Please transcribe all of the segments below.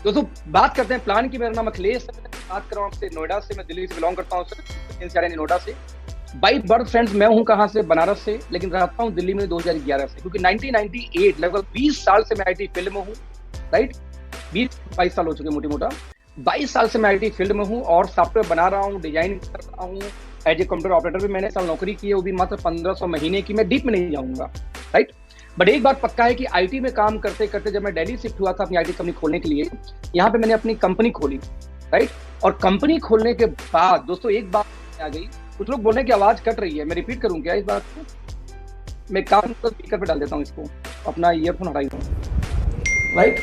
दोस्तों बात करते हैं प्लान की। मेरा नाम अखिलेश है, बात कर रहा हूँ आपसे नोएडा से। मैं दिल्ली से बिलोंग करता हूँ सर, नोएडा से। बाई बर्थ फ्रेंड्स मैं हूँ कहाँ से, बनारस से, लेकिन रहता हूँ दिल्ली में 2011 से, क्योंकि 1998 लगभग 20 साल से मैं आईटी फील्ड में हूँ। राइट, 20-22 साल हो चुके मोटी मोटा। 22 साल से मैं आईटी फील्ड में हूँ और सॉफ्टवेयर बना रहा हूँ, डिजाइन कर रहा हूँ। एज ए कंप्यूटर ऑपरेटर भी मैंने साल नौकरी की है, वो भी मात्र 1500 महीने की। मैं डीप में नहीं जाऊंगा। राइट, बट एक बात पक्का है कि आईटी में काम करते करते जब मैं दिल्ली शिफ्ट हुआ था अपनी आईटी कंपनी खोलने के लिए, यहाँ पे मैंने अपनी कंपनी खोली। राइट, और कंपनी खोलने के बाद दोस्तों एक बात आ गई। कुछ लोग बोल रहे हैं कि आवाज कट रही है, मैं रिपीट करूं क्या इस बात को? मैं काम तो स्पीकर पे डाल देता हूँ इसको, अपना ईयरफोन हटा देता हूँ। राइट,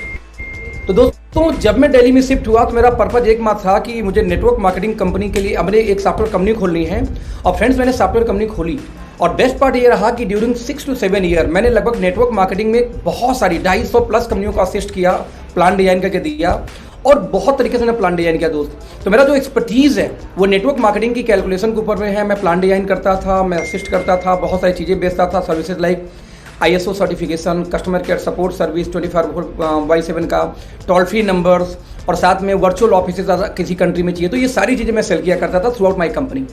तो दोस्तों जब मैं दिल्ली में शिफ्ट हुआ तो मेरा पर्पज एक मात्र था कि मुझे नेटवर्क मार्केटिंग कंपनी के लिए अपने एक सॉफ्टवेयर कंपनी खोलनी है। और फ्रेंड्स मैंने सॉफ्टवेयर कंपनी खोली और बेस्ट पार्ट ये रहा कि ड्यूरिंग 6 to 7 ईयर मैंने लगभग नेटवर्क मार्केटिंग में बहुत सारी 250 प्लस कंपनियों को असिस्ट किया, प्लान डिजाइन करके दिया और बहुत तरीके से मैंने प्लान डिजाइन किया दोस्त। तो मेरा जो एक्सपर्टीज है वो नेटवर्क मार्केटिंग की कैलकुलेशन के ऊपर में है। मैं प्लान डिजाइन करता था, मैं असिस्ट करता था, बहुत सारी चीज़ें बेचता था, services like ISO certification, customer care support service 24/7 का, टोल फ्री नंबर्स और साथ में वर्चुअल ऑफिस किसी कंट्री में चाहिए तो ये सारी चीज़ें मैं सेल किया करता था थ्रू आउट माई कंपनी।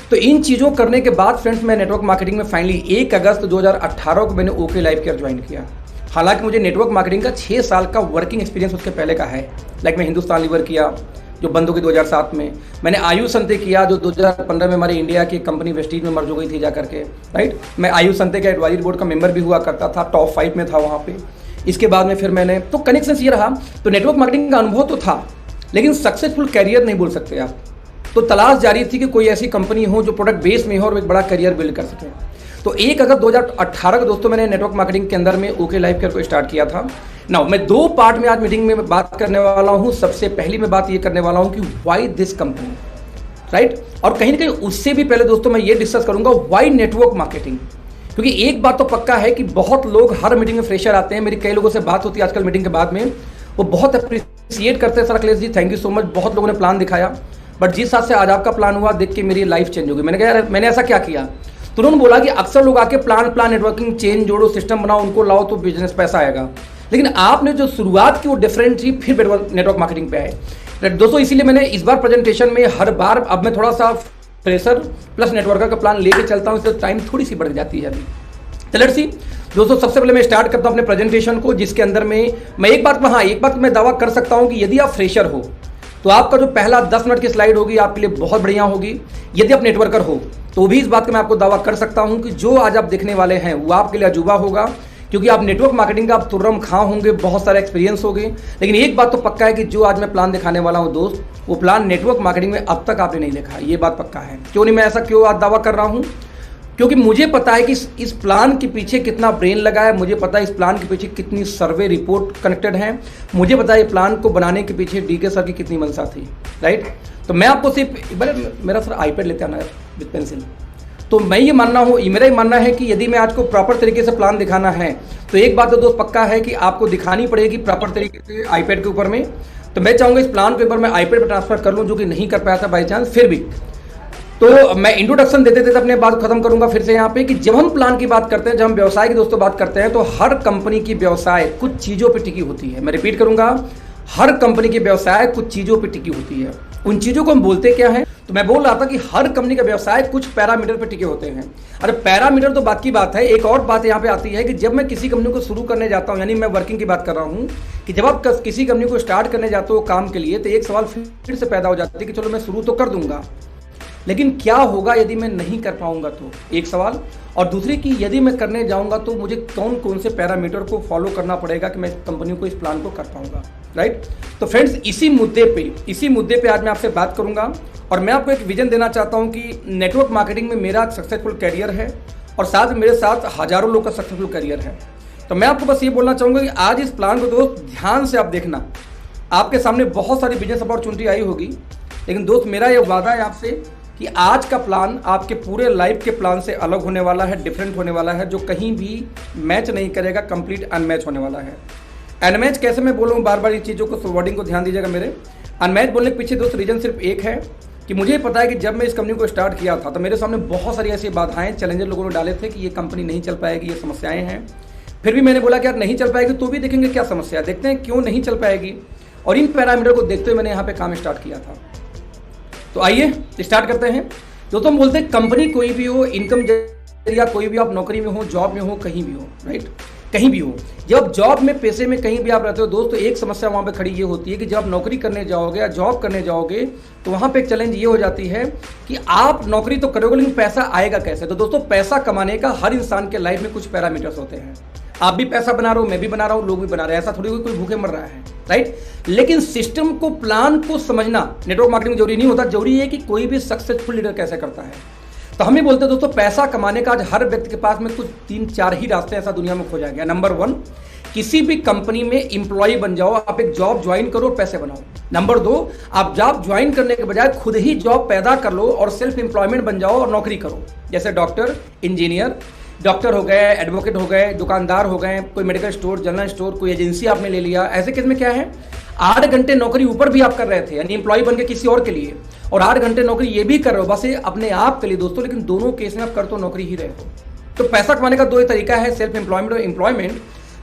तो इन चीज़ों करने के बाद फ्रेंड्स मैं नेटवर्क मार्केटिंग में फाइनली 1 अगस्त 2018 को मैंने ओके लाइफ केयर ज्वाइन किया। हालांकि मुझे नेटवर्क मार्केटिंग का 6 साल का वर्किंग एक्सपीरियंस उसके पहले का है। लाइक मैं हिंदुस्तान लीवर किया जो बंद हो गई 2007 में, मैंने आयुष अंते किया जो 2015 में हमारे इंडिया की कंपनी वेस्टीज में मर्ज हो गई थी जाकर के। राइट, मैं आयुष अंते के एडवाइजरी बोर्ड का मेंबर भी हुआ करता था, टॉप 5 में था वहाँ पे। इसके बाद में फिर मैंने तो कनेक्शन ये रहा। तो नेटवर्क मार्केटिंग का अनुभव तो था लेकिन सक्सेसफुल कैरियर नहीं बोल सकते आप। तो तलाश जारी थी कि कोई ऐसी कंपनी हो जो प्रोडक्ट बेस में हो और एक बड़ा करियर बिल्ड कर सके। तो 1 अगस्त 2018 को दोस्तों मैंने नेटवर्क मार्केटिंग के अंदर में ओके लाइफ केयर को स्टार्ट किया था। नाउ मैं 2 पार्ट में आज मीटिंग में बात करने वाला हूं। सबसे पहली मैं बात ये करने वाला हूं कि व्हाई दिस कंपनी, राइट, और कहीं ना कहीं उससे भी पहले दोस्तों मैं ये डिस्कस करूंगा व्हाई नेटवर्क मार्केटिंग। क्योंकि एक बात तो पक्का है कि बहुत लोग हर मीटिंग में फ्रेशर आते हैं, मेरी कई लोगों से बात होती है आजकल मीटिंग के बाद में, वो बहुत अप्रिशिएट करते हैं, sir Akhilesh ji thank you so much, बहुत लोगों ने प्लान दिखाया, बट जिस हिसाब से आज आपका प्लान हुआ देख के मेरी लाइफ चेंज हो गई। मैंने कहा यार मैंने ऐसा क्या किया? तो उन्होंने बोला कि अक्सर लोग आके प्लान नेटवर्किंग चेन जोड़ो, सिस्टम बनाओ, उनको लाओ तो बिजनेस पैसा आएगा, लेकिन आपने जो शुरुआत की वो डिफरेंट थी, फिर नेटवर्क मार्केटिंग पे आए। दोस्तों इसीलिए मैंने इस बार प्रेजेंटेशन में हर बार अब मैं थोड़ा सा फ्रेशर प्लस नेटवर्कर का प्लान लेके चलता हूँ, इससे टाइम थोड़ी सी बढ़ जाती है अभी। तो लेट्स सी दोस्तों, सबसे पहले मैं स्टार्ट करता हूँ अपने प्रेजेंटेशन को, जिसके अंदर में मैं एक बात मैं दावा कर सकता हूँ कि यदि आप फ्रेशर हो तो आपका जो पहला 10 मिनट की स्लाइड होगी आपके लिए बहुत बढ़िया होगी। यदि आप नेटवर्कर हो तो भी इस बात का मैं आपको दावा कर सकता हूं कि जो आज आप देखने वाले हैं वो आपके लिए अजूबा होगा, क्योंकि आप नेटवर्क मार्केटिंग का आप तुर्रम खां होंगे, बहुत सारा एक्सपीरियंस होंगे। लेकिन एक बात तो पक्का है कि जो आज मैं प्लान दिखाने वाला हूं दोस्त, वो प्लान नेटवर्क मार्केटिंग में अब तक आपने नहीं देखा, ये बात पक्का है। क्यों नहीं, मैं ऐसा क्यों आज दावा कर रहा हूं? क्योंकि मुझे पता है कि इस प्लान के पीछे कितना ब्रेन लगा है, मुझे पता है इस प्लान के पीछे कितनी सर्वे रिपोर्ट कनेक्टेड है, मुझे पता है ये प्लान को बनाने के पीछे डीके सर की कितनी मंशा थी। राइट, तो मैं आपको सिर्फ मेरा सर आईपैड लेते आना है विद पेंसिल। तो मैं ये मेरा ही मानना है कि यदि मैं आज को प्रॉपर तरीके से प्लान दिखाना है तो एक बात तो दोस्त पक्का है कि आपको दिखानी पड़ेगी प्रॉपर तरीके से आईपैड के ऊपर में। तो मैं चाहूँगा इस प्लान के ऊपर मैं आईपैड पर ट्रांसफर कर लूँ, जो कि नहीं कर पाया था बाई चांस। फिर भी तो मैं इंट्रोडक्शन देते देते अपने बात खत्म करूंगा फिर से यहाँ पे कि जब हम प्लान की बात करते हैं, जब हम व्यवसाय की दोस्तों बात करते हैं, तो हर कंपनी की व्यवसाय कुछ चीज़ों पे टिकी होती है। मैं रिपीट करूंगा, हर कंपनी की व्यवसाय कुछ चीज़ों पे टिकी होती है। उन चीज़ों को हम बोलते क्या है? तो मैं बोल रहा था कि हर कंपनी का व्यवसाय कुछ पैरामीटर पे टिके होते हैं। अरे पैरामीटर तो बात की बात है, एक और बात यहाँ पे आती है कि जब मैं किसी कंपनी को शुरू करने जाता हूँ, यानी मैं वर्किंग की बात कर रहा हूँ, कि जब आप किसी कंपनी को स्टार्ट करने जाते हो काम के लिए, तो एक सवाल फिर से पैदा हो जाता है कि चलो मैं शुरू तो कर दूंगा, लेकिन क्या होगा यदि मैं नहीं कर पाऊंगा? तो एक सवाल, और दूसरी कि यदि मैं करने जाऊंगा तो मुझे कौन कौन से पैरामीटर को फॉलो करना पड़ेगा कि मैं कंपनी को इस प्लान को कर पाऊंगा। राइट, तो फ्रेंड्स इसी मुद्दे पे आज मैं आपसे बात करूंगा और मैं आपको एक विजन देना चाहता हूं कि नेटवर्क मार्केटिंग में मेरा सक्सेसफुल करियर है और साथ मेरे साथ हजारों लोग का सक्सेसफुल करियर है। तो मैं आपको बस ये बोलना चाहूंगा कि आज इस प्लान को दोस्त ध्यान से आप देखना। आपके सामने बहुत सारी बिजनेस अपॉर्चुनिटी आई होगी, लेकिन दोस्त मेरा ये वादा है आपसे कि आज का प्लान आपके पूरे लाइफ के प्लान से अलग होने वाला है, डिफरेंट होने वाला है, जो कहीं भी मैच नहीं करेगा, कंप्लीट अनमैच होने वाला है। अनमैच कैसे मैं बोलूँ, बार बार ये चीज़ों को वर्डिंग को ध्यान दीजिएगा मेरे। अनमैच बोलने के पीछे दोस्त रीजन सिर्फ एक है कि मुझे पता है कि जब मैं इस कंपनी को स्टार्ट किया था तो मेरे सामने बहुत सारी ऐसी बाधाएं, चैलेंजेस लोगों ने डाले थे कि ये कंपनी नहीं चल पाएगी, ये समस्याएं हैं। फिर भी मैंने बोला कि यार नहीं चल पाएगी तो भी देखेंगे क्या समस्या है, देखते हैं क्यों नहीं चल पाएगी। और इन पैरामीटर को देखते हुए मैंने यहाँ पे काम स्टार्ट किया था। तो आइए स्टार्ट करते हैं। दोस्तों हम बोलते हैं कंपनी कोई भी हो, इनकम जरिया कोई भी, आप नौकरी में हो, जॉब में हो, कहीं भी हो, राइट, कहीं भी हो। जब जॉब में, पैसे में कहीं भी आप रहते हो दोस्तों, एक समस्या वहां पे खड़ी ये होती है कि जब आप नौकरी करने जाओगे या जॉब करने जाओगे तो वहां पे एक चैलेंज ये हो जाती है कि आप नौकरी तो करोगे लेकिन पैसा आएगा कैसे। तो दोस्तों पैसा कमाने का हर इंसान के लाइफ में कुछ पैरामीटर्स होते हैं। आप भी पैसा बना रहे हो, मैं भी बना रहा हूं, लोग भी बना रहे हैं, ऐसा थोड़ी कोई भूखे मर रहा है, राइट। लेकिन सिस्टम को, प्लान को समझना नेटवर्क मार्केटिंग जरूरी नहीं होता, जरूरी है कि कोई भी सक्सेसफुल लीडर कैसे करता है। तो हम ही बोलते हैं दोस्तों पैसा कमाने का आज हर व्यक्ति के पास में कुछ 3-4 ही रास्ते ऐसा दुनिया में खोजा गया। नंबर 1, किसी भी कंपनी में इंप्लॉय बन जाओ, आप एक जॉब ज्वाइन करो और पैसे बनाओ। नंबर 2, आप जॉब ज्वाइन करने के बजाय खुद ही जॉब पैदा कर लो और सेल्फ एम्प्लॉयमेंट बन जाओ और नौकरी करो। जैसे डॉक्टर, इंजीनियर, डॉक्टर हो गए, एडवोकेट हो गए, दुकानदार हो गए, कोई मेडिकल स्टोर, जनरल स्टोर, कोई एजेंसी आपने ले लिया। ऐसे केस में क्या है, 8 घंटे नौकरी ऊपर भी आप कर रहे थे, यानी एम्प्लॉय बन के किसी और के लिए, और 8 घंटे नौकरी ये भी कर रहे हो बस ये अपने आप के लिए दोस्तों, लेकिन दोनों केस में आप कर तो नौकरी ही रहे हो। तो पैसा कमाने का 2 ही तरीका है, सेल्फ एम्प्लॉयमेंट और एम्प्लॉयमेंट।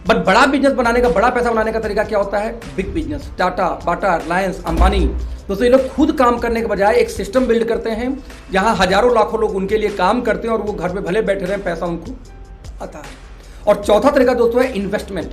बट बड़ा बिजनेस बनाने का, बड़ा पैसा बनाने का तरीका क्या होता है, बिग बिजनेस, टाटा, बाटा, रिलायंस, अंबानी। दोस्तों ये लोग खुद काम करने के बजाय एक सिस्टम बिल्ड करते हैं जहां हजारों लाखों लोग उनके लिए काम करते हैं और वो घर में भले बैठे रहे, पैसा उनको आता है। और चौथा तरीका दोस्तों है इन्वेस्टमेंट।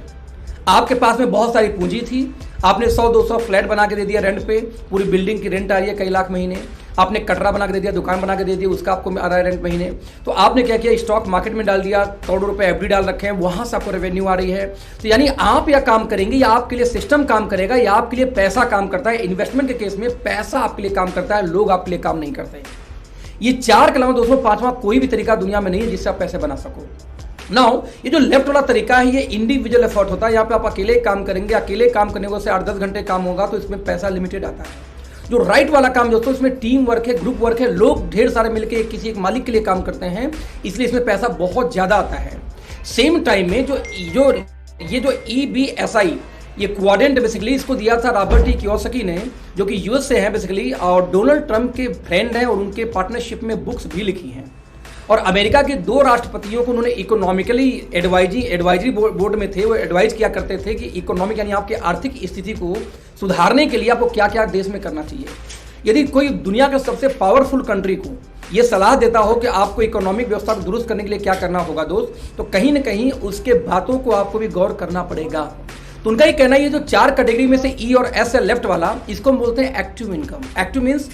आपके पास में बहुत सारी पूंजी थी, आपने 100-200 फ्लैट बना के दे दिया रेंट पे, पूरी बिल्डिंग की रेंट आ रही है कई लाख महीने, आपने कटरा बना के दे दिया, दुकान बना के दे दिया, उसका आपको आ रहा है रेंट महीने। तो आपने क्या किया, स्टॉक मार्केट में डाल दिया, करोड़ों रुपए एफडी डाल रखे हैं, वहां से आपको रेवेन्यू आ रही है। तो यानी आप या काम करेंगे या आपके लिए सिस्टम काम करेगा या आपके लिए पैसा काम करता है। इन्वेस्टमेंट के केस में पैसा आपके लिए काम करता है, लोग आपके लिए काम नहीं करते। ये 4 के अलावा दोस्तों 5वां कोई भी तरीका दुनिया में नहीं है जिससे आप पैसे बना सको। नाउ ये जो लेफ्ट वाला तरीका है ये इंडिविजुअल एफर्ट होता है, यहाँ पे आप अकेले काम करेंगे, अकेले काम करने को से 8-10 घंटे काम होगा तो इसमें पैसा लिमिटेड आता है। जो राइट वाला काम दोस्तों इसमें टीम वर्क है, ग्रुप वर्क है, लोग ढेर सारे मिलकर किसी एक मालिक के लिए काम करते हैं, इसलिए इसमें पैसा बहुत ज्यादा आता है। सेम टाइम में जो EBSI, ये क्वाड्रेंट बेसिकली इसको दिया था रॉबर्ट टी कियोसाकी ने, जो कि यूएस से हैं बेसिकली और डोनाल्ड ट्रंप के फ्रेंड हैं और उनके पार्टनरशिप में बुक्स भी लिखी हैं। और अमेरिका के 2 राष्ट्रपतियों को उन्होंने इकोनॉमिकली एडवाइजरी बोर्ड में थे, वो एडवाइज किया करते थे कि इकोनॉमिक यानी आपके आर्थिक स्थिति को सुधारने के लिए आपको क्या क्या देश में करना चाहिए। यदि कोई दुनिया के सबसे पावरफुल कंट्री को ये सलाह देता हो कि आपको इकोनॉमिक व्यवस्था को दुरुस्त करने के लिए क्या करना होगा दोस्त, तो कहीं ना कहीं उसके बातों को आपको भी गौर करना पड़ेगा। तो उनका ये कहना है ये जो 4 कैटेगरी में से E और S है लेफ्ट वाला, इसको हम बोलते हैं एक्टिव इनकम। एक्टिव मीन्स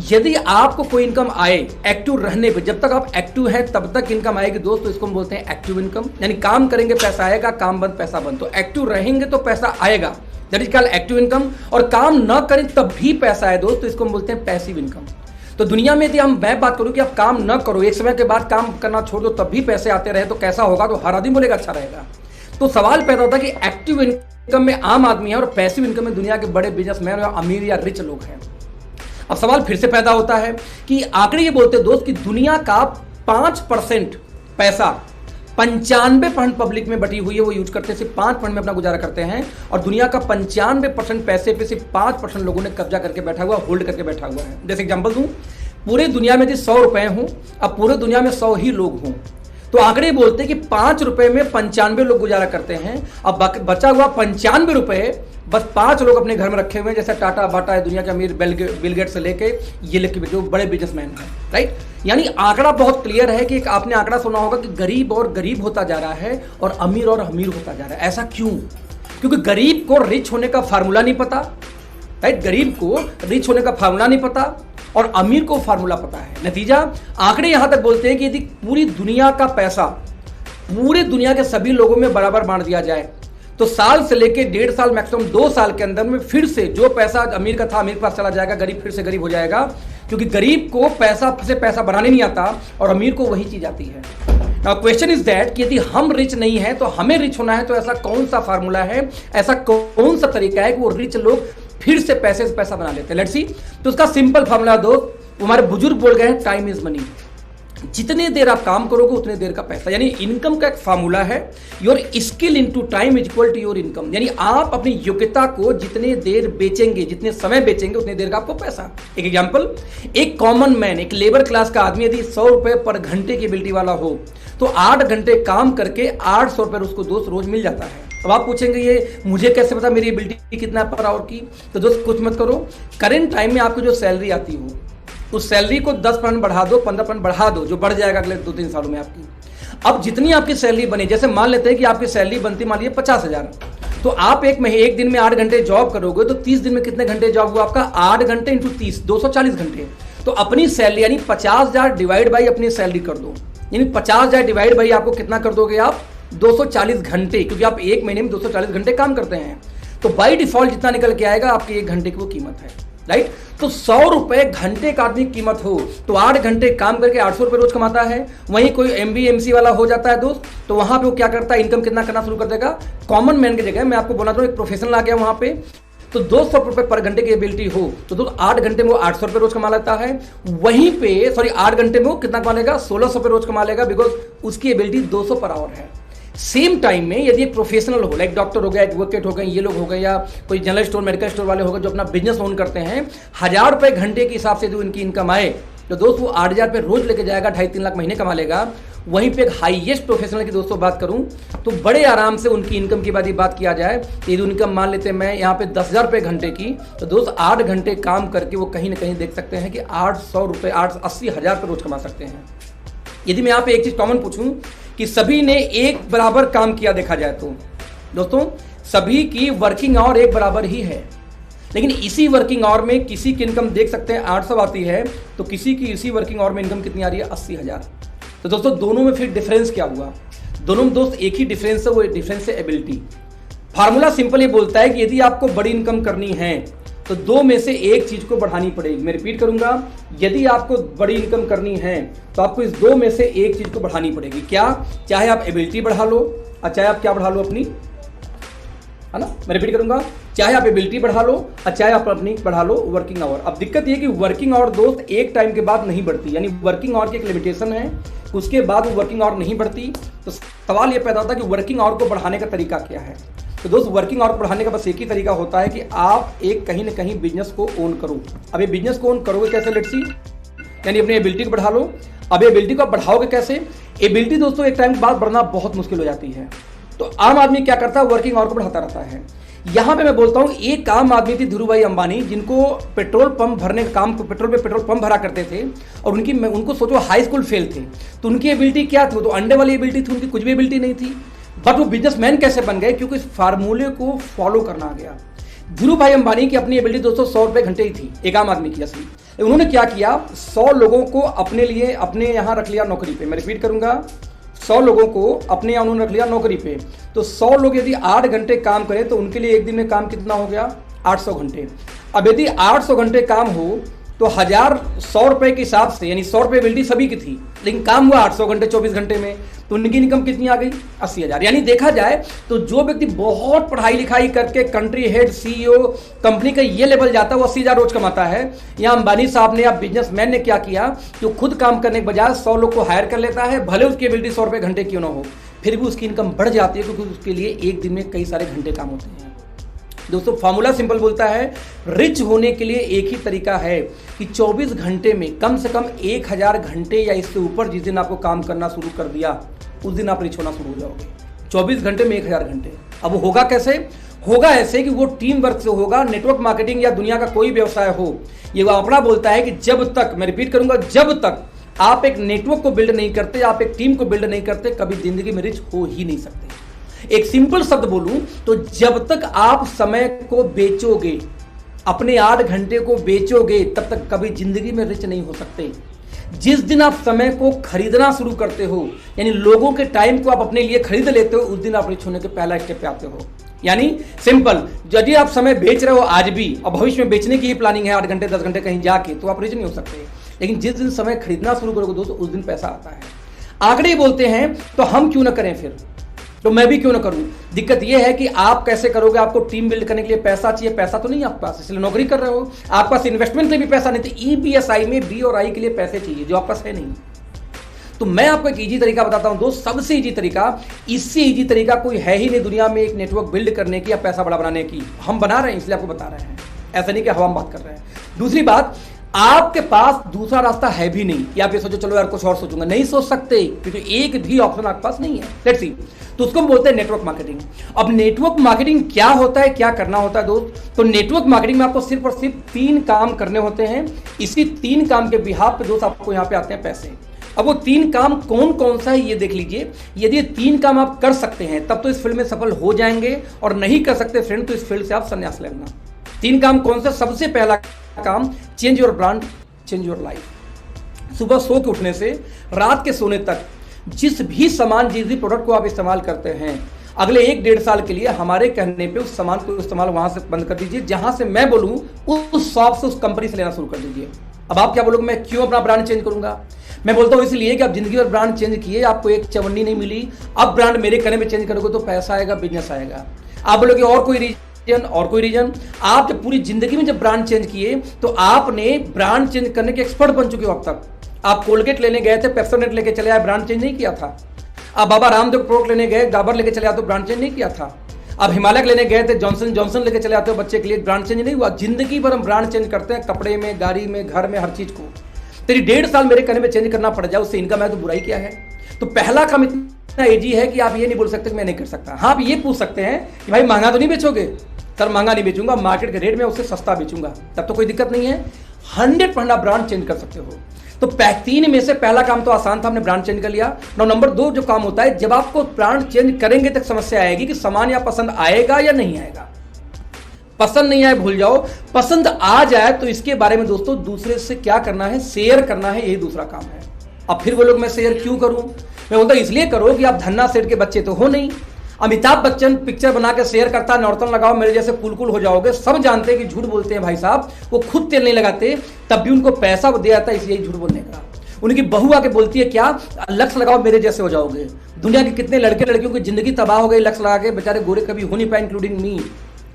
यदि आपको कोई इनकम आए एक्टिव रहने पे, जब तक आप एक्टिव हैं तब तक इनकम आएगी दोस्तों, इसको हम बोलते हैं एक्टिव इनकम। यानी काम करेंगे पैसा आएगा, काम बंद पैसा बंद। तो एक्टिव रहेंगे तो पैसा आएगा, that is called active income. और काम न करें तब भी पैसा आए दोस्तों, इसको हम बोलते हैं पैसिव इनकम। तो दुनिया में यदि मैं बात करूं कि आप काम न करो, एक समय के बाद काम करना छोड़ दो तब भी पैसे आते रहे तो कैसा होगा, तो हर आदमी बोलेगा अच्छा रहेगा। तो सवाल पैदा होता है कि एक्टिव इनकम में आम आदमी है और पैसिव इनकम में दुनिया के बड़े बिजनेसमैन या अमीर या रिच लोग हैं। अब सवाल फिर से पैदा होता है कि आंकड़े ये बोलते हैं दोस्त कि दुनिया का 5% पैसा 95% पब्लिक में बटी हुई है, वो यूज करते हैं, सिर्फ 5% में अपना गुजारा करते हैं। और दुनिया का 95% पैसे पे सिर्फ 5% लोगों ने कब्जा करके बैठा हुआ, होल्ड करके बैठा हुआ है। जैसे एग्जांपल दूं, पूरी दुनिया में यदि 100 रुपए हों, अब पूरे दुनिया में 100 ही लोग हों, तो आंकड़े बोलते हैं कि 5 रुपए में 95 लोग गुजारा करते हैं। अब बचा हुआ 95 रुपए बस 5 लोग अपने घर में रखे हुए हैं, जैसे टाटा, बाटा है, दुनिया के अमीर बिल गेट्स से लेके ये लिख के जो बड़े बिजनेसमैन हैं, राइट। यानी आंकड़ा बहुत क्लियर है कि आपने आंकड़ा सुना होगा कि गरीब और गरीब होता जा रहा है और अमीर होता जा रहा है। ऐसा क्यों? क्योंकि गरीब को रिच होने का फार्मूला नहीं पता, राइट। गरीब को रिच होने का फार्मूला नहीं पता और अमीर को फार्मूला पता है। नतीजा आंकड़े यहां तक बोलते हैं कि यदि पूरी दुनिया का पैसा पूरे दुनिया के सभी लोगों में बराबर बांट दिया जाए तो साल से लेके 1.5 साल मैक्सिमम 2 साल के अंदर में फिर से जो पैसा अमीर का था अमीर के पास चला जाएगा, गरीब फिर से गरीब हो जाएगा। क्योंकि गरीब को पैसा से पैसा बनाने नहीं आता और अमीर को वही चीज आती है। नाउ क्वेश्चन इज दैट कि यदि हम रिच नहीं है तो हमें रिच होना है, तो ऐसा कौन सा फार्मूला है, ऐसा कौन सा तरीका है कि वो रिच लोग फिर से पैसा बना लेते हैं। Let's see. तो उसका सिंपल फार्मूला दोस्त, हमारे बुजुर्ग बोल गए हैं, टाइम इज मनी। जितने देर आप काम करोगे उतने देर का पैसा, यानी इनकम का एक फार्मूला है, your skill into time is equal to your income. यानी आप अपनी योग्यता को जितने देर बेचेंगे, जितने समय बेचेंगे, उतने देर का आपको पैसा। एक एग्जांपल, एक कॉमन मैन, एक लेबर क्लास का आदमी यदि 100 रुपए पर घंटे की एबिलिटी वाला हो तो 8 घंटे काम करके 800 रुपए उसको दोस्त रोज मिल जाता है। अब आप पूछेंगे ये मुझे कैसे पता मेरी एबिलिटी कितना है पर आवर की? तो दोस्त कुछ मत करो, करेंट टाइम में आपको जो सैलरी आती हो उस सैलरी को 10% बढ़ा दो, 15% बढ़ा दो, जो बढ़ जाएगा अगले 2-3 सालों में आपकी। अब जितनी आपकी सैलरी बनी, जैसे मान लेते हैं कि आपकी सैलरी बनती मान लीजिए 50,000, तो आप एक दिन में 8 घंटे जॉब करोगे तो 30 दिन में कितने घंटे जॉब हुआ आपका? 8 घंटे इंटू 30, 240 घंटे। तो अपनी सैलरी यानी 50,000 डिवाइड बाई अपनी सैलरी कर दो, यानी 50,000 डिवाइड बाई आपको कितना कर दोगे आप? 240 घंटे, क्योंकि आप एक महीने में 240 घंटे काम करते हैं। तो बाई डिफॉल्ट जितना निकल के आएगा आपके 1 घंटे की वो कीमत है, राइट। तो 100 रुपए घंटे का आदमी की कीमत हो तो 8 घंटे काम करके 800 रुपए रोज कमाता है। वहीं कोई MBMC वाला हो जाता है दोस्त, तो वहां पे वो क्या करता है? इनकम कितना करना शुरू कर देगा? कॉमन मैन की जगह मैं आपको बोला था एक प्रोफेशनल आ गया वहां पे, तो 200 रुपए पर घंटे की एबिलिटी हो तो दोस्त 8 घंटे में वो 800 रुपए रोज कमा लेता है। वहीं पे 8 घंटे में वो कितना कमा लेगा? 1600 रुपए रोज कमा लेगा, बिकॉज उसकी एबिलिटी 200 पर आवर है। सेम टाइम में यदि एक प्रोफेशनल हो, लाइक डॉक्टर हो गया, एडवोकेट हो गए, ये लोग हो गए, या कोई जनरल स्टोर मेडिकल स्टोर वाले हो गए जो अपना बिजनेस ओन करते हैं, 1000 रुपए घंटे के हिसाब से जो इनकी इनकम आए तो दोस्त वो 8,000 रुपए रोज लेके जाएगा, 2.5-3 लाख महीने कमा लेगा। वहीं पे एक हाईएस्ट प्रोफेशनल की दोस्तों बात करूं तो बड़े आराम से उनकी इनकम की बात किया जाए तो यदि इनकम मान लेते हैं मैं यहाँ पे 10,000 रुपए घंटे की, तो दोस्त 8 घंटे काम करके वो कहीं ना कहीं देख सकते हैं कि 800 रुपए 80,000 रुपए रोज कमा सकते हैं। यदि मैं यहाँ पे एक चीज कॉमन पूछूं कि सभी ने एक बराबर काम किया देखा जाए तो दोस्तों सभी की वर्किंग आवर एक बराबर ही है, लेकिन इसी वर्किंग आवर में किसी की इनकम देख सकते हैं 800 आती है तो किसी की इसी वर्किंग आवर में इनकम कितनी आ रही है? 80,000। तो दोस्तों दोनों में फिर डिफरेंस क्या हुआ? दोनों में दोस्त एक ही डिफरेंस है, वो डिफरेंस है एबिलिटी। फार्मूला सिंपल ये बोलता है कि यदि आपको बड़ी इनकम करनी है तो 2 में से एक चीज को बढ़ानी पड़ेगी। मैं रिपीट करूंगा, यदि आपको बड़ी इनकम करनी है तो आपको इस 2 में से एक चीज को बढ़ानी पड़ेगी। क्या? चाहे आप एबिलिटी बढ़ा लो और चाहे आप क्या बढ़ा लो अपनी, है ना, मैं रिपीट करूंगा, चाहे आप एबिलिटी बढ़ा लो और चाहे आप अपनी बढ़ा लो वर्किंग आवर। अब दिक्कत ये कि वर्किंग आवर दोस्त एक टाइम के बाद नहीं बढ़ती, यानी वर्किंग आवर की एक लिमिटेशन है, उसके बाद वो वर्किंग आवर नहीं बढ़ती। तो सवाल ये पैदा होता है कि वर्किंग आवर को बढ़ाने का तरीका क्या है? तो दोस्त वर्किंग आवर बढ़ाने का बस एक ही तरीका होता है कि आप एक कहीं ना कहीं बिजनेस को ओन करो। अब ये बिजनेस को ओन करोगे कैसे? लेट्स सी, यानी अपनी एबिलिटी को बढ़ा लो। अब एबिलिटी को आप बढ़ाओगे कैसे? एबिलिटी दोस्तों एक टाइम के बाद बढ़ना बहुत मुश्किल हो जाती है, तो आम आदमी क्या करता है? वर्किंग आवर को बढ़ाता रहता है। यहां पे मैं बोलता हूं एक आम आदमी थी धीरूभाई अंबानी, जिनको पेट्रोल पंप भरने का काम, पेट्रोल पंप भरा करते थे और उनको सोचो हाई स्कूल फेल थे, तो उनकी एबिलिटी क्या थी? तो अंडे वाली एबिलिटी थी, उनकी कुछ भी एबिलिटी नहीं थी। बट वो बिजनेसमैन कैसे बन गए? क्योंकि इस फार्मूले को फॉलो करना आ गया। धीरूभाई अंबानी की अपनी एबिलिटी दोस्तों 100 रुपए घंटे ही थी, एक आम आदमी की असली। उन्होंने क्या किया? 100 लोगों को अपने लिए अपने यहां रख लिया नौकरी पे। मैं रिपीट करूंगा, 100 लोगों को अपने यहां उन्होंने रख लिया नौकरी पे। तो 100 लोग यदि 8 घंटे काम करें तो उनके लिए एक दिन में काम कितना हो गया? 800 घंटे। अब यदि 800 घंटे काम हो तो 100 रुपए के हिसाब से, यानी 100 रुपए एबिलिटी सभी की थी, लेकिन काम हुआ 800 घंटे 24 घंटे में, तो उनकी इनकम कितनी आ गई? 80,000। यानी देखा जाए तो जो व्यक्ति बहुत पढ़ाई लिखाई करके कंट्री हेड, CEO कंपनी का ये लेवल जाता है वो 80,000 रोज कमाता है। यहाँ अंबानी साहब ने या बिजनेसमैन ने क्या किया? जो खुद काम करने के बजाय 100 लोग को हायर कर लेता है, भले उसकी एबिलिटी 100 रुपए घंटे क्यों ना हो, फिर भी उसकी इनकम बढ़ जाती है, क्योंकि उसके लिए एक दिन में कई सारे घंटे काम होते हैं। दोस्तों फार्मूला सिंपल बोलता है, रिच होने के लिए एक ही तरीका है कि 24 घंटे में कम से कम 1000 घंटे या इससे ऊपर जिस दिन आपको काम करना शुरू कर दिया उस दिन आप रिच होना शुरू हो जाओगे। 24 घंटे में 1000 घंटे। अब वो होगा कैसे? होगा ऐसे कि वो टीम वर्क से होगा। नेटवर्क मार्केटिंग या दुनिया का कोई व्यवसाय हो, ये वो अपना बोलता है कि जब तक, मैं रिपीट करूंगा, जब तक आप एक नेटवर्क को बिल्ड नहीं करते, आप एक टीम को बिल्ड नहीं करते, कभी जिंदगी में रिच हो ही नहीं सकते। एक सिंपल शब्द बोलूं तो जब तक आप समय को बेचोगे, अपने 8 घंटे को बेचोगे, तब तक कभी जिंदगी में रिच नहीं हो सकते। जिस दिन आप समय को खरीदना शुरू करते हो, यानी लोगों के टाइम को आप अपने लिए खरीद लेते हो, उस दिन आप रिच होने के पहला स्टेप पे आते हो। यानी सिंपल, यदि आप समय बेच रहे हो आज भी और भविष्य में बेचने की ही प्लानिंग है 8 घंटे 10 घंटे कहीं जाके, तो आप रिच नहीं हो सकते। लेकिन जिस दिन समय खरीदना शुरू करोगे दोस्तों, उस दिन पैसा आता है। आंकड़े बोलते हैं तो हम क्यों ना करें फिर, तो मैं भी क्यों ना करूं। दिक्कत यह है कि आप कैसे करोगे? आपको टीम बिल्ड करने के लिए पैसा चाहिए, पैसा तो नहीं है आपके पास, इसलिए नौकरी कर रहे हो। आपके पास इन्वेस्टमेंट के लिए भी पैसा नहीं, तो EBSI में B और I के लिए पैसे चाहिए जो आपके पास है नहीं। तो मैं आपको एक इजी तरीका बताता हूं दोस्त, सबसे इजी तरीका, इससे इजी तरीका कोई है ही नहीं दुनिया में एक नेटवर्क बिल्ड करने की या पैसा बड़ा बनाने की। हम बना रहे हैं इसलिए आपको बता रहे हैं, ऐसा नहीं कि हवा में बात कर रहे हैं। दूसरी बात, आपके पास दूसरा रास्ता है भी नहीं कि आप ये सोचो चलो यार कुछ और सोचूंगा, नहीं सोच सकते, क्योंकि एक भी ऑप्शन आपके पास नहीं है। लेट्स सी, तो उसको हम बोलते हैं नेटवर्क मार्केटिंग। अब नेटवर्क मार्केटिंग क्या होता है, क्या करना होता है दोस्त? तो नेटवर्क मार्केटिंग में आपको सिर्फ और सिर्फ 3 काम करने होते हैं। इसी 3 काम के बिहाफ पे दोस्त आपको यहां पे आते हैं पैसे। अब वो 3 काम कौन कौन सा है ये देख लीजिए। यदि ये 3 काम आप कर सकते हैं तब तो इस फील्ड में सफल हो जाएंगे, और नहीं कर सकते फ्रेंड तो इस फील्ड से आप संन्यास ले लेना। 3 काम कौन सा? सबसे पहला काम, change your brand, change your life. सुबह सो के उठने से रात के सोने तक जिस भी सामान, जिस भी प्रोडक्ट को आप इस्तेमाल करते हैं, अगले 1-1.5 साल के लिए हमारे कहने पे उस सामान को इस्तेमाल वहां से बंद कर दीजिए जहां से मैं बोलूं उस शॉप से, उस कंपनी से लेना शुरू कर दीजिए। अब आप क्या बोलोगे, मैं क्यों अपना ब्रांड चेंज करूंगा? मैं बोलता हूं इसलिए कि आप जिंदगी भर ब्रांड चेंज किए, आपको एक चवन्नी नहीं मिली। अब ब्रांड मेरे कहने पे चेंज करोगे तो पैसा आएगा, बिजनेस आएगा। आप बोलोगे और कोई रीजन, आप जब पूरी जिंदगी में जब ब्रांड चेंज किए तो आपने ब्रांड चेंज करने के एक्सपर्ट बन चुके हो। अब तक आप कोलगेट लेने गए थे, पेप्सोडेंट लेके चले आए, ब्रांड चेंज नहीं किया था। आप बाबा रामदेव प्रोडक्ट लेने गए, डाबर लेके चले आते हो, ब्रांड चेंज नहीं किया था। आप हिमालय लेने गए थे, जॉनसन लेके चले आते हो बच्चे के लिए, ब्रांड चेंज नहीं हुआ। जिंदगी भर हम ब्रांड चेंज करते हैं, कपड़े में, गाड़ी में, घर में, हर चीज को। तेरी 1.5 साल मेरे कहने में चेंज करना पड़ जाए, उससे इनकम है तो बुराई क्या है? तो पहला काम इतना इजी है कि आप ये नहीं बोल सकते कि मैं नहीं कर सकता। हाँ, आप ये पूछ सकते हैं कि भाई महंगा तो नहीं बेचोगे? सर महंगा नहीं बेचूंगा, मार्केट के रेट में उससे सस्ता बेचूंगा, तब तो कोई दिक्कत नहीं है। 100% आप ब्रांड चेंज कर सकते हो। तो 3 में से पहला काम तो आसान था, हमने ब्रांड चेंज कर लिया। नंबर 2 जो काम होता है, जब आपको ब्रांड चेंज करेंगे तक समस्या आएगी कि सामान या पसंद आएगा या नहीं आएगा। पसंद नहीं आए भूल जाओ, पसंद आ जाए तो इसके बारे में दोस्तों दूसरे से क्या करना है, शेयर करना है, यही दूसरा काम है। अब फिर वो लोग मैं शेयर क्यों करूं? मैं बोलता इसलिए करो कि आप धन्ना सेठ के बच्चे तो हो नहीं। अमिताभ बच्चन पिक्चर बना के शेयर करता, नॉर्तन लगाओ मेरे जैसे कुल हो जाओगे। सब जानते हैं कि झूठ बोलते हैं भाई साहब, वो खुद तेल नहीं लगाते तब भी उनको पैसा दिया जाता है, इसलिए झूठ बोलने का। उनकी बहू आके बोलती है क्या, लक्ष्य लगाओ मेरे जैसे हो जाओगे। दुनिया के कितने लड़के लड़कियों की जिंदगी तबाह हो गई लक्ष्य लगा के, बेचारे गोरे कभी हो नहीं पाए, इंक्लूडिंग मी।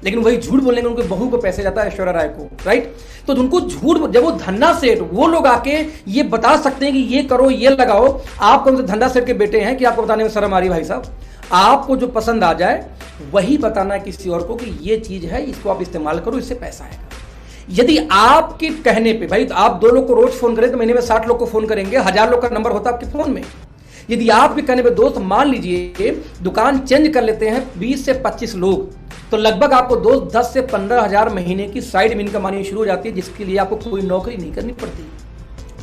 लेकिन वही झूठ बोलने के उनकी बहू को पैसे जाता है, ऐश्वर्या राय को, राइट? तो उनको झूठ, जब वो धन्ना सेठ, वो लोग आके ये बता सकते हैं कि ये करो, ये लगाओ। आप कौन से धन्ना सेठ के बेटे हैं कि आपको बताने में शर्म आ रही? भाई साहब, आपको जो पसंद आ जाए वही बताना है किसी और को कि ये चीज है, इसको आप इस्तेमाल करो, इससे पैसा आएगा। यदि आपके कहने पे, भाई आप 2 लोग को रोज फोन करें तो महीने में 60 लोग को फोन करेंगे, 1000 लोग का नंबर होता है आपके फोन में। यदि आपके कहने पे दोस्त मान लीजिए दुकान चेंज कर लेते हैं 20 से 25 लोग, तो लगभग आपको दोस्त 10 से 15 हजार महीने की साइड में इनकम आनी शुरू हो जाती है, जिसके लिए आपको कोई नौकरी नहीं करनी पड़ती।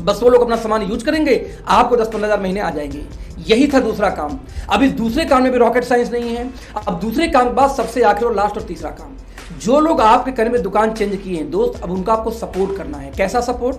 बस वो लोग अपना सामान यूज करेंगे, आपको 10-15 हजार महीने आ जाएंगे। यही था दूसरा काम। अब इस दूसरे काम में भी रॉकेट साइंस नहीं है। अब दूसरे काम के बाद सबसे आखिर और लास्ट और तीसरा काम, जो लोग आपके कहने में दुकान चेंज किए हैं दोस्त, अब उनका आपको सपोर्ट करना है। कैसा सपोर्ट?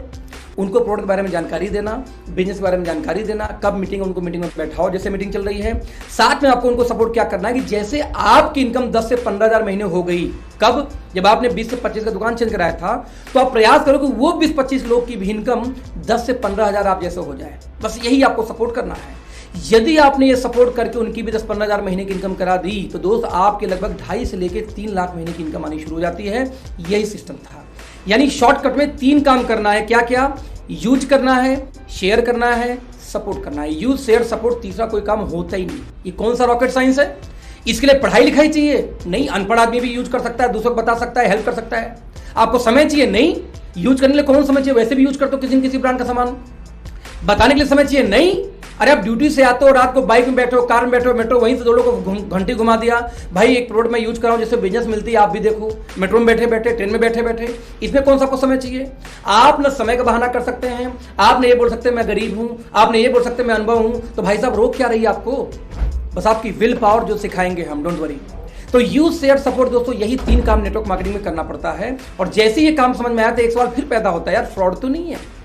उनको प्रोडक्ट के बारे में जानकारी देना, बिजनेस के बारे में जानकारी देना, कब मीटिंग, उनको मीटिंग में बैठाओ जैसे मीटिंग चल रही है। साथ में आपको उनको सपोर्ट क्या करना है कि जैसे आपकी इनकम 10 से 15 हजार महीने हो गई, कब? जब आपने 20 से 25 का दुकान चेंज कराया था, तो आप प्रयास करो कि वो 20-25 लोग की भी इनकम 10 से 15 हजार आप जैसे हो जाए। बस यही आपको सपोर्ट करना है। यदि आपने ये सपोर्ट करके उनकी भी 10-15 हजार महीने की इनकम करा दी, तो दोस्त आपके लगभग 2.5 से लेकर 3 लाख महीने की इनकम आनी शुरू हो जाती है। यही सिस्टम था। यानी शॉर्टकट में 3 काम करना है। क्या क्या? यूज करना है, शेयर करना है, सपोर्ट करना है। यूज, शेयर, सपोर्ट, तीसरा कोई काम होता ही नहीं। ये कौन सा रॉकेट साइंस है? इसके लिए पढ़ाई लिखाई चाहिए? नहीं। अनपढ़ आदमी भी यूज कर सकता है, दूसरों को बता सकता है, हेल्प कर सकता है। आपको समय चाहिए? नहीं। यूज करने के लिए कौन समय चाहिए? वैसे भी यूज करते हो किसी न किसी ब्रांड का सामान। बताने के लिए समय चाहिए? नहीं। अरे आप ड्यूटी से आते हो, रात को बाइक में बैठे हो, कार में बैठे हो, मेट्रो, वहीं से 2 लोग को घंटी घुमा दिया, भाई एक प्रोडक्ट में यूज कराओ जिससे बिजनेस मिलती है, आप भी देखो, मेट्रो में बैठे बैठे, ट्रेन में बैठे बैठे, इसमें कौन सा आपको समय चाहिए? आप ना समय का बहाना कर सकते हैं, आपने ये बोल सकते हैं मैं गरीब हूं, आपने ये बोल सकते हैं मैं अनुभव हूं, तो भाई साहब रोक क्या रही है आपको? बस आपकी विल पावर जो सिखाएंगे हम, डोंट वरी। तो यूज, शेयर, सपोर्ट दोस्तों, यही 3 काम नेटवर्क मार्केटिंग में करना पड़ता है। और जैसे ये काम समझ में आया तो एक सवाल फिर पैदा होता है, यार फ्रॉड तो नहीं है?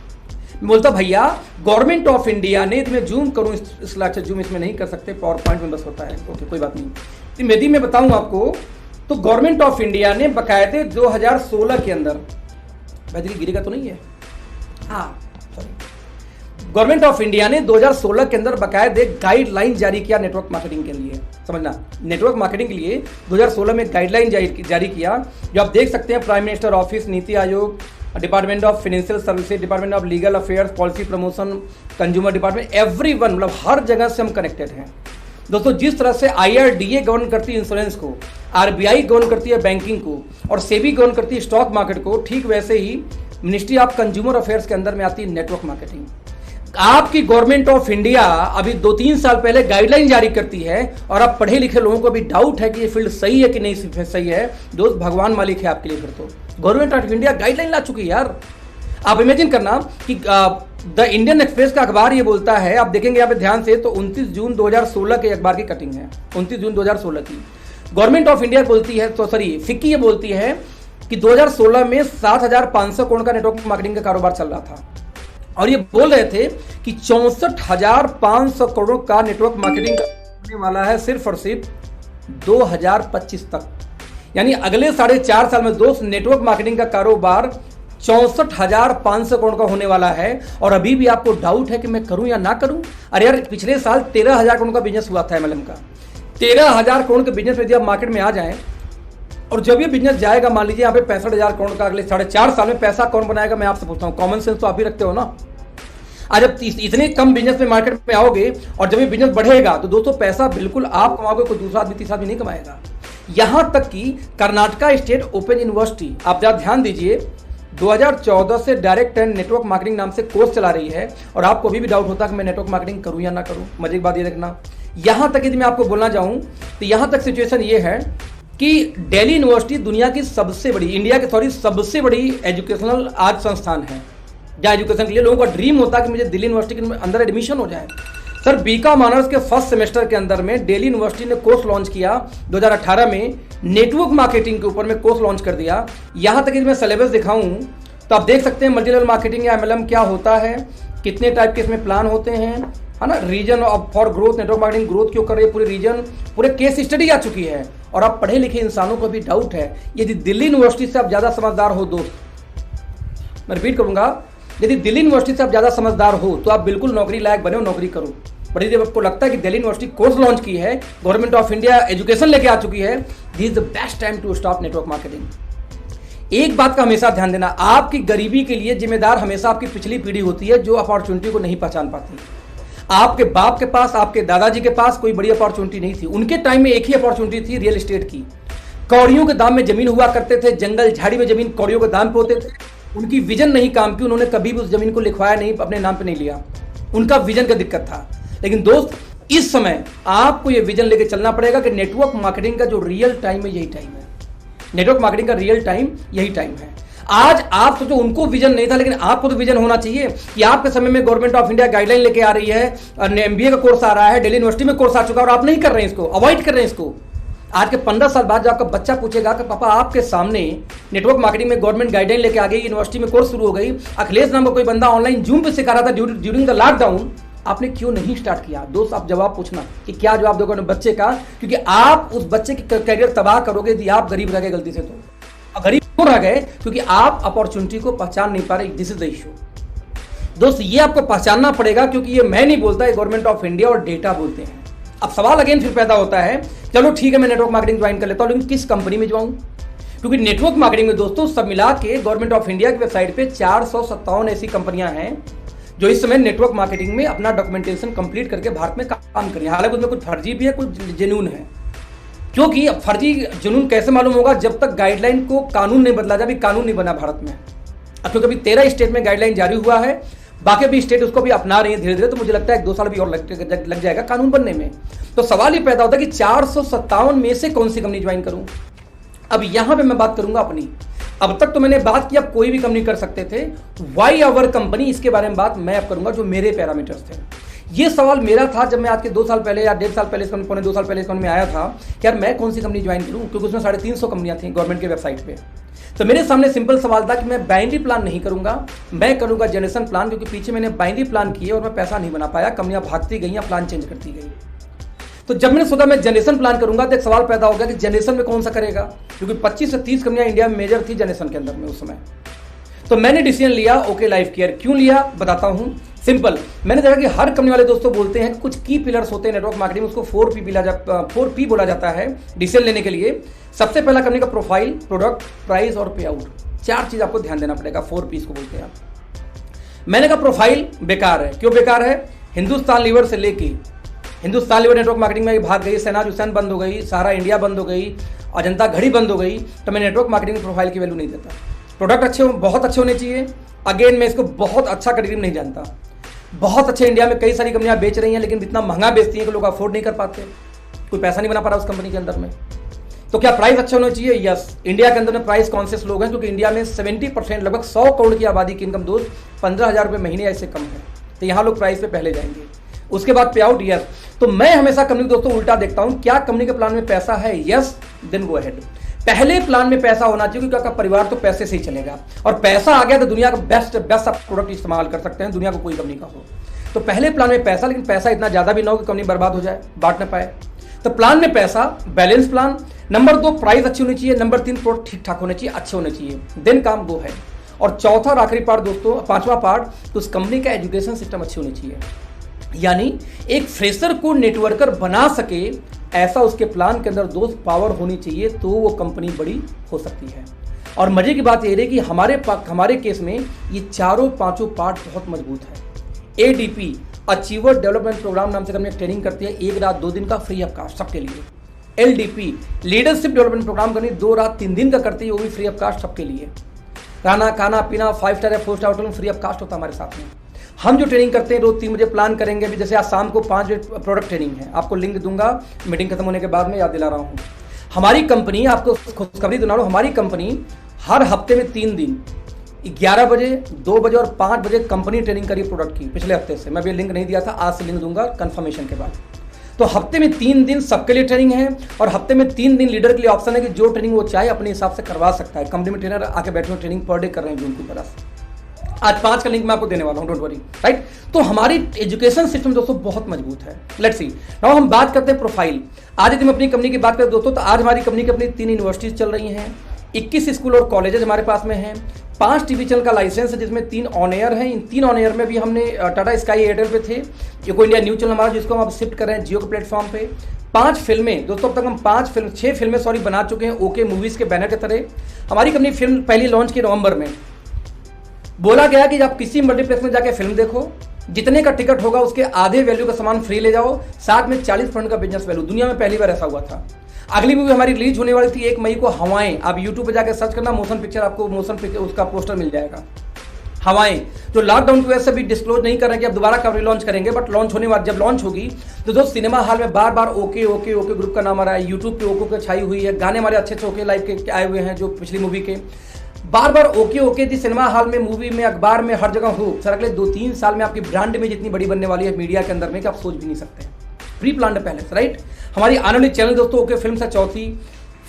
बोलता भैया गवर्नमेंट ऑफ इंडिया ने, मैं जूम करूं इस अच्छा जूम इसमें नहीं कर सकते, पावर पॉइंट में बस होता है, ओके कोई बात नहीं। यदि मैं बताऊं आपको, तो गवर्नमेंट ऑफ इंडिया ने बकायदे 2016 के अंदर, बैटरी गिरेगा तो नहीं है? हाँ सॉरी, गवर्नमेंट ऑफ इंडिया ने 2016 के अंदर बकायदे गाइडलाइन जारी किया नेटवर्क मार्केटिंग के लिए। समझना, नेटवर्क मार्केटिंग के लिए 2016 में गाइडलाइन जारी किया, जो आप देख सकते हैं prime minister office, NITI Aayog, department of financial services, department of legal affairs, policy promotion, consumer department, everyone, मतलब हर जगह से हम कनेक्टेड हैं दोस्तों। जिस तरह से IRDA गवर्न करती है इंश्योरेंस को, RBI गवर्न करती है बैंकिंग को, और सेबी गवर्न करती है स्टॉक मार्केट को, ठीक वैसे ही मिनिस्ट्री ऑफ कंज्यूमर अफेयर्स के अंदर में आती है नेटवर्क मार्केटिंग। आपकी गवर्नमेंट ऑफ इंडिया अभी 2-3 साल पहले गाइडलाइन जारी करती है और आप पढ़े लिखे लोगों को भी डाउट है कि ये फील्ड सही है कि नहीं सही है। दोस्त भगवान मालिक है आपके लिए। फिर तो गवर्नमेंट ऑफ इंडिया गाइडलाइन ला चुकी है यार। आप इमेजिन करना कि द इंडियन एक्सप्रेस का अखबार ये बोलता है, आप देखेंगे यहाँ पे ध्यान से, तो 29 जून 2016 के अखबार की कटिंग है, 29 जून 2016 की। गवर्नमेंट ऑफ इंडिया बोलती है, तो सॉरी फिक्की ये बोलती है कि 2016 में 7,500 करोड़ का नेटवर्क मार्केटिंग का कारोबार चल रहा था और ये बोल रहे थे कि 64,500 करोड़ का नेटवर्क मार्केटिंग होने वाला है सिर्फ और सिर्फ 2025 तक। यानी अगले 4.5 साल में दोस्त नेटवर्क मार्केटिंग का कारोबार 64,500 करोड़ का होने वाला है। और अभी भी आपको डाउट है कि मैं करूं या ना करूं। अरे यार, पिछले साल 13,000 करोड़ का बिजनेस हुआ था एमएलएम का। 13,000 करोड़ के बिजनेस में यदि आप मार्केट में आ जाएं और जब ये बिजनेस जाएगा, मान लीजिए यहाँ पे 65,000 करोड़ का, अगले 4.5 साल में पैसा कौन बनाएगा? मैं आपसे पूछता हूँ, कॉमन सेंस तो आप ही रखते हो ना। आज जब इतने कम बिजनेस में मार्केट में आओगे और जब ये बिजनेस बढ़ेगा तो दोस्तों पैसा बिल्कुल आप कमाओगे, कोई दूसरा आदमी तीसरा आदमी नहीं कमाएगा। यहां तक कि कर्नाटका स्टेट ओपन यूनिवर्सिटी, आप जरा ध्यान दीजिए, 2014 से डायरेक्ट एंड नेटवर्क मार्केटिंग नाम से कोर्स चला रही है। और आपको अभी भी डाउट होता है कि मैं नेटवर्क मार्केटिंग करूं या ना करूं। मजे की बात ये देखना, यहां तक यदि मैं आपको बोलना चाहूं तो यहां तक सिचुएशन ये है कि दिल्ली यूनिवर्सिटी दुनिया की सबसे बड़ी, इंडिया के सबसे बड़ी एजुकेशनल आज संस्थान है, जहां एजुकेशन के लिए लोगों का ड्रीम होता है कि मुझे दिल्ली यूनिवर्सिटी के अंदर एडमिशन हो जाए। सर, बीकॉम ऑनर्स के फर्स्ट सेमेस्टर के अंदर में दिल्ली यूनिवर्सिटी ने कोर्स लॉन्च किया 2018 में, नेटवर्क मार्केटिंग के ऊपर में कोर्स लॉन्च कर दिया। यहां तक यदि मैं सिलेबस दिखाऊं तो आप देख सकते हैं मल्टी लेवल मार्केटिंग या एमएलएम क्या होता है, कितने टाइप के इसमें प्लान होते हैं, है ना। Reason of for growth, network marketing growth क्यों कर रही है, पूरे रीजन, पूरे केस स्टडी आ चुकी है। और आप पढ़े लिखे इंसानों को भी डाउट है, यदि दिल्ली यूनिवर्सिटी से आप ज्यादा समझदार हो दोस्त, मैं रिपीट करूंगा, यदि दिल्ली यूनिवर्सिटी से आप ज्यादा समझदार हो तो आप बिल्कुल नौकरी लायक बने, नौकरी करो। बट यदि आपको लगता है कि दिल्ली यूनिवर्सिटी कोर्स लॉन्च की है, गवर्नमेंट ऑफ इंडिया एजुकेशन लेके आ चुकी है, this is the best time to stop network marketing. एक बात का हमेशा ध्यान देना, आपकी गरीबी के लिए जिम्मेदार हमेशा आपकी पिछली पीढ़ी होती है जो अपॉर्चुनिटी को नहीं पहचान पाती। आपके बाप के पास, आपके दादाजी के पास कोई बड़ी अपॉर्चुनिटी नहीं थी। उनके टाइम में एक ही अपॉर्चुनिटी थी, रियल एस्टेट की। कौड़ियों के दाम में जमीन हुआ करते थे, जंगल झाड़ी में जमीन कौड़ियों के दाम पे होते थे। उनकी विजन नहीं काम की, उन्होंने कभी भी उस जमीन को लिखवाया नहीं, अपने नाम पे नहीं लिया, उनका विजन का दिक्कत था। लेकिन दोस्त, इस समय आपको ये विजन लेके चलना पड़ेगा कि नेटवर्क मार्केटिंग का जो रियल टाइम है यही टाइम है। नेटवर्क मार्केटिंग का रियल टाइम यही टाइम है। आज आप सोचो, उनको विजन नहीं था, लेकिन आपको तो विजन होना चाहिए कि आपके समय में गवर्नमेंट ऑफ इंडिया गाइडलाइन लेके आ रही है, एमबीए का कोर्स आ रहा है, दिल्ली यूनिवर्सिटी में कोर्स आ चुका है और आप नहीं कर रहे हैं इसको, अवॉइड कर रहे हैं इसको। आज के 15 साल बाद जब आपका बच्चा पूछेगा कि पापा आपके सामने नेटवर्क मार्केटिंग में गवर्नमेंट गाइडलाइन लेके आ गई, यूनिवर्सिटी में कोर्स शुरू हो गई, अखिलेश नाम का कोई बंदा ऑनलाइन जूम पे सिखा रहा था ड्यूरिंग द लॉकडाउन, आपने क्यों नहीं स्टार्ट किया? दोस्त, आप जवाब पूछना कि क्या जवाब दोगे अपने बच्चे का, क्योंकि आप उस बच्चे की करियर तबाह करोगे यदि आप गरीब रह गए गलती से। तो गरीब क्यों रह गए? क्योंकि आप अपॉर्चुनिटी को पहचान नहीं पा रहे। दिस इज द इशू दोस्त, ये आपको पहचानना पड़ेगा, क्योंकि ये मैं नहीं बोलता, ये गवर्नमेंट ऑफ इंडिया और डेटा बोलते हैं। अब सवाल अगेन फिर पैदा होता है, चलो ठीक है मैं नेटवर्क मार्केटिंग ज्वाइन कर लेता हूं, लेकिन किस कंपनी में ज्वाइन? क्योंकि नेटवर्क मार्केटिंग में दोस्तों सब मिला के गवर्नमेंट ऑफ इंडिया की वेबसाइट पे 457 ऐसी कंपनियां हैं जो इस समय नेटवर्क मार्केटिंग में अपना डॉक्यूमेंटेशन कंप्लीट करके भारत में काम कर रही है। हालांकि उसमें कुछ फर्जी भी है, कुछ जेन्युइन है। क्योंकि अब फर्जी जुनून कैसे मालूम होगा? जब तक गाइडलाइन को कानून नहीं बदला जाए। अभी कानून नहीं बना भारत में, क्योंकि अभी 13 स्टेट में गाइडलाइन जारी हुआ है, बाकी भी स्टेट उसको भी अपना रही है धीरे धीरे। तो मुझे लगता है 1-2 साल भी और लग जाएगा कानून बनने में। तो सवाल ये पैदा होता है कि 457 में से कौन सी कंपनी ज्वाइन करूं? अब यहां पे मैं बात करूंगा अपनी। अब तक तो मैंने बात की आप कोई भी कंपनी कर सकते थे, वाई आवर कंपनी, इसके बारे में बात मैं अब करूंगा जो मेरे पैरामीटर्स थे। ये सवाल मेरा था जब मैं आज के 2 साल पहले या 1.5 साल पहले, पौने 2 साल पहले इस कंपनी में आया था कि यार मैं कौन सी कंपनी ज्वाइन करूं, क्योंकि उसमें 350 कंपनियां थी गवर्नमेंट के वेबसाइट पे। तो मेरे सामने सिंपल सवाल था कि मैं बाइनरी प्लान नहीं करूंगा, मैं करूंगा जनरेशन प्लान, क्योंकि पीछे मैंने बाइनरी प्लान किए और मैं पैसा नहीं बना पाया, कंपनियां भागती गई या प्लान चेंज करती गई। तो जब मैंने सोचा मैं जनरेशन प्लान करूंगा तो एक सवाल पैदा हो गया कि जनरेशन में कौन सा करेगा, क्योंकि 25 से 30 कंपनियां इंडिया में मेजर थी जनरेशन के अंदर में उस समय। तो मैंने डिसीजन लिया ओके लाइफ केयर। क्यों लिया बताता हूं, सिंपल। मैंने देखा कि हर कंपनी वाले दोस्तों बोलते हैं कुछ की पिलर्स होते हैं नेटवर्क मार्केटिंग, उसको 4P बोला जाता है डिसीजन लेने के लिए। सबसे पहला कंपनी का प्रोफाइल, प्रोडक्ट, प्राइस और पे आउट। 4 चीज आपको ध्यान देना पड़ेगा, 4P को बोलते हैं। मैंने कहा प्रोफाइल बेकार है। क्यों बेकार है? हिंदुस्तान लीवर से लेके हिंदुस्तान लीवर नेटवर्क मार्केटिंग में भाग गई, सेना हुसैन बंद हो गई, सारा इंडिया बंद हो गई, अजंता घड़ी बंद हो गई, तो मैं नेटवर्क मार्केटिंग प्रोफाइल की वैल्यू नहीं देता। प्रोडक्ट अच्छे बहुत अच्छे होने चाहिए। अगेन मैं इसको बहुत अच्छा कैटेगरी में नहीं जानता, बहुत अच्छे इंडिया में कई सारी कंपनियां बेच रही हैं, लेकिन इतना महंगा बेचती हैं कि लोग अफोर्ड नहीं कर पाते, कोई पैसा नहीं बना पा रहा उस कंपनी के अंदर में। तो क्या प्राइस अच्छा होना चाहिए? यस। इंडिया के अंदर में प्राइस कॉन्शियस लोग हैं, क्योंकि इंडिया में 70% लगभग 100 करोड़ की आबादी की इनकम दोस्त 15,000 रुपये महीने ऐसे कम है, तो यहाँ लोग प्राइस पे पहले जाएंगे। उसके बाद पे आउट, यस। तो मैं हमेशा कंपनी दोस्तों उल्टा देखता हूं, क्या कंपनी के प्लान में पैसा है? Yes, then go ahead. पहले प्लान में पैसा होना चाहिए, क्योंकि आपका परिवार तो पैसे से ही चलेगा, और पैसा आ गया तो दुनिया का बेस्ट आप प्रोडक्ट इस्तेमाल कर सकते हैं, दुनिया को कोई कंपनी का हो। तो पहले प्लान में पैसा, लेकिन पैसा इतना ज्यादा भी ना हो कि कंपनी बर्बाद हो जाए, बांट ना पाए। तो प्लान में पैसा, बैलेंस प्लान। नंबर 2, प्राइस अच्छी होनी चाहिए। नंबर 3, प्रोडक्ट ठीक ठाक होने चाहिए, अच्छे होने चाहिए, देन काम गो है। और चौथा और आखिरी पार्ट दोस्तों, पांचवा पार्ट, तो उस कंपनी का एजुकेशन सिस्टम अच्छी होनी चाहिए, यानी एक फ्रेशर को नेटवर्कर बना सके, ऐसा उसके प्लान के अंदर दोस्त पावर होनी चाहिए, तो वो कंपनी बड़ी हो सकती है। और मजे की बात यह है कि हमारे केस में ये चारों पांचों पार्ट बहुत मजबूत है। ADP, अचीवर डेवलपमेंट प्रोग्राम नाम से कंपनी ट्रेनिंग करती है, 1 रात 2 दिन का फ्री ऑफ कास्ट सबके लिए। LDP, लीडरशिप डेवलपमेंट प्रोग्राम करनी 2 रात 3 दिन का करती है, वो भी फ्री ऑफ कास्ट सबके लिए। खाना खाना पीना 5 स्टार या 4 स्टार होटल में फ्री ऑफ कास्ट होता है हमारे साथ में। हम जो ट्रेनिंग करते हैं रोज 3 बजे प्लान करेंगे, अभी जैसे आज शाम को 5 बजे प्रोडक्ट ट्रेनिंग है, आपको लिंक दूंगा मीटिंग खत्म होने के बाद में, याद दिला रहा हूँ। हमारी कंपनी, आपको खुशखबरी दिला रहा हूँ, हमारी कंपनी हर हफ्ते में 3 दिन 11 बजे, 2 बजे और 5 बजे कंपनी ट्रेनिंग करी प्रोडक्ट की, पिछले हफ्ते से। मैं अभी लिंक नहीं दिया था, आज से लिंक दूंगा कंफर्मेशन के बाद। तो हफ्ते में 3 दिन सबके लिए ट्रेनिंग है, और हफ्ते में 3 दिन लीडर के लिए ऑप्शन है कि जो ट्रेनिंग वो चाहे अपने हिसाब से करवा सकता है। कंपनी में ट्रेनर आके बैठे हुए ट्रेनिंग पर डे कर रहे हैं जून की तरह से। आज 5 का लिंक मैं आपको देने वाला हूं, डोंट वरी, राइट। तो हमारी एजुकेशन सिस्टम दोस्तों बहुत मजबूत है। लेट्स सी नाउ हम बात करते हैं प्रोफाइल। आज यदि हम अपनी कंपनी की बात करें दोस्तों, तो आज हमारी कंपनी की अपनी 3 यूनिवर्सिटीज चल रही हैं, 21 स्कूल और कॉलेजेस हमारे पास में हैं, 5 टीवी चैनल का लाइसेंस है, जिसमें 3 ऑन एयर हैं। इन 3 ऑन एयर में भी हमने टाटा स्काई एयरटेल पे थे, एको इंडिया न्यूज चैनल हमारा, जिसको हम अब शिफ्ट कर रहे हैं जियो के प्लेटफॉर्म पे। 5 फिल्में दोस्तों, अब तक हम 6 फिल्में बना चुके हैं ओके मूवीज के बैनर के तरह। हमारी कंपनी फिल्म पहली लॉन्च की नवंबर में। बोला गया कि आप किसी मल्टीप्लेक्स में जाके फिल्म देखो, जितने का टिकट होगा उसके आधे वैल्यू का सामान फ्री ले जाओ, साथ में 40% का बिजनेस वैल्यू। दुनिया में पहली बार ऐसा हुआ था। अगली मूवी हमारी रिलीज होने वाली थी 1 मई को, हवाएं। आप यूट्यूब पे जाकर सर्च करना मोशन पिक्चर, आपको मोशन पिक्चर उसका पोस्टर मिल जाएगा। हवाएं जो लॉकडाउन की वजह से भी डिस्क्लोज नहीं कर रहे हैं कि अब दोबारा कब लॉन्च करेंगे, बट लॉन्च होने वाली, जब लॉन्च होगी तो दोस्त सिनेमा हॉल में बार बार ओके ओके ओके ग्रुप का नाम आ रहा है, यूट्यूब पे ओके छाई हुई है, गाने हमारे अच्छे अच्छे ओके लाइव के आए हुए हैं जो पिछली मूवी के, बार बार ओके ओके थी सिनेमा हॉल में, मूवी में, अखबार में, हर जगह हो। सर अगले 2-3 साल में आपकी ब्रांड में जितनी बड़ी बनने वाली है मीडिया के अंदर में कि आप सोच भी नहीं सकते। प्री प्लान्ड पहले से, राइट। हमारी आने वाली चैनल दोस्तों ओके फिल्म से चौथी,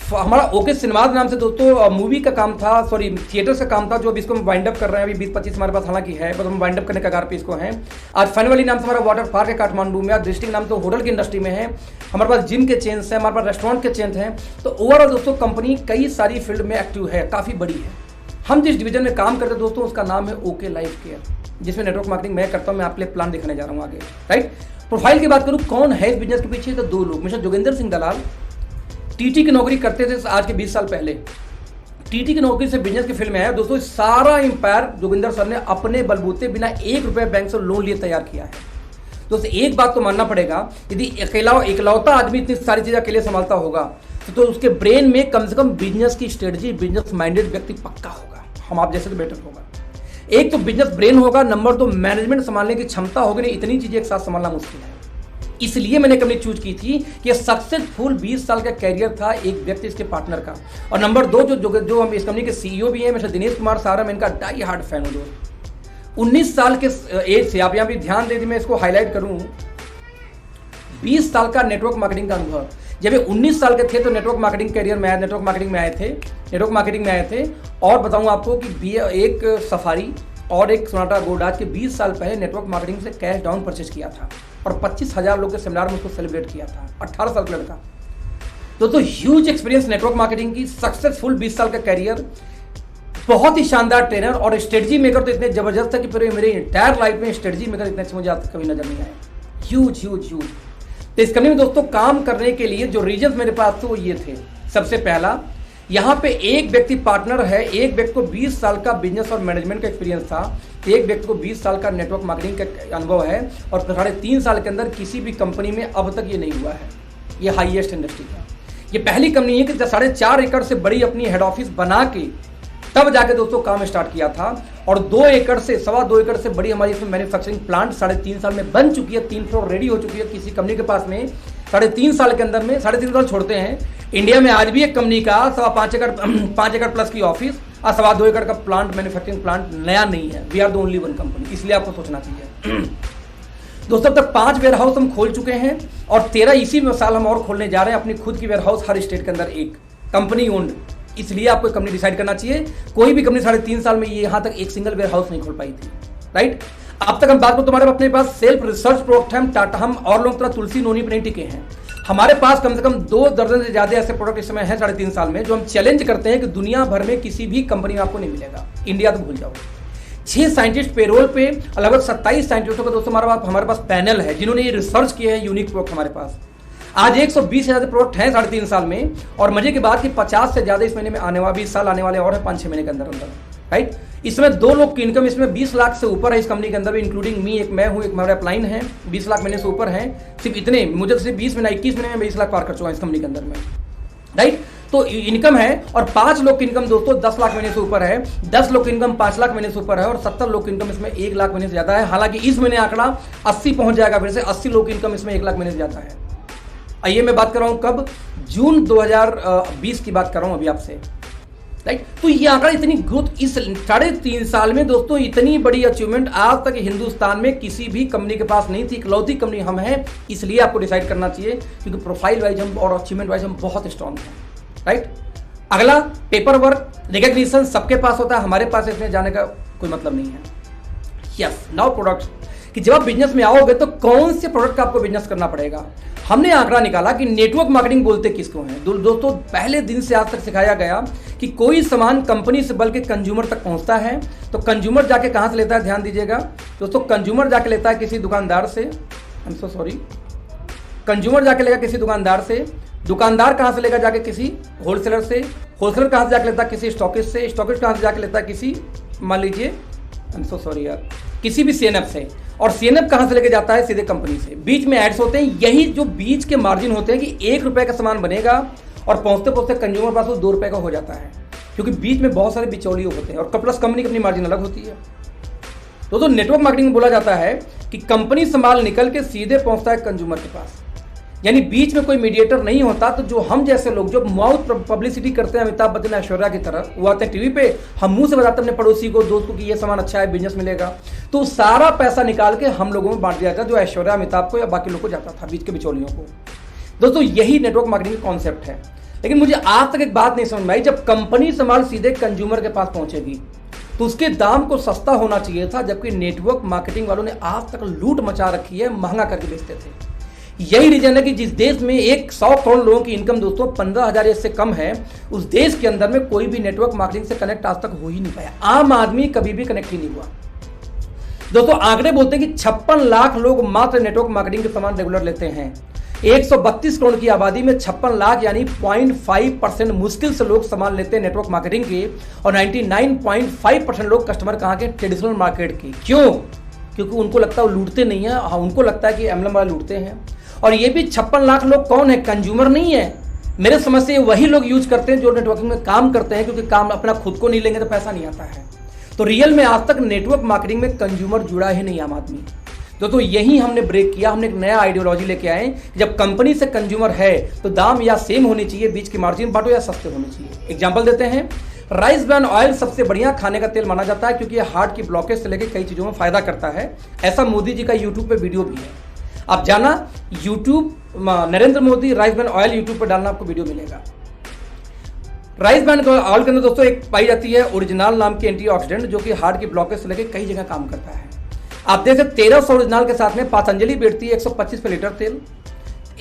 हमारा ओके सिनेमाज नाम से दोस्तों मूवी का काम था, सॉरी थिएटर का काम था, जो अभी इसको हम वाइंड अप कर रहे हैं। अभी 20-25 हमारे पास हालांकि है, बस हम वाइंड अप करने का कगार पे इसको हैं। आज फनवली नाम से हमारा वाटर पार्क है काठमांडू में, आज डिस्ट्रिक्ट नाम तो होटल की इंडस्ट्री में है, हमारे पास जिम के चेन्स हैं, हमारे पास रेस्टोरेंट के चेन्स हैं। तो ओवरऑल दोस्तों कंपनी कई सारी फील्ड में एक्टिव है, काफ़ी बड़ी है। हम जिस डिवीजन में काम करते हैं दोस्तों उसका नाम है ओके लाइफ केयर, जिसमें नेटवर्क मार्केटिंग मैं करता हूँ। मैं आपके लिए प्लान दिखाने जा रहा हूँ आगे, राइट। प्रोफाइल की बात करूँ, कौन है इस बिजनेस के पीछे, तो 2 लोग। मिस्टर जोगिंदर सिंह दलाल टीटी की नौकरी करते थे आज के 20 साल पहले, टीटी की नौकरी से बिजनेस की फील्ड में आया दोस्तों। सारा एम्पायर जोगिंदर सर ने अपने बलबूते बिना 1 रुपये बैंक से लोन लिए तैयार किया है। दोस्तों एक बात तो मानना पड़ेगा, यदि इकलौता आदमी इतनी सारी चीजें अकेले संभालता होगा तो उसके ब्रेन में कम से कम बिजनेस की स्ट्रेटजी, बिजनेस माइंडेड व्यक्ति पक्का होगा। हम आप जैसे तो बेटर होगा। एक तो बिजनेस ब्रेन होगा, नंबर 2 मैनेजमेंट संभालने की क्षमता होगी। नहीं, इतनी चीजें एक साथ संभालना मुश्किल है। इसलिए मैंने कंपनी चूज की थी कि सक्सेसफुल 20 साल का कैरियर था एक व्यक्ति इसके पार्टनर का। और नंबर 2 जो हम इस कंपनी के सीईओ भी हैं, मिस्टर दिनेश कुमार सारा, मैं इनका डाई हार्ड फैन हूँ। 19 साल के एज से, आप यहाँ भी ध्यान दे, मैं इसको हाईलाइट करूँ, 20 साल का नेटवर्क मार्केटिंग का अनुभव। जब ये 19 साल के थे तो नेटवर्क मार्केटिंग कैरियर में आए, नेटवर्क मार्केटिंग में आए थे। और बताऊं आपको कि एक सफारी और एक सोनाटा गोल्ड आज के 20 साल पहले नेटवर्क मार्केटिंग से कैश डाउन परचेज किया था और 25,000 लोग के सेमिनार में उसको सेलिब्रेट किया था। 18 साल का लड़का। तो ह्यूज एक्सपीरियंस नेटवर्क मार्केटिंग की, सक्सेसफुल 20 साल का कैरियर, बहुत ही शानदार ट्रेनर और स्ट्रेटजी मेकर तो इतने जबरदस्त है कि पूरे मेरे इंटायर लाइफ में स्ट्रेटजी मेकर इतने अच्छे मुझे आज तक कभी नजर नहीं आए। ह्यूज। तो इस कंपनी में दोस्तों काम करने के लिए जो रीजन मेरे पास थे वो ये थे। सबसे पहला, यहाँ पे एक व्यक्ति पार्टनर है, एक व्यक्ति को 20 साल का बिजनेस और मैनेजमेंट का एक्सपीरियंस था, एक व्यक्ति को 20 साल का नेटवर्क मार्केटिंग का अनुभव है और 3.5 साल के अंदर किसी भी कंपनी में अब तक ये नहीं हुआ है। ये हाईएस्ट इंडस्ट्री का ये पहली कंपनी है कि 4.5 एकड़ से बड़ी अपनी हेड ऑफिस बना के तब जाके दोस्तों काम स्टार्ट किया था। और 2 एकड़ से 2.25 एकड़ से बड़ी हमारी इसमें मैन्युफैक्चरिंग प्लांट 3.5 साल में बन चुकी है। 3 फ्लोर रेडी हो चुकी है किसी कंपनी के पास में 3.5 साल के अंदर में। 3.5 साल छोड़ते हैं, इंडिया में आज भी एक कंपनी का 5 एकड़ प्लस की ऑफिस और 2.25 एकड़ का प्लांट, मैन्युफैक्चरिंग प्लांट नया नहीं है। We are the only one company, इसलिए आपको सोचना चाहिए। दोस्तों अब तक 5 वेयर हाउस हम खोल चुके हैं और 13 इसी साल हम और खोलने जा रहे हैं। अपनी खुद की वेयर हाउस हर स्टेट के अंदर एक कंपनी ओन्ड, इसलिए आपको कंपनी डिसाइड करना चाहिए। कोई भी कंपनी 3.5 साल में ये यहां तक एक सिंगल वेयर हाउस नहीं खोल पाई थी, राइट। अब तक हम बात करें, तुम्हारे अपने पास सेल्फ रिसर्च प्रोडक्ट है। टाटा हम और लोग तरह तुलसी नोनी पर नहीं टिके हैं। हमारे पास कम से कम 2 दर्जन से ज्यादा ऐसे प्रोडक्ट इस समय है 3.5 साल में, जो हम चैलेंज करते हैं कि दुनिया भर में किसी भी कंपनी में आपको नहीं मिलेगा। इंडिया तो भूल जाओ। 6 साइंटिस्ट पेरोल पे, लगभग 27 साइंटिस्टों का दोस्तों हमारे पास पैनल है जिन्होंने ये रिसर्च किया है यूनिक प्रोडक्ट हमारे पास। आज 120 से ज्यादा प्रोडक्ट हैं 3.5 साल में। और मजे की बात कि 50 से ज्यादा इस महीने में आने वाले, 20 साल आने वाले और है 5-6 महीने के अंदर अंदर, राइट। इसमें 2 लोग की इनकम इसमें 20 लाख से ऊपर है इस कंपनी के अंदर, इंक्लूडिंग मी, एक मैं हूं, एक मेरा अपलाइन है। 20 लाख महीने से ऊपर है। सिर्फ इतने, मुझे सिर्फ 20 महीने 21 महीने में 20 लाख पार कर चुका है इस कंपनी के अंदर में, राइट। तो इनकम है। और 5 लोग की इनकम दोस्तों 10 लाख महीने से ऊपर है, 10 लोग की इनकम 5 लाख महीने से ऊपर है और 70 लोग की इनकम इसमें 1 लाख महीने से ज्यादा है। हालांकि इस महीने आंकड़ा 80 पहुंच जाएगा, फिर से 80 लोग की इनकम इसमें 1 लाख महीने से ज्यादा है। आइए मैं बात कर रहा हूं कब, जून 2020 की बात कर रहा हूं अभी आपसे, राइट। तो ये आंकड़ा, इतनी ग्रोथ इस 3.5 साल में दोस्तों, इतनी बड़ी अचीवमेंट आज तक हिंदुस्तान में किसी भी कंपनी के पास नहीं थी। इकलौती कंपनी हम हैं, इसलिए आपको डिसाइड करना चाहिए, क्योंकि प्रोफाइल वाइज हम और अचीवमेंट वाइज हम बहुत स्ट्रॉन्ग हैं, राइट। अगला, पेपर वर्क रिकॉग्निशन सबके पास होता है, हमारे पास इसमें जाने का कोई मतलब नहीं है। यस, नाउ प्रोडक्ट्स, कि जब आप बिजनेस में आओगे तो कौन से प्रोडक्ट का आपको बिजनेस करना पड़ेगा। हमने आंकड़ा निकाला कि नेटवर्क मार्केटिंग बोलते किसको हैं। दोस्तों पहले दिन से आज तक सिखाया गया कि कोई सामान कंपनी से बल्कि कंज्यूमर तक पहुंचता है तो कंज्यूमर जाके कहां से लेता है, ध्यान दीजिएगा दोस्तों, कंज्यूमर जाके लेता है किसी दुकानदार से, कंज्यूमर जाके लेगा किसी दुकानदार से, दुकानदार कहां से लेगा जाके किसी होलसेलर से, होलसेलर कहां से जाके लेता है किसी स्टॉकिस्ट से, स्टॉकिस्ट कहां से जाके लेता है किसी, मान लीजिए किसी भी सीएनएफ से, और सीएनएफ कहां से लेके जाता है, सीधे कंपनी से। बीच में एड्स होते हैं, यही जो बीच के मार्जिन होते हैं कि 1 रुपए का सामान बनेगा और पहुंचते पहुंचते कंज्यूमर पास वो 2 रुपए का हो जाता है, क्योंकि बीच में बहुत सारे बिचौलिए होते हैं। और प्लस कंपनी की अपनी मार्जिन अलग होती है। तो नेटवर्क मार्केटिंग में बोला जाता है कि कंपनी से माल निकल के सीधे पहुंचता है कंज्यूमर के पास, यानी बीच में कोई मीडिएटर नहीं होता। तो जो हम जैसे लोग जो माउथ पब्लिसिटी करते हैं अमिताभ बच्चन, ऐश्वर्या की तरह, वो आते हैं टीवी पे, हम मुंह से बताते हैं अपने पड़ोसी को, दोस्त को कि ये सामान अच्छा है, बिजनेस मिलेगा, तो सारा पैसा निकाल के हम लोगों में बांट दिया जाता, जो ऐश्वर्या, अमिताभ को या बाकी लोग को जाता था, बीच के बिचौलियों को। दोस्तों यही नेटवर्क मार्केटिंग का कॉन्सेप्ट है। लेकिन मुझे आज तक एक बात नहीं समझ में आई, जब कंपनी से माल सीधे कंज्यूमर के पास पहुंचेगी तो उसके दाम को सस्ता होना चाहिए था, जबकि नेटवर्क मार्केटिंग वालों ने आज तक लूट मचा रखी है, महंगा करके बेचते थे। यही रीजन है कि जिस देश में 100 करोड़ लोगों की इनकम दोस्तों 15,000 से कम है, उस देश के अंदर में कोई भी नेटवर्क मार्केटिंग से कनेक्ट आज तक हो ही नहीं पाया। आम आदमी कभी भी कनेक्ट ही नहीं हुआ। दोस्तों आंकड़े बोलते हैं कि 56 लाख लोग मात्र नेटवर्क मार्केटिंग के सामान रेगुलर लेते हैं। 132 करोड़ की आबादी में 56 लाख यानी 0.5% मुश्किल से लोग सामान लेते हैं नेटवर्क मार्केटिंग के, और 99.5% लोग कस्टमर कहाँ के, ट्रेडिशनल मार्केट के। क्यों? क्योंकि उनको लगता है वो लूटते नहीं है। हाँ, उनको लगता है कि एमएलएम वाले लूटते हैं। और ये भी 56 लाख लोग कौन है, कंज्यूमर नहीं है। मेरे समझ से वही लोग यूज करते हैं जो नेटवर्किंग में काम करते हैं, क्योंकि काम अपना खुद को नहीं लेंगे तो पैसा नहीं आता है। तो रियल में आज तक नेटवर्क मार्केटिंग में कंज्यूमर जुड़ा ही नहीं आम आदमी। तो यही हमने ब्रेक किया। हमने एक नया आइडियोलॉजी लेके आए, जब कंपनी से कंज्यूमर है तो दाम या सेम होनी चाहिए, बीच की मार्जिन बांटो, या सस्ते होने चाहिए। एग्जाम्पल देते हैं, राइस ब्रान ऑयल सबसे बढ़िया खाने का तेल माना जाता है, क्योंकि ये हार्ट की ब्लॉकेज से लेकर कई चीजों में फायदा करता है। ऐसा मोदी जी का यूट्यूब पे वीडियो भी है, आप जाना YouTube Narendra Modi rice bran oil YouTube पर डालना, आपको वीडियो मिलेगा। राइस ब्रान ऑयल के अंदर दोस्तों एक पाई जाती है ओरिजिनल नाम की एंटीऑक्सीडेंट, जो कि हार्ट की ब्लॉकेज से लेकर कई जगह काम करता है। आप देख सकते 1300 ओरिजिनल के साथ में पतंजलि बेचती है 125 पे लीटर तेल।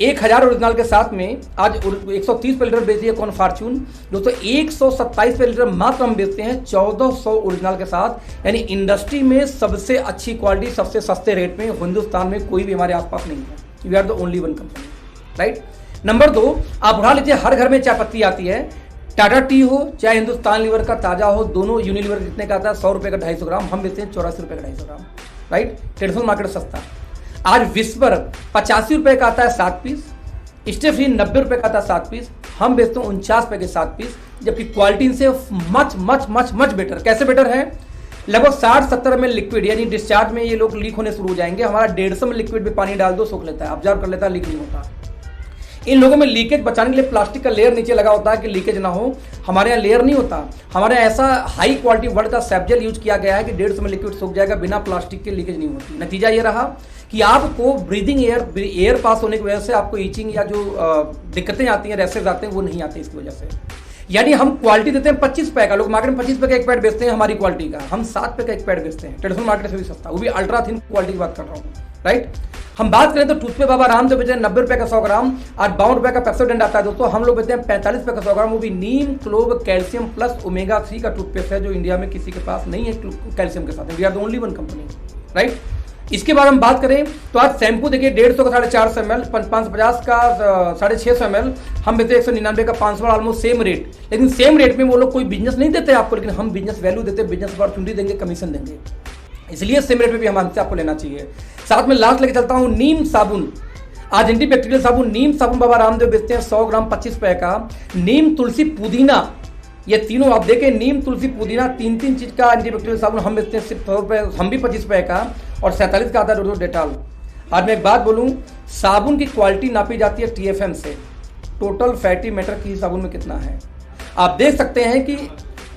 1000 ओरिजिनल के साथ में आज 130 पे लीटर बेचती है कौन, फॉर्च्यून। दोस्तों 127 पे लीटर मात्र हम बेचते हैं 1400 ओरिजिनल के साथ। यानी इंडस्ट्री में सबसे अच्छी क्वालिटी सबसे सस्ते रेट में हिंदुस्तान में कोई भी हमारे आसपास नहीं है। We are the only one company, right. Number 2, आप उठा लीजिए, हर घर में चाय पत्ती आती है, टाटा टी हो चाहे हिंदुस्तान लीवर का ताजा हो, दोनों यूनिलीवर कितने का आता है, 100 रुपए का 250 ग्राम, हम बेचते हैं 84 रुपए का 250 ग्राम, राइट। ट्रेडिशनल मार्केट सस्ता। आज विस्पर 85 रुपए का आता है 7 पीस, स्टेफरी 90 रुपए का आता है 7 पीस, हम बेचते हैं 49 रुपए के 7 पीस। जबकि क्वालिटी इनसे much much much much better. कैसे बेटर है? लगभग 60-70 ml लिक्विड यानी डिस्चार्ज में ये लोग लीक होने शुरू हो जाएंगे। हमारा 150 ml लिक्विड में पानी डाल दो, सोख लेता है, ऑब्जर्व कर लेता है, लीक नहीं होता। इन लोगों में लीकेज बचाने के लिए प्लास्टिक का लेयर नीचे लगा होता है कि लीकेज ना हो। हमारे यहाँ लेयर नहीं होता। हमारे यहाँ ऐसा हाई क्वालिटी वर्ड का सैपजेल यूज किया गया है कि 150 ml लिक्विड सूख जाएगा, बिना प्लास्टिक के लीकेज नहीं होती। नतीजा ये रहा कि आपको ब्रीदिंग एयर पास होने की वजह से आपको ईचिंग या जो दिक्कतें आती हैं, रैसेज आते हैं, वो नहीं आते इसकी वजह से। यानी हम क्वालिटी देते हैं 25 रुपए का, लोग मार्केट में 25 रुपए का एक पैड बेचते हैं हमारी क्वालिटी का, हम 7 रुपए का एक पैड बेचते हैं, ट्रेडिशनल मार्केट से भी सस्ता, वो भी अल्ट्रा थिन क्वालिटी की बात कर रहा हूँ, राइट। हम बात करें तो टूथपेस्ट बाबा रामदेव बेचते हैं 90 रुपए का 100 ग्राम, आज 52 रुपए का पेप्सोडेंट आता है दोस्तों, हम लोग बेचते हैं 45 रुपए का 100 ग्राम, वो भी नीम क्लोव कैल्शियम प्लस ओमेगा 3 का टूथपेस्ट है, जो इंडिया में किसी के पास नहीं है कैल्शियम के साथ। We are the only one company, right. इसके बाद हम बात करें तो आज शैम्पू देखिए 150 का 450 ml, 550 का 650 ml, हम बेचते हैं 199 का 500, ऑलमोस्ट सेम रेट। लेकिन सेम रेट में वो लोग कोई बिजनेस नहीं देते आपको, लेकिन हम बिजनेस वैल्यू देते हैं, बिजनेस अपॉर्चुनिटी देंगे, कमीशन देंगे, इसलिए सेम रेट में भी हम हमसे आपको लेना चाहिए। साथ में लास्ट लेके चलता हूं नीम साबुन। आज एंटीबैक्टीरियल साबुन नीम साबुन बाबा रामदेव बेचते हैं 100 ग्राम 25 रुपए का। नीम तुलसी पुदीना, ये तीनों आप देखें, नीम तुलसी पुदीना, तीन चीज का एंटीबैक्टीरियल साबुन हम बेचते हैं सिर्फ 100 रुपए, हम भी 25 रुपए का, और 47 का आता है डेटॉल। आज मैं एक बात बोलूं, साबुन की क्वालिटी नापी जाती है TFM से, टोटल फैटी मैटर की साबुन में कितना है। आप देख सकते हैं कि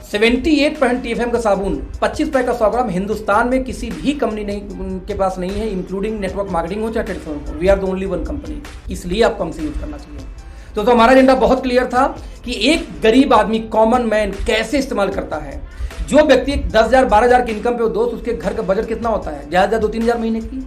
78% TFM का साबुन 25 रुपए का 100 ग्राम हिंदुस्तान में किसी भी कंपनी नहीं के पास नहीं है, इंक्लूडिंग नेटवर्क मार्केटिंग हो चाहे ट्रेडिशनल हो। We are the only one company, इसलिए आपको हमसे यूज करना चाहिए। तो हमारा एजेंडा बहुत क्लियर था कि एक गरीब आदमी, कॉमन मैन कैसे इस्तेमाल करता है। जो व्यक्ति 10,000 12,000 की इनकम पे हो दोस्त, उसके घर का बजट कितना होता है? ज्यादा 2-3 हज़ार महीने की।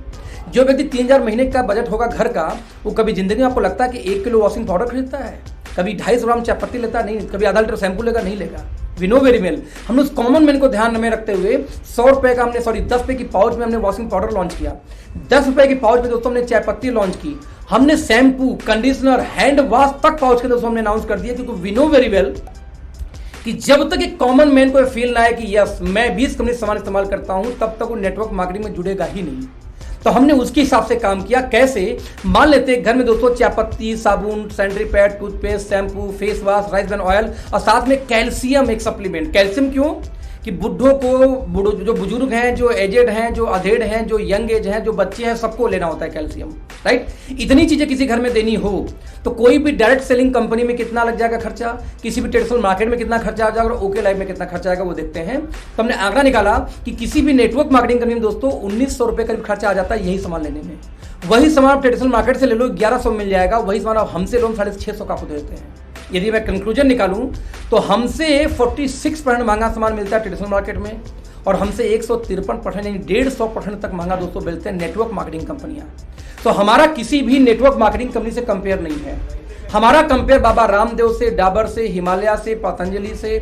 जो व्यक्ति 3,000 महीने का बजट होगा घर का, वो कभी जिंदगी में आपको लगता है कि 1 किलो वॉशिंग पाउडर खरीदता है? कभी 250 ग्राम चाय पत्ती लेता नहीं, कभी आधा लीटर शैम्पू लेगा, नहीं लेगा। We know very well. हमने उस कॉमन मैन को ध्यान में रखते हुए 100 रुपए का हमने 10 रुपए की पाउच में हमने वॉशिंग पाउडर लॉन्च किया, 10 रुपए की पाउच में दोस्तों हमने चाय पत्ती लॉन्च की, हमने शैम्पू, कंडीशनर, हैंड वॉश तक पाउच के दोस्तों हमने अनाउंस कर दिया, क्योंकि वी नो वेरी वेल कि जब तक एक कॉमन मैन को फील ना आए कि यस मैं भी इस कंपनी से सामान इस्तेमाल करता हूं, तब तक वो नेटवर्क मार्केटिंग में जुड़ेगा ही नहीं। तो हमने उसके हिसाब से काम किया। कैसे? मान लेते हैं घर में दोस्तों चाय पत्ती, साबुन, sanitary pad, toothpaste, shampoo, face wash, rice bran oil, और साथ में कैल्शियम एक सप्लीमेंट। कैल्शियम क्यों? कि बुढ़ों को, जो बुजुर्ग हैं, जो एजेड हैं, जो अधेड़ हैं, जो यंग एज हैं, जो बच्चे हैं, सबको लेना होता है कैल्शियम, राइट। इतनी चीजें किसी घर में देनी हो तो कोई भी डायरेक्ट सेलिंग कंपनी में कितना लग जाएगा खर्चा, किसी भी ट्रेडिशनल मार्केट में कितना खर्चा आ जाएगा, और ओके लाइफ में कितना खर्चा आएगा, वो देखते हैं। तो हमने आंकड़ा निकाला कि किसी भी नेटवर्क मार्केटिंग करने में दोस्तों 1900 रुपए करीब खर्चा आ जाता है यही सामान लेने में। वही सामान आप ट्रेडिशनल मार्केट से ले लो 1100 मिल जाएगा, वही सामान आप हमसे लो 650 का खुद देते हैं। यदि मैं कंक्लूजन निकालूं तो हमसे 46% महंगा सामान मिलता है ट्रेडिशनल मार्केट में, और हमसे 153% यानी 150% तक महंगा दोस्तों मिलते हैं नेटवर्क मार्केटिंग कंपनियां। तो हमारा किसी भी नेटवर्क मार्केटिंग कंपनी से कंपेयर नहीं है। हमारा कंपेयर बाबा रामदेव से, डाबर से, हिमालय से, पतंजलि से,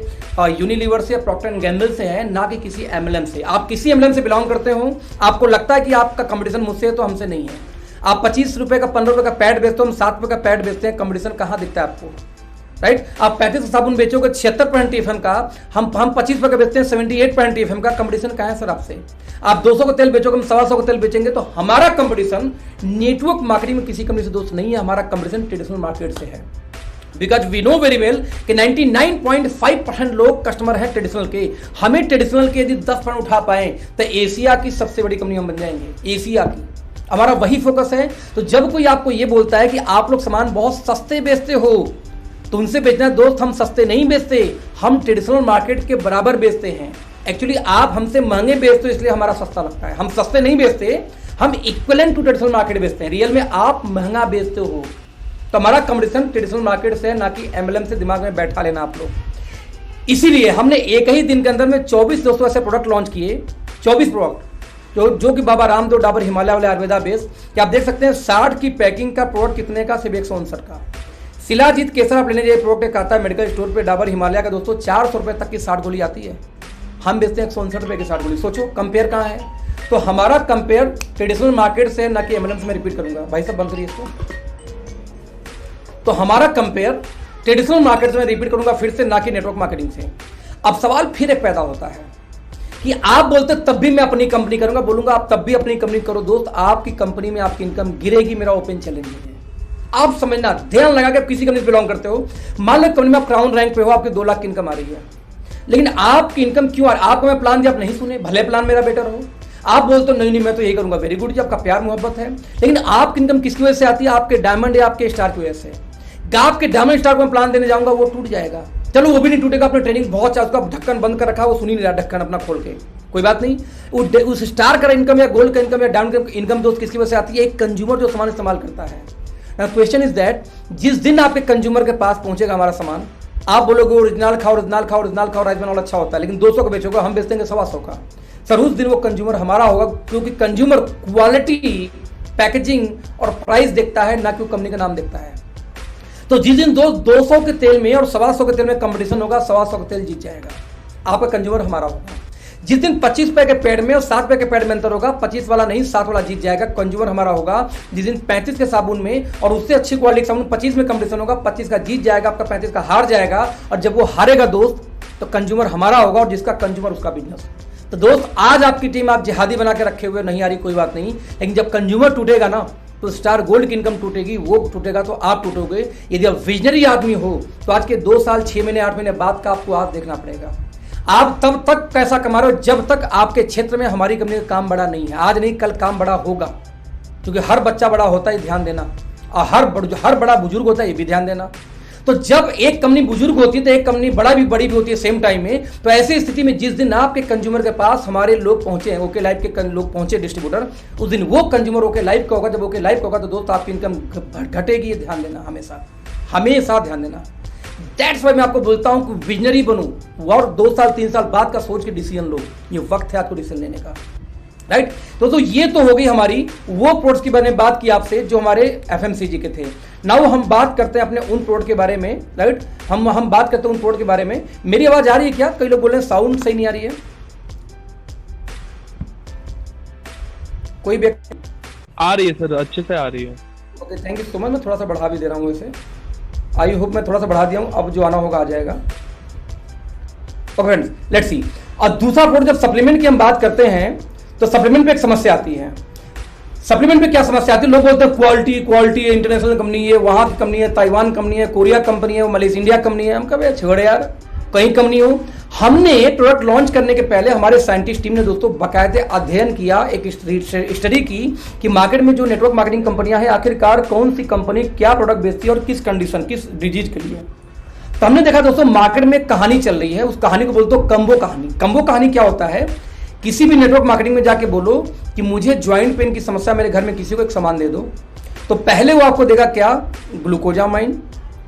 यूनिलीवर से, प्रॉक्टर एंड गैम्बल से है, ना कि किसी MLM से। आप किसी MLM से बिलोंग करते हो, आपको लगता है कि आपका कंपटीशन मुझसे है, तो हमसे नहीं है। आप 25 रुपए का 15 रुपए का पैड बेचते हो, हम 7 रुपए का पैड बेचते हैं, कंपटीशन कहां दिखता है आपको, राइट। आप 35 का साबुन बेचोगे 76% TFM का, हम 25 रुपए का बेचते हैं 78% TFM का, कंपटीशन कहां है सर आपसे? आप 200 का तेल बेचोगे, हम 125 का तेल बेचेंगे, तो हमारा कंपटीशन नेटवर्क मार्केटिंग में किसी कंपनी से दोस्त नहीं है, हमारा कंपटीशन ट्रेडिशनल मार्केट से है। Because we know very well कि 99.5% लोग कस्टमर हैं ट्रेडिशनल के। हमें ट्रेडिशनल के यदि 10% उठा पाए तो एशिया की सबसे बड़ी कंपनी हम बन जाएंगे, एशिया की। हमारा वही फोकस है। तो जब कोई आपको ये बोलता है कि आप लोग सामान बहुत सस्ते बेचते हो, तो उनसे बेचना दोस्त, हम सस्ते नहीं बेचते, हम ट्रेडिशनल मार्केट के बराबर बेचते हैं। एक्चुअली आप हमसे महंगे बेचते हो इसलिए हमारा सस्ता लगता है, हम सस्ते नहीं बेचते, हम इक्विवेलेंट टू ट्रेडिशनल मार्केट बेचते हैं। रियल में आप महंगा बेचते हो। तो हमारा कंपटीशन ट्रेडिशनल मार्केट से, ना कि MLM से दिमाग में बैठा लेना आप लोग। इसीलिए हमने एक ही दिन के अंदर में 24 दोस्तों ऐसे प्रोडक्ट लॉन्च किए, 24 प्रोडक्ट जो कि बाबा रामदेव, डाबर, हिमालय वाले आयुर्वेदा बेस कि आप देख सकते हैं 60 की पैकिंग का प्रोडक्ट कितने का, सिर्फ 159 का। शिलाजीत केसर आप लेने जाइए, प्रोडक्ट आता है मेडिकल स्टोर पे, डाबर हिमालय का दोस्तों 400 रुपए तक की 60 गोली आती है, हम बेचते हैं 159 रुपए की 60 गोली। सोचो कंपेयर कहाँ है। तो हमारा कंपेयर ट्रेडिशनल मार्केट से, ना कि MLM से। मैं रिपीट करूंगा, भाई साहब बंद करिए इसको। तो हमारा कंपेयर ट्रेडिशनल मार्केट से, मैं रिपीट करूंगा फिर से, ना कि नेटवर्क मार्केटिंग से। अब सवाल फिर एक पैदा होता है कि आप बोलते तब भी मैं अपनी कंपनी करूंगा, बोलूंगा आप तब भी अपनी कंपनी करो। दोस्त आपकी कंपनी में आपकी इनकम गिरेगी, मेरा ओपन चैलेंज है। आप समझना, ध्यान लगा के आप किसी कंपनी बिलोंग करते हो, मान लो कंपनी में आप क्राउन रैंक पे हो, आपके 2 लाख की इनकम आ रही है, लेकिन आपकी इनकम क्यों आ रही है? आपको मैं प्लान दिया, आप नहीं सुने, भले प्लान मेरा बेटर हो, आप बोलते हो नहीं मैं तो यही करूंगा, वेरी गुड जी, आपका प्यार मोहब्बत है, लेकिन आपकी इनकम किसकी वजह से आती है? आपके डायमंड या आपके स्टार की वजह से। आपके डायमंड स्टार को मैं प्लान देने जाऊंगा, वो टूट जाएगा। चलो वो भी नहीं टूटेगा, अपने ट्रेनिंग बहुत चाहता, उसका ढक्कन बंद कर रखा, वो सुनी नहीं रहा ढक्कन अपना खोल के, कोई बात नहीं। उस स्टार का इनकम या गोल्ड का इनकम या डायमंड का इनकम दोस्त किसकी वजह से आती है? एक कंज्यूमर जो सामान इस्तेमाल करता है। क्वेश्चन इज दैट, जिस दिन आपके कंज्यूमर के पास पहुंचेगा हमारा सामान, आप बोलोगे ओरिजिनल खाओ, ओरिजिनल खाओ, ओरिजिनल खाओ, राइस बनाओ अच्छा होता है, लेकिन 200 का बेचोगे, हम बेच देंगे 125 का। सर उस दिन वो कंज्यूमर हमारा होगा, क्योंकि कंज्यूमर क्वालिटी, पैकेजिंग और प्राइस देखता है, ना कि कंपनी का नाम देखता है। तो जिस दिन 200 के तेल में और 125 के तेल में कंपटीशन होगा, 125 का तेल जीत जाएगा, आपका कंज्यूमर हमारा होगा। जिस दिन 25 रुपए के पैड में और 60 रुपए के पैड में अंतर होगा, 25 वाला नहीं 60 वाला जीत जाएगा, कंज्यूमर हमारा होगा। जिस दिन 35 के साबुन में और उससे अच्छी क्वालिटी के साबुन 25 में कंपटीशन होगा, 25 का जीत जाएगा, आपका 35 का हार जाएगा। और जब वो हारेगा दोस्त, तो कंज्यूमर हमारा होगा, और जिसका कंज्यूमर उसका बिजनेस। तो दोस्त आज आपकी टीम आप जिहादी बना के रखे हुए नहीं आ रही, कोई बात नहीं, लेकिन जब कंज्यूमर टूटेगा ना, तो स्टार गोल्ड की इनकम टूटेगी, वो टूटेगा तो आप टूटोगे। यदि आप विजनरी आदमी हो तो आज के 2 साल 6 महीने 8 महीने बाद का आपको आज देखना पड़ेगा। आप तब तक पैसा कमा रहे हो जब तक आपके क्षेत्र में हमारी कंपनी का काम बड़ा नहीं है। आज नहीं कल काम बड़ा होगा, क्योंकि हर बच्चा बड़ा होता है, ध्यान देना, और हर बड़ा बुजुर्ग होता है, ये भी ध्यान देना। तो जब एक कंपनी बुजुर्ग होती है तो एक कंपनी बड़ी भी होती है सेम टाइम में। तो ऐसी स्थिति में जिस दिन आपके कंज्यूमर के पास हमारे लोग पहुंचे हैं, ओके लाइफ के लोग पहुंचे डिस्ट्रीब्यूटर, उस दिन वो कंज्यूमर ओके लाइफ का होगा। जब ओके लाइफ का होगा तो दोस्त आपकी इनकम घटेगी, ये ध्यान देना, हमेशा ध्यान देना। दैट्स वाई मैं आपको बोलता हूं कि विजनरी बनो और 2 साल 3 साल बाद का सोच के डिसीजन लो। ये वक्त है आपको डिसीजन लेने का, राइट। तो ये तो हो गई हमारी वो प्रोडक्ट्स की मैंने बात की आपसे जो हमारे एफएमसीजी के थे। नाउ हम बात करते हैं अपने उन प्रोडक्ट के बारे में, राइट। हम बात करते हैं उन प्रोडक्ट के बारे में। मेरी आवाज आ रही है क्या? कई लोग बोल रहे हैं साउंड सही नहीं आ रही है, कोई व्यक्ति आ रही है सर, अच्छे से आ रही है। Okay, thank you so much. मैं थोड़ा सा बढ़ा भी दे रहा हूँ इसे, आई होप मैं थोड़ा सा बढ़ा दिया हूँ, अब जो आना होगा आ जाएगा। Okay friends, let's see. और दूसरा प्रोडक्ट, जब सप्लीमेंट की हम बात करते हैं तो सप्लीमेंट पे एक समस्या आती है। सप्लीमेंट पे क्या समस्या आती है? लोग बोलते हैं क्वालिटी इंटरनेशनल कंपनी है, वहां की कंपनी है, ताइवान कंपनी है, कोरिया कंपनी है, मलेशिया इंडिया कंपनी है। हम कभी छोड़े यार, कहीं कंपनी हो। हमने प्रोडक्ट लॉन्च करने के पहले हमारे साइंटिस्ट टीम ने दोस्तों बाकायदे अध्ययन किया, एक स्टडी की कि मार्केट में जो नेटवर्क मार्केटिंग कंपनियां हैं आखिरकार कौन सी कंपनी क्या प्रोडक्ट बेचती है और किस कंडीशन, किस डिजीज के लिए। तो हमने देखा दोस्तों मार्केट में कहानी चल रही है, उस कहानी को बोलते हो कंबो कहानी। कंबो कहानी क्या होता है? किसी भी नेटवर्क मार्केटिंग में जाके बोलो कि मुझे ज्वाइंट पेन की समस्या, मेरे घर में किसी को एक सामान दे दो, तो पहले वो आपको देगा क्या? ग्लूकोजामाइन,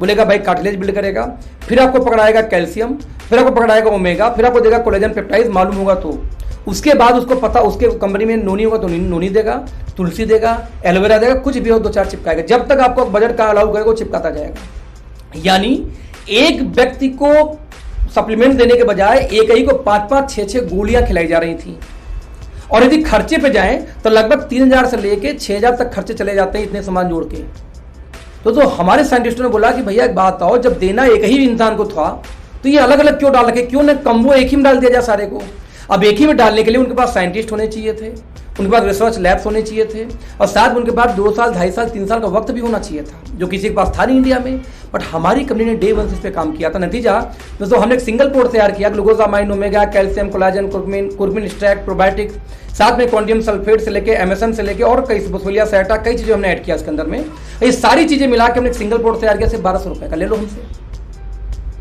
बोलेगा भाई कार्टिलेज बिल्ड करेगा, फिर आपको पकड़ाएगा कैल्शियम, फिर आपको पकड़ाएगा ओमेगा, फिर आपको देगा कोलेजन पेप्टाइड, मालूम होगा तो। उसके बाद उसको पता, उसके कंपनी में नोनी होगा तो नोनी देगा, तुलसी देगा, एलोवेरा देगा, कुछ भी हो 2-4 चिपकाएगा। जब तक आपको बजट का अलाउ करेगा वो चिपकाता जाएगा। यानी एक व्यक्ति को सप्लीमेंट देने के बजाय एक ही को 5-5, 6-6 गोलियां खिलाई जा रही थी। और यदि खर्चे पे जाएं तो लगभग 3000 से लेके 6000 तक खर्चे चले जाते हैं इतने सामान जोड़ के। तो हमारे साइंटिस्टों ने बोला कि भैया एक बात आओ, जब देना एक ही इंसान को था तो ये अलग अलग क्यों डाल रखे, क्यों ना कम्बो एक ही में डाल दिया जाए सारे को। अब एक ही में डालने के लिए उनके पास साइंटिस्ट होने चाहिए थे, उनके पास रिसर्च लैब्स होने चाहिए थे, और साथ में उनके पास 2 साल 2.5 साल 3 साल का वक्त भी होना चाहिए था, जो किसी के पास था नहीं इंडिया में। बट हमारी कंपनी ने डे 1 से इस पे काम किया था। नतीजा दोस्तों, हमने एक सिंगल पोर्ट तैयार किया, glucosamine, omega, calcium, collagen, curcumin extract, probiotics, साथ में क्वांटियम सल्फेट से लेके एमएसएम से लेके और कई बोसोलिया सैटा, कई चीजें हमने ऐड किया इसके अंदर में। ये सारी चीजें मिला के हमने एक सिंगल पोर्ट तैयार किया, सिर्फ 1200 रुपए का। ले लो हमसे,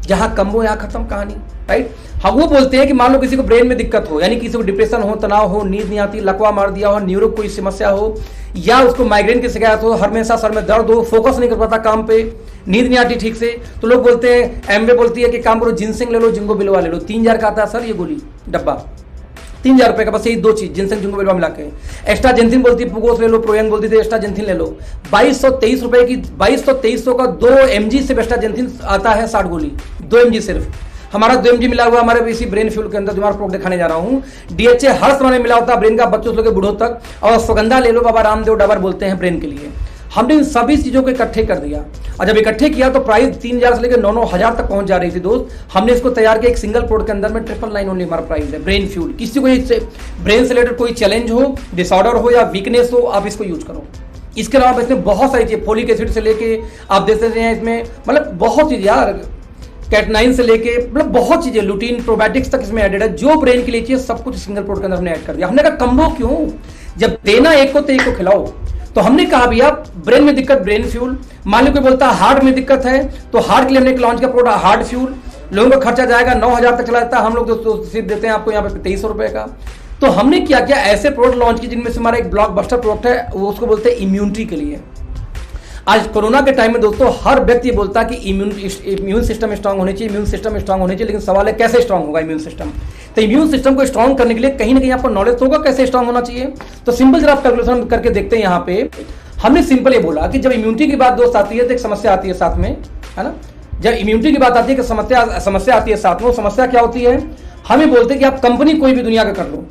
जहां कम हो यहाँ खत्म कहानी, राइट। हम वो बोलते हैं कि मान लो किसी को ब्रेन में दिक्कत हो, यानी किसी को डिप्रेशन हो, तनाव हो, नींद नहीं आती, लकवा मार दिया हो, न्यूरो कोई समस्या हो, या उसको माइग्रेन की शिकायत हो, हमेशा सर में दर्द हो, फोकस नहीं कर पाता काम पे, नींद नहीं आती ठीक से, तो लोग बोलते हैं, एमवे बोलती है कि काम करो जिनसिंग ले लो, जिंगो बिलवा ले लो। 3000 का आता है सर ये गोली डब्बा, 3000 रुपए का, बस यही 2 चीज, जिनसिंग जिंगो बिलवा मिला के। एक्स्ट्रा जेंथिन बोलती है पुगोस ले लो, प्रोयन बोलती थी एक्स्ट्रा जेंथिन ले लो। 2223 रुपए की, 2200 का 2 mg से एक्स्ट्रा जेंथिन आता है 60 गोली, 2 mg सिर्फ। हमारा 2 mg मिला हुआ हमारे इसी ब्रेन फ्यूल के अंदर, जो हमारा प्रोडक्ट दिखाने जा रहा हूँ। डीएचए हर समय मिला होता है ब्रेन का, बच्चों से लेकर बूढ़ों तक। और सुगंधा ले लो, बाबा रामदेव डाबर बोलते हैं ब्रेन के लिए। हमने इन सभी चीजों को इकट्ठे कर दिया, और जब इकट्ठे किया तो प्राइस 3000 से लेकर 9-9000 तक पहुंच जा रही थी दोस्त। हमने इसको तैयार किया एक सिंगल प्रोडक्ट के अंदर में, 999 ओनली हमारा प्राइस है। ब्रेन फ्यूल, किसी को इससे ब्रेन से रिलेटेड कोई चैलेंज हो, डिसऑर्डर हो या वीकनेस हो, आप इसको यूज करो। इसके अलावा इसमें बहुत सारी चीज़, फोलिक एसिड से लेके आप देख सकते हैं इसमें, मतलब बहुत चीज़ यार, कैटनाइन से लेके मतलब बहुत चीज़ें, लुटीन, प्रोबायोटिक्स तक इसमें एडेड है। जो ब्रेन के लिए चाहिए सब कुछ सिंगल प्रोडक्ट के अंदर हमने ऐड कर दिया। हमने कहा कम्बो क्यों, जब देना एक को तो एक को खिलाओ। तो हमने कहा भैया ब्रेन में दिक्कत, ब्रेन फ्यूल। मान लो कोई बोलता है हार्ट में दिक्कत है, तो हार्ट के लिए हमने एक लॉन्च किया प्रोडक्ट हार्ट फ्यूल। लोगों का खर्चा जाएगा 9,000 तक चला जाता है, हम लोग तो सिर्फ देते हैं आपको यहाँ पे 2300 रुपए का। तो हमने क्या किया, ऐसे प्रोडक्ट लॉन्च किए जिनमें से हमारा एक ब्लॉकबस्टर प्रोडक्ट है, वो उसको बोलते हैं इम्यूनिटी के लिए। आज कोरोना के टाइम में दोस्तों हर व्यक्ति बोलता है कि इम्यून सिस्टम स्ट्रांग होनी चाहिए, इम्यून सिस्टम स्ट्रांग होनी चाहिए, लेकिन सवाल है कैसे स्ट्रांग होगा इम्यून सिस्टम। तो इम्यून सिस्टम को स्ट्रांग करने के लिए कहीं ना कहीं आपको नॉलेज तो होगा कैसे स्ट्रांग होना चाहिए। तो सिंपल जरा आप कैलकुलेशन करके देखते हैं। यहाँ पे हमने सिंपल ये बोला कि जब इम्यूनिटी की बात दोस्त आती है तो एक समस्या आती है साथ में, है ना। जब इम्यूनिटी की बात आती है कि समस्या आती है साथ में, वो समस्या क्या होती है, हमें बोलते हैं कि आप कंपनी कोई भी दुनिया का कर लो,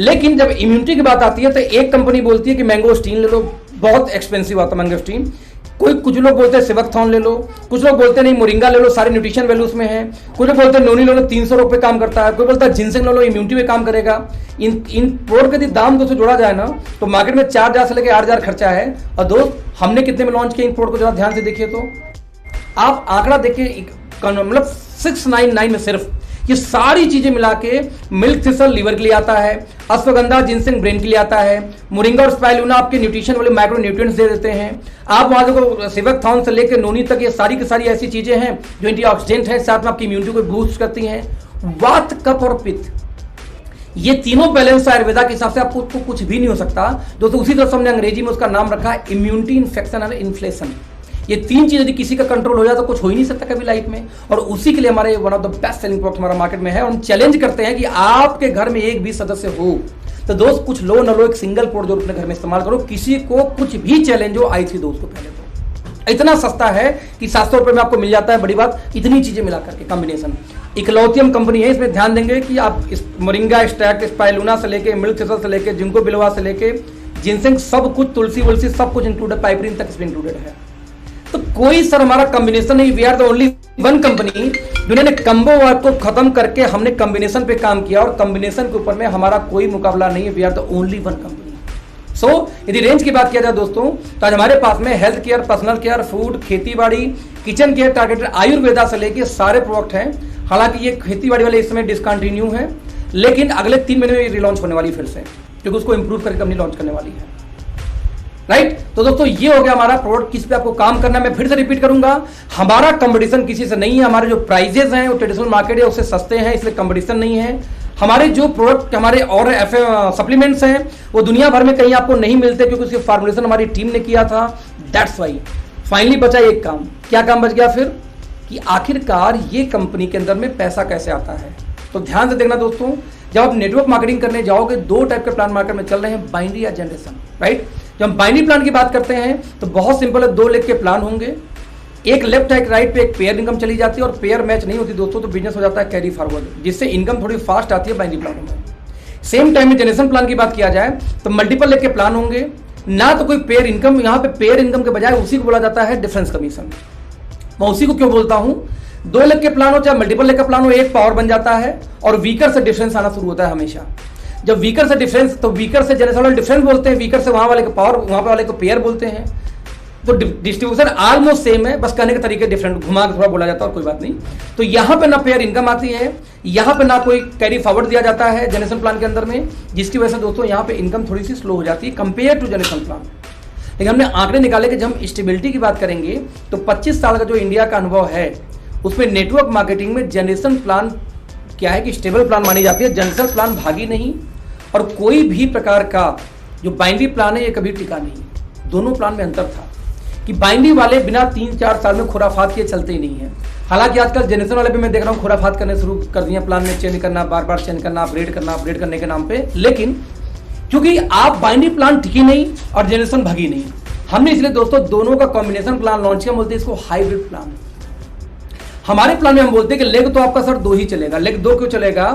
लेकिन जब इम्यूनिटी की बात आती है तो एक कंपनी बोलती है कि मैंगोस्टीन ले लो, बहुत एक्सपेंसिव आता है मैंगोस्टीन। कुछ लोग बोलते हैं सिवकथॉर्न ले लो, कुछ लोग बोलते हैं नहीं मोरिंगा ले लो, सारे न्यूट्रिशन वैल्यू उसमें है। कुछ लोग बोलते हैं नोनी ले लो, 300 रुपये काम करता है। कोई बोलता है जिनसेंग ले लो, इम्यूनिटी में काम करेगा। इन प्रोडक्ट के दाम दोस्तों जोड़ा जाए ना तो मार्केट में 4,000 से लेकर 8,000 खर्चा है। और दोस्त हमने कितने में लॉन्च किया इन प्रोडक्ट को जरा ध्यान से देखिए तो आप आंकड़ा देखिए, मतलब 699 में सिर्फ ये सारी चीजें मिला के मिल्क थिसल लीवर के लिए आता है, अश्वगंधा जिनसेंग ब्रेन के लिए आता है, मोरिंगा और स्पाइरुलिना आपके न्यूट्रिशन वाले माइक्रो न्यूट्रिएंट्स दे देते हैं। आप वहां देखो सिवकथॉर्न से लेकर नोनी तक ये सारी की सारी ऐसी चीजें हैं जो एंटीऑक्सीडेंट है, साथ में आपकी इम्यूनिटी को बूस्ट करती हैं। वात, कफ और पित्त, ये तीनों बैलेंस आयुर्वेदा के हिसाब से आपको कुछ भी नहीं हो सकता दोस्तों। उसी तरह से हमने अंग्रेजी में उसका नाम रखा है इम्यूनिटी, इन्फेक्शन और इन्फ्लेशन। ये तीन चीज यदि किसी का कंट्रोल हो जाए तो कुछ हो ही नहीं सकता कभी लाइफ में। और उसी के लिए हमारे one of the best selling product हमारा मार्केट में है। और हम चैलेंज करते हैं कि आपके घर में एक भी सदस्य हो तो दोस्त कुछ लो न लो, एक सिंगल प्रोडक्ट जो अपने घर में इस्तेमाल करो। किसी को कुछ भी चैलेंज हो, आई थी दोस्त को पहले तो इतना सस्ता है कि 700 रुपए में आपको मिल जाता है। बड़ी बात, इतनी चीजें मिला करके कॉम्बिनेशन। इकलौतियम कंपनी है, इसमें ध्यान देंगे कि आप इस मोरिंगा एक्सट्रैक्ट, स्पाइरुलिना से लेके मिल्क थिसल से लेके जिंको बिलोवा से लेके जिनसेंग, सब कुछ, तुलसी वुलसी सब कुछ इंक्लूडेड, पाइपरीन तक इसमें इंक्लूडेड है। तो कोई सर हमारा कॉम्बिनेशन नहीं, we are the only one company जिन्होंने कम्बो वर्क को खत्म करके हमने कॉम्बिनेशन पे काम किया। और कॉम्बिनेशन के ऊपर में हमारा कोई मुकाबला नहीं है, we are the only one company. यदि रेंज की बात किया जाए दोस्तों तो आज हमारे पास में health care, personal care, food, खेती बाड़ी, किचन केयर टारगेटेड, आयुर्वेदा से लेके सारे प्रोडक्ट हैं। हालांकि ये खेती बाड़ी वाले इस समय डिसकंटिन्यू है, लेकिन अगले 3 महीने में रिलॉन्च होने वाली फिर से, क्योंकि उसको इंप्रूव करके कंपनी लॉन्च करने वाली है। राइट तो दोस्तों ये हो गया हमारा प्रोडक्ट, किस पे आपको काम करना है। मैं फिर से रिपीट करूंगा, हमारा कंपटीशन किसी से नहीं है। हमारे जो प्राइजेस हैं वो ट्रेडिशनल मार्केट है उससे सस्ते हैं, इसलिए कंपटीशन नहीं है। हमारे जो प्रोडक्ट, हमारे और सप्लीमेंट्स हैं वो दुनिया भर में कहीं आपको नहीं मिलते, क्योंकि उसकी फॉर्मुलेशन हमारी टीम ने किया था। दैट्स वाई फाइनली बचा एक काम। क्या काम बच गया फिर, कि आखिरकार ये कंपनी के अंदर में पैसा कैसे आता है। तो ध्यान से देखना दोस्तों, जब आप नेटवर्क मार्केटिंग करने जाओगे 2 टाइप के प्लान मार्केट में चल रहे हैं, बाइनरी या जनरेशन। राइट, जब हम बाइनरी प्लान की बात करते हैं तो बहुत सिंपल है, 2 लेग के प्लान होंगे, एक लेफ्ट एक राइट पे एक पेयर इनकम चली जाती है, और पेयर मैच नहीं होती दोस्तों तो बिजनेस हो जाता है कैरी फॉरवर्ड, जिससे इनकम थोड़ी फास्ट आती है बाइनरी प्लान में। सेम टाइम में जनरेशन प्लान की बात किया जाए तो मल्टीपल लेग के प्लान होंगे, ना तो कोई पेयर इनकम, यहाँ पे पेयर इनकम के बजाय उसी को बोला जाता है डिफरेंस कमीशन। मैं उसी को क्यों बोलता हूं, 2 लेग के प्लान हो चाहे मल्टीपल लेग का प्लान हो, एक पावर बन जाता है और वीकर से डिफरेंस आना शुरू होता है हमेशा। जब वीकर से डिफरेंस, तो वीकर से जनरेशन वाले डिफरेंस बोलते हैं, वीकर से वहां वाले को पावर, वहां पे वाले को पेयर बोलते हैं। तो डिस्ट्रीब्यूशन ऑलमोस्ट सेम है, बस कहने के तरीके डिफरेंट, घुमा के थोड़ा बोला जाता है और कोई बात नहीं। तो यहाँ पे ना पेयर इनकम आती है, यहाँ पे ना कोई कैरी फॉरवर्ड दिया जाता है जनरेशन प्लान के अंदर में, जिसकी वजह से दोस्तों यहाँ पे इनकम थोड़ी सी स्लो हो जाती है कंपेयर टू जनरेशन प्लान। लेकिन हमने आंकड़े निकाले कि जब हम स्टेबिलिटी की बात करेंगे तो 25 साल का जो इंडिया का अनुभव है उसमें नेटवर्क मार्केटिंग में जनरेशन प्लान क्या है कि स्टेबल प्लान मानी जाती है। जनरेशन प्लान भागी नहीं, और कोई भी प्रकार का जो बाइनरी प्लान है ये कभी टिका नहीं। दोनों प्लान में अंतर था कि बाइनरी वाले बिना 3-4 साल में खुराफात किए चलते ही नहीं है। हालांकि आजकल जनरेशन वाले भी मैं देख रहा हूँ खुराफात करने शुरू कर दिए, प्लान में चेंज करना, बार बार चेंज करना, अपग्रेड करने के नाम पे। लेकिन क्योंकि आप बाइनरी प्लान टिकी नहीं और जनरेशन भागी नहीं, हमने इसलिए दोस्तों दोनों का कॉम्बिनेशन प्लान लॉन्च किया, बोलते हैं इसको हाइब्रिड प्लान। हमारे प्लान में हम बोलते हैं कि लेग तो आपका सर 2 ही चलेगा। लेग 2 क्यों चलेगा,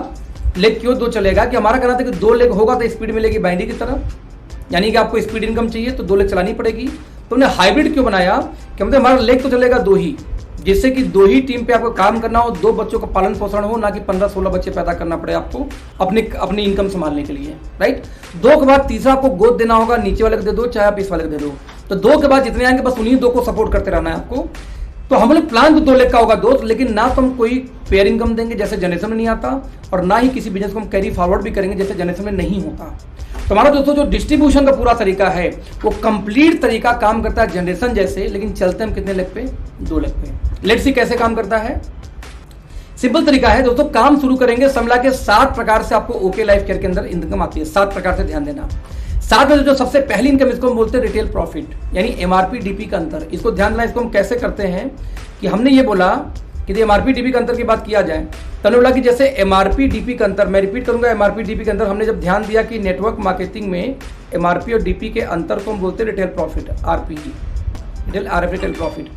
लेग क्यों 2 चलेगा, कि हमारा कहना था कि 2 लेग होगा तो स्पीड मिलेगी बाइनरी की तरह, यानी कि आपको स्पीड इनकम चाहिए तो 2 लेग चलानी पड़ेगी। तो हमने हाइब्रिड क्यों बनाया कि मतलब हमारा लेग तो चलेगा 2 ही, जिससे कि 2 ही टीम पे आपको काम करना हो, 2 बच्चों का पालन पोषण हो, ना कि 15-16 बच्चे पैदा करना पड़े आपको अपनी इनकम संभालने के लिए। राइट, 2 के बाद तीसरा आपको गोद देना होगा, नीचे वाले को दे दो चाहे आप इस वाले को दे दो। तो 2 के बाद जितने आएंगे बस उन्हीं 2 को सपोर्ट करते रहना है आपको। तो हम लोग प्लान तो 2 लाख का होगा दोस्त, लेकिन ना तो हम कोई पेयर इनकम देंगे जैसे जनरेशन में नहीं आता, और ना ही किसी बिजनेस को हम कैरी फॉरवर्ड भी करेंगे जैसे जनरेशन में नहीं होता। तो हमारा दोस्तों जो डिस्ट्रीब्यूशन का पूरा तरीका है वो कंप्लीट तरीका काम करता है जनरेशन जैसे, लेकिन चलते हम कितने लाख पे? 2 लाख पे। लेट्स सी कैसे काम करता है। सिंपल तरीका है दोस्तों, काम शुरू करेंगे समझा के 7 प्रकार से आपको ओके लाइफ केयर के अंदर इनकम आती है। 7 प्रकार से ध्यान देना। 7 में जो सबसे पहली इनकम, इसको हम बोलते हैं रिटेल प्रॉफिट, यानी एमआरपी डीपी का अंतर। इसको ध्यान देना, इसको हम कैसे करते हैं कि हमने ये बोला कि एमआरपी डीपी का अंतर की बात किया जाए तो हमने बोला कि जैसे एमआरपी डीपी का अंतर, मैं रिपीट करूंगा, एमआरपी डीपी के अंदर हमने जब ध्यान दिया कि नेटवर्क मार्केटिंग में एमआरपी और डीपी के अंतर को हम बोलते हैं retail profit, RPE, retail profit.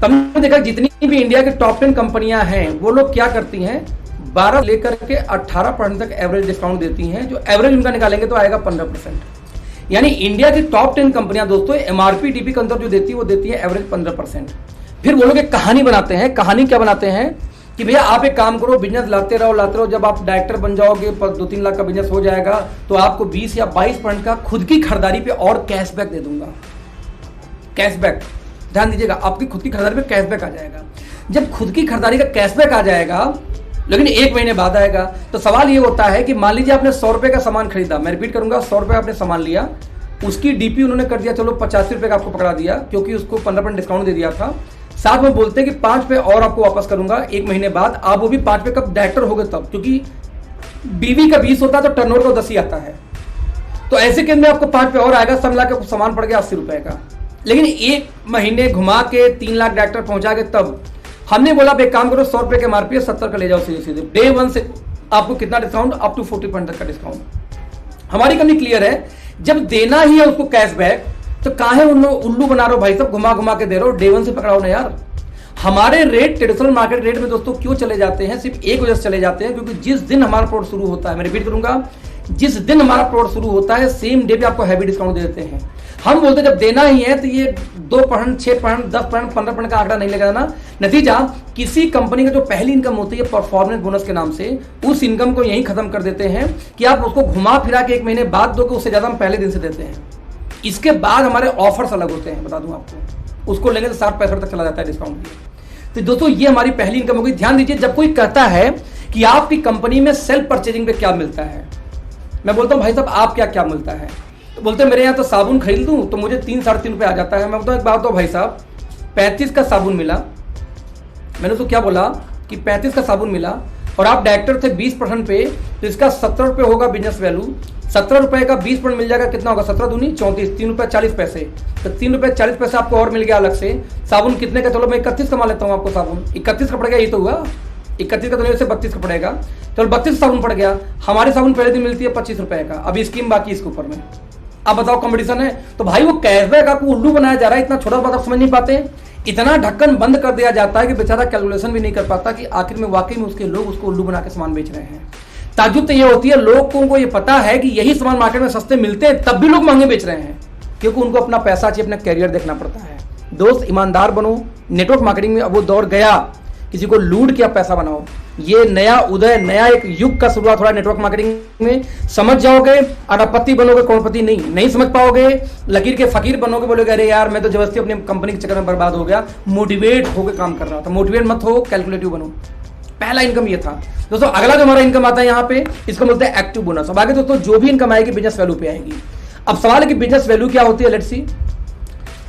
तब हमने देखा जितनी भी इंडिया के टॉप 10 कंपनियां हैं वो लोग क्या करती हैं, 12 लेकर के 18% तक एवरेज डिस्काउंट देती हैं। जो एवरेज उनका निकालेंगे तो आएगा 15%। यानी इंडिया की टॉप 10 कंपनियां दोस्तों एमआरपी डीपी के अंदर जो देती है वो देती है एवरेज 15%। फिर वो लोग एक कहानी बनाते हैं। कहानी क्या बनाते हैं कि भैया आप एक काम करो, बिजनेस लाते रहो, जब आप डायरेक्टर बन जाओगे 2-3 लाख का बिजनेस हो जाएगा तो आपको 20 या 22% का खुद की खरीदारी पे और कैशबैक दे दूंगा। कैशबैक, ध्यान दीजिएगा, आपकी खुद की खरीदारी पे कैशबैक आ जाएगा। जब खुद की खरीदारी का कैशबैक आ जाएगा, लेकिन 1 महीने बाद आएगा, तो सवाल ये होता है कि मान लीजिए आपने 100 रुपए का सामान खरीदा, मैं रिपीट करूंगा, 100 रुपए आपने सामान लिया, उसकी डीपी उन्होंने कर दिया चलो 85 रुपए का आपको पकड़ा दिया क्योंकि उसको 15% डिस्काउंट दे दिया था। साथ में बोलते हैं कि 5 पे और आपको वापस करूंगा 1 महीने बाद, आप वो भी 5 पे कब डायरेक्टर हो गए तब, क्योंकि बीवी का 20 होता है तो टर्नओवर का 10 ही आता है। तो ऐसे के अंदर आपको 5 पे और आएगा, सब मिला के सामान पड़ गया 80 रुपए का। लेकिन 1 महीने घुमा के 3 लाख डायरेक्टर पहुंचा के तब हमने बोला एक काम करो, 100 रुपए के एमआरपी 70 का ले जाओ सीधे सीधे। डे 1 से आपको कितना डिस्काउंट? अप टू 40% तक का डिस्काउंट। हमारी कंपनी क्लियर है, जब देना ही है उसको कैशबैक तो काहे उल्लू बना रहे हो भाई साहब, घुमा घुमा के दे रहे हो, डे 1 से पकड़ाओ ना यार। हमारे रेट ट्रेडिशनल मार्केट रेट में दोस्तों क्यों चले जाते हैं? सिर्फ एक वजह से चले जाते हैं, क्योंकि जिस दिन हमारा प्रोडक्ट शुरू होता है, मैं रिपीट करूंगा, जिस दिन हमारा प्रोडक्ट शुरू होता है सेम डे पे आपको हैवी डिस्काउंट दे देते हैं। हम बोलते हैं जब देना ही है तो ये 2%, 6%, 10%, 15% का आंकड़ा नहीं लगाना। नतीजा, किसी कंपनी का जो पहली इनकम होती है परफॉर्मेंस बोनस के नाम से, उस इनकम को यही खत्म कर देते हैं कि आप उसको घुमा फिरा के 1 महीने बाद दोगे, उससे ज्यादा हम पहले दिन से देते हैं। इसके बाद हमारे ऑफर्स अलग होते हैं, बता दूं आपको, उसको लेंगे तो 60-65 तक चला जाता है डिस्काउंट। तो दोस्तों ये हमारी पहली इनकम होगी। ध्यान दीजिए, जब कोई कहता है कि आपकी कंपनी में सेल्फ परचेजिंग पे क्या मिलता है, मैं बोलता हूं भाई साहब आप क्या क्या मिलता है, तो बोलते हैं मेरे यहाँ तो साबुन खरीद दूं तो मुझे 3-3.5 रुपए आ जाता है। मैं बोलता हूं एक बात तो भाई साहब 35 का साबुन मिला, मैंने तो क्या बोला कि 35 का साबुन मिला और आप डायरेक्टर थे 20% पे, तो इसका 17 रुपए होगा बिजनेस वैल्यू। 17 रुपए का 20% मिल जाएगा, कितना होगा? 17 दूनी 34, 3 रुपए 40 पैसे, तो 3 रुपए 40 पैसे आपको और मिल गया अलग से। साबुन कितने का? चलो मैं 31 कमा लेता हूँ आपको साबुन, 31 का पड़ेगा, ये तो हुआ 31 का, तो नहीं 32 का पड़ेगा, चलो 32 साबुन पड़ गया। हमारी साबुन पहले दिन मिलती है 25 रुपए का, अभी स्कीम बाकी इसके ऊपर में। अब बताओ कंपटीशन है, तो भाई वो कैशबैक आपको उल्लू बनाया जा रहा है। इतना छोटा बात आप समझ नहीं पाते, इतना ढक्कन बंद कर दिया जाता है कि बेचारा कैलकुलेशन भी नहीं कर पाता कि आखिर में वाकई में उसके लोग उसको उल्लू बना के सामान बेच रहे हैं। ताज्जुब तो ये होती है, लोगों को ये पता है कि यही सामान मार्केट में सस्ते मिलते हैं, तब भी लोग महंगे बेच रहे हैं, क्योंकि उनको अपना पैसा चाहिए, अपना कैरियर देखना पड़ता है। दोस्त ईमानदार बनो, नेटवर्क मार्केटिंग में अब वो दौर गया, किसी को लूट के आप पैसा बनाओ। ये नया उदय, नया एक युग का शुरुआत हो रहा है नेटवर्क मार्केटिंग में। समझ जाओगे अरबपति बनोगे, करोड़पति नहीं समझ पाओगे, लकीर के फकीर बनोगे, बोलोगे अरे यार मैं तो जबरदस्ती अपनी कंपनी के चक्कर में बर्बाद हो गया। मोटिवेट होकर काम कर रहा था, मोटिवेट मत हो, कैलकुलेटिव बनो। पहला इनकम ये था दोस्तों। अगला जो हमारा इनकम आता है यहाँ पे, इसको बोलते हैं एक्टिव बोनस। अब आगे दोस्तों जो भी इनकम आएगी बिजनेस वैल्यू पे आएगी। अब सवाल है कि बिजनेस वैल्यू क्या होती है, लेट्स सी।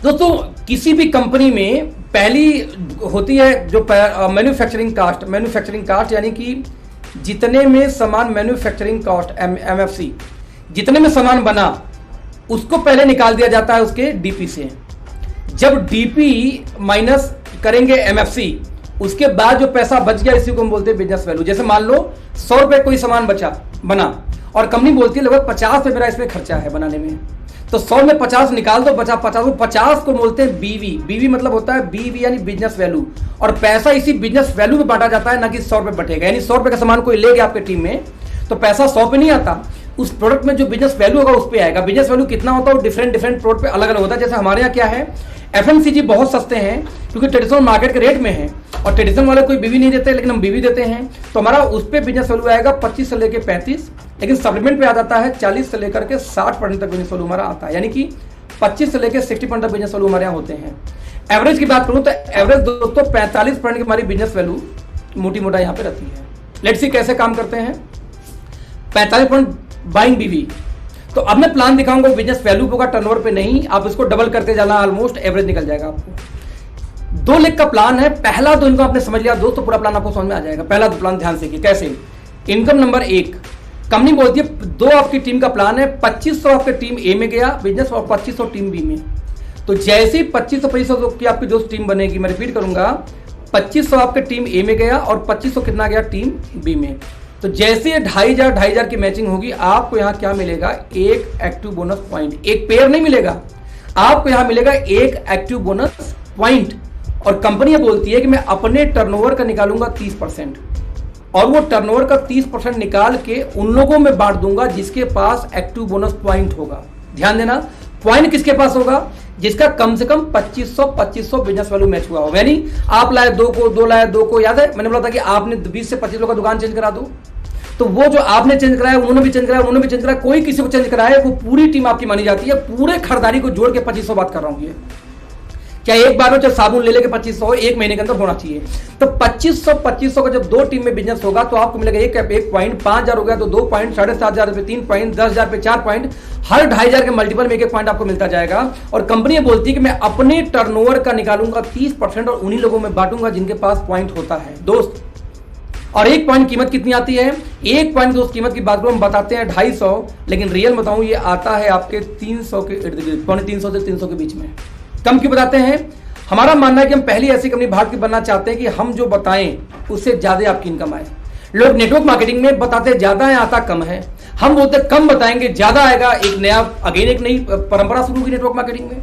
दोस्तों किसी भी कंपनी में पहली होती है जो मैन्युफैक्चरिंग कास्ट, यानी कि जितने में सामान मैन्युफैक्चरिंग कॉस्ट एमएफसी, जितने में सामान बना उसको पहले निकाल दिया जाता है उसके डीपी से। जब डीपी माइनस करेंगे एमएफसी, उसके बाद जो पैसा बच गया इसी को हम बोलते हैं बिजनेस वैल्यू। जैसे मान लो 100 रुपए कोई सामान बना और कंपनी बोलती है लगभग 50 रुपए मेरा इसमें खर्चा है बनाने में, तो 100 में 50 निकाल दो, 50 को बोलते हैं बीवी मतलब होता है बीवी यानी बिजनेस वैल्यू, और पैसा इसी बिजनेस वैल्यू में बांटा जाता है, ना कि 100 रुपए बटेगा। यानी 100 रुपए का सामान कोई ले गया आपके टीम में तो पैसा 100 पे नहीं आता, उस प्रोडक्ट में जो बिजनेस वैल्यू होगा उस पे आएगा। बिजनेस वैल्यू कितना होता है वो डिफरेंट प्रोडक्ट पे अलग अलग होता है। जैसे हमारे यहाँ क्या है, एफएमसीजी बहुत सस्ते हैं क्योंकि ट्रेडिशनल मार्केट के रेट में है, और ट्रेडिशनल वाले कोई बीवी नहीं देते लेकिन हम बीवी देते हैं, तो हमारा उस पर बिजनेस वैल्यू आएगा 25 से लेकर 35, लेकिन सप्लीमेंट पे आ जाता है 40 से लेकर के 60% तक बिजनेस वैल्यू हमारा आता है। यानी कि 25 से लेकर 60 पॉइंट तक बिजनेस वैल्यू हमारे यहाँ होते हैं। एवरेज की बात करूं तो एवरेज दोस्तों 45 पॉइंट की हमारी बिजनेस वैल्यू मोटी मोटा यहाँ पे रहती है। लेट्स सी कैसे काम करते हैं। 45 पॉइंट बाइंग बीवी, तो अब मैं प्लान दिखाऊंगा बिजनेस वैल्यू होगा, टर्नओवर पे नहीं। आप इसको डबल करते जाना, ऑलमोस्ट एवरेज निकल जाएगा आपको। 2 लाख का प्लान है, पहला तो इनको आपने समझ लिया दोस्त, तो पूरा प्लान आपको समझ में आ जाएगा। पहला तो प्लान ध्यान से कैसे, इनकम नंबर 1, कंपनी बोलती है 2 आपकी टीम का प्लान है, 2500 आपके टीम ए में गया बिजनेस और 2500 टीम बी में। तो जैसे ही 2500 की आपकी दोस्त टीम बनेगी, मैं रिपीट करूंगा, 2500 आपके टीम ए में गया और 2500 कितना गया टीम बी में। तो जैसे 2500 की मैचिंग होगी, आपको यहां क्या मिलेगा, एक एक्टिव बोनस पॉइंट। एक पेयर नहीं मिलेगा आपको, यहां मिलेगा एक एक्टिव बोनस पॉइंट। और कंपनी बोलती है कि मैं अपने टर्नओवर का निकालूंगा 30%, और वो टर्नओवर का 30% निकाल के उन लोगों में बांट दूंगा जिसके पास एक्टिव बोनस पॉइंट होगा। ध्यान देना, पॉइंट किसके पास होगा, जिसका कम से कम 2500 बिजनेस वैल्यू मैच हुआ हो। यानी आप लाए 2 को, 2 लाए 2 को, याद है मैंने बोला था कि आपने 20 से 25 लोगों का दुकान चेंज करा दो, तो वो जो आपने चेंज कराया उन्होंने भी चेंज कराया, उन्होंने भी चेंज कराया, कोई किसी को चेंज कराया, वो पूरी टीम आपकी मानी जाती है। पूरे खरीदारी को जोड़ के 2500 बात कर रहा हूं। ये क्या एक बार में चाहे साबुन ले लेके 2500 एक महीने के अंदर होना चाहिए। तो 2500 का जब 2 टीम में बिजनेस होगा तो आपको मिलेगा एक पॉइंट, 5000 हो गया तो 2 पॉइंट, 7500 पे 3 पॉइंट, 10000 पे 4 पॉइंट, हर 2500 के मल्टीपल में एक पॉइंट आपको मिलता जाएगा। और कंपनी बोलती है कि मैं अपने टर्नओवर का निकालूंगा 30% और उन्हीं लोगों में बांटूंगा जिनके पास पॉइंट होता है दोस्त। और एक पॉइंट कीमत कितनी आती है, एक पॉइंट दोस्त कीमत की बात करो, हम बताते हैं 250, लेकिन रियल बताऊं ये आता है आपके 300 के इर्द गिर्द, 350 से 300 के बीच में। कम क्यों बताते हैं, हमारा मानना है कि हम पहली ऐसी कंपनी भारत की बनना चाहते हैं कि हम जो बताएं उससे ज्यादा आपकी इनकम आए। लोग नेटवर्क मार्केटिंग में बताते ज्यादा है, आता कम है, हम बोलते कम बताएंगे ज्यादा आएगा। एक नई परंपरा शुरू हुई नेटवर्क मार्केटिंग में।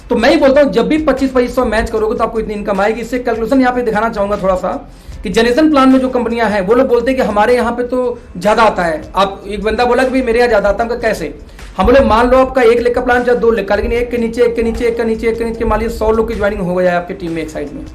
तो मैं ही बोलता हूं जब भी 2500 मैच करोगे तो आपको इतनी इनकम आएगी। इससे कैलकुलेशन यहां पे दिखाना चाहूंगा थोड़ा सा कि जनरेशन प्लान में जो कंपनियां हैं वो लोग बोलते हैं कि हमारे यहाँ पे तो ज्यादा आता है। आप एक बंदा बोला कि भाई मेरे यहाँ ज्यादा आता है, कैसे, हम बोले मान लो आपका 1 लाख का प्लान चाहे 2 लाख का, लेकिन एक के नीचे एक के नीचे एक के नीचे एक के नीचे मान लीजिए 100 लोग की ज्वाइनिंग हो गया आपकी टीम में एक साइड में।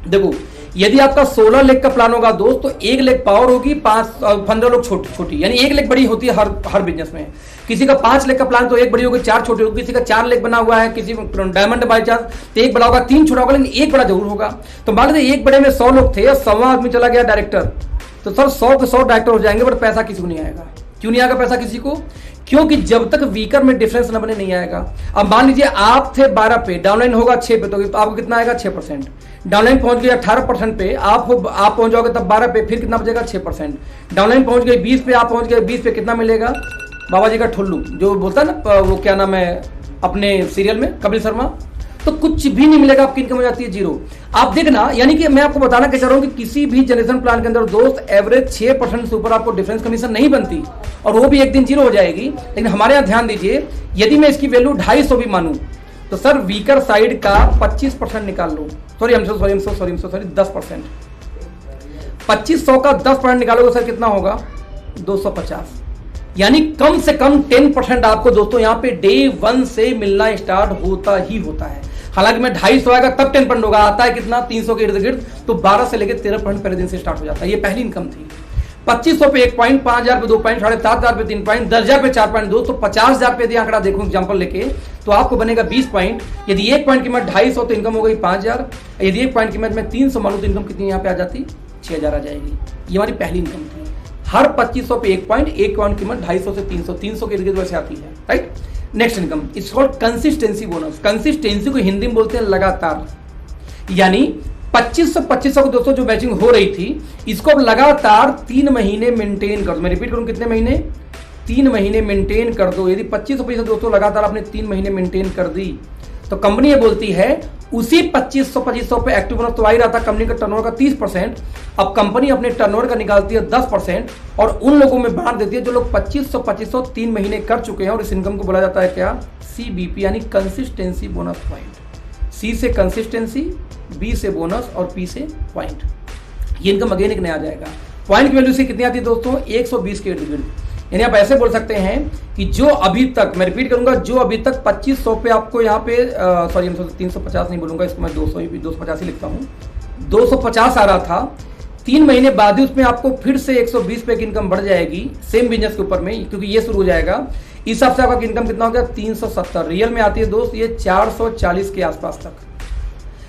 देखो यदि आपका 16 लाख का प्लान होगा दोस्त तो 1 लाख पावर होगी, 15 लोग छोटी, यानी 1 लाख बड़ी होती है हर बिजनेस में। किसी का 5 लाख का प्लान तो 1 बड़ी होगी, 4 छोटी होगी। किसी का 4 लाख बना हुआ है, किसी डायमंड बाई चांस तो 1 बड़ा होगा, 3 छोटा होगा, लेकिन 1 बड़ा जरूर होगा। तो मान लीजिए 1 बड़े में 100 लोग थे, 100वां आदमी चला गया डायरेक्टर, तो सर 100 के 100 डायरेक्टर हो जाएंगे, बट पैसा किसी को नहीं आएगा। क्यों नहीं आएगा पैसा किसी को, क्योंकि जब तक वीकर में डिफरेंस न बने नहीं आएगा। अब मान लीजिए आप थे 12 पे, डाउनलाइन होगा 6 पे, तो आपको कितना आएगा 6%। डाउनलाइन पहुंच गई 18% पे, आप पहुंच जाओगे तब 12 पे, फिर कितना बचेगा 6%। डाउनलाइन पहुंच गई 20 पे, आप पहुंच गए 20 पे, कितना मिलेगा, बाबा जी का ठुल्लू जो बोलता है ना, वो क्या नाम है अपने सीरियल में, कपिल शर्मा, तो कुछ भी नहीं मिलेगा, आपकी इनकम हो जाती है 0। आप देखना, यानी कि मैं आपको बताना क्या चाह रहा हूं कि किसी भी जनरेशन प्लान के अंदर दोस्त एवरेज 6% से ऊपर आपको डिफरेंस कमीशन नहीं बनती, और वो भी एक दिन 0 हो जाएगी। लेकिन हमारे यहाँ ध्यान दीजिए, यदि मैं इसकी वैल्यू 250 भी मानूं तो सर वीकर साइड का 25% निकाल लो, सॉरी 10%। 2500 का 10% निकालोगे सर कितना होगा, 250। यानी कम से कम 10% आपको दोस्तों यहाँ पे डे 1 से मिलना स्टार्ट होता ही होता है। हालांकि मैं 250 आएगा तब 10% होगा, आता है कितना 300 के इर्द गिर्द, तो 12 से लेकर 13% पहले दिन से स्टार्ट हो जाता है। ये पहली इनकम थी। 2500 पे 1 पॉइंट, 5000 पे 2 पॉइंट, 7500 पे 3 पॉइंट, 10000 पे 4 पॉइंट, दोस्तों 50000 पे यदि आंकड़ा देखो एग्जांपल लेके तो आपको बनेगा 20 पॉइंट। यदि 1 पॉइंट कीमत 250 तो इनकम हो गई 5000। यदि 1 पॉइंट कीमत में 300 मानूं तो इनकम कितनी यहाँ पे आ जाती, 6000 आ जाएगी। ये हमारी पहली इनकम थी। हर 2500 पे 1 पॉइंट कीमत 250 से 300 के इर्द वैसे आती है, right. Next income it's called consistency bonus. Consistency को हिंदी में बोलते हैं लगातार, यानी 2500 को दोस्तों जो मैचिंग हो रही थी इसको अब लगातार 3 महीने मेंटेन कर दो। मैं रिपीट करूं, कितने महीने, 3 महीने मेंटेन कर दो। यदि 2500 दोस्तों लगातार आपने 3 महीने मेंटेन कर दी तो कंपनी ये बोलती है उसी 2500 पे एक्टिव बोनस तो आ ही रहा था कंपनी का टर्नओवर का 30%, अब कंपनी अपने टर्नओवर का निकालती है 10% और उन लोगों में बांट देती है जो लोग 2500 3 महीने कर चुके हैं। और इस इनकम को बोला जाता है क्या, CBP, यानी कंसिस्टेंसी बोनस पॉइंट। C से कंसिस्टेंसी, B से बोनस और P से पॉइंट। ये इनकम अगेन एक नया आ जाएगा। पॉइंट की वैल्यू से कितनी आती है दोस्तों, 120 के इर्द गिर्द। यानी आप ऐसे बोल सकते हैं कि जो अभी तक, मैं रिपीट करूंगा, जो अभी तक 2500 पे आपको यहाँ पे सॉरी 350 नहीं बोलूंगा, इसको मैं 250 ही लिखता हूँ, 250 आ रहा था, 3 महीने बाद ही उसमें आपको फिर से 120 पे की इनकम बढ़ जाएगी सेम बिजनेस के ऊपर में, क्योंकि ये शुरू हो जाएगा। इस हिसाब से आपका इनकम कितना हो गया 370, रियल में आती है दोस्त ये 440 के आसपास तक,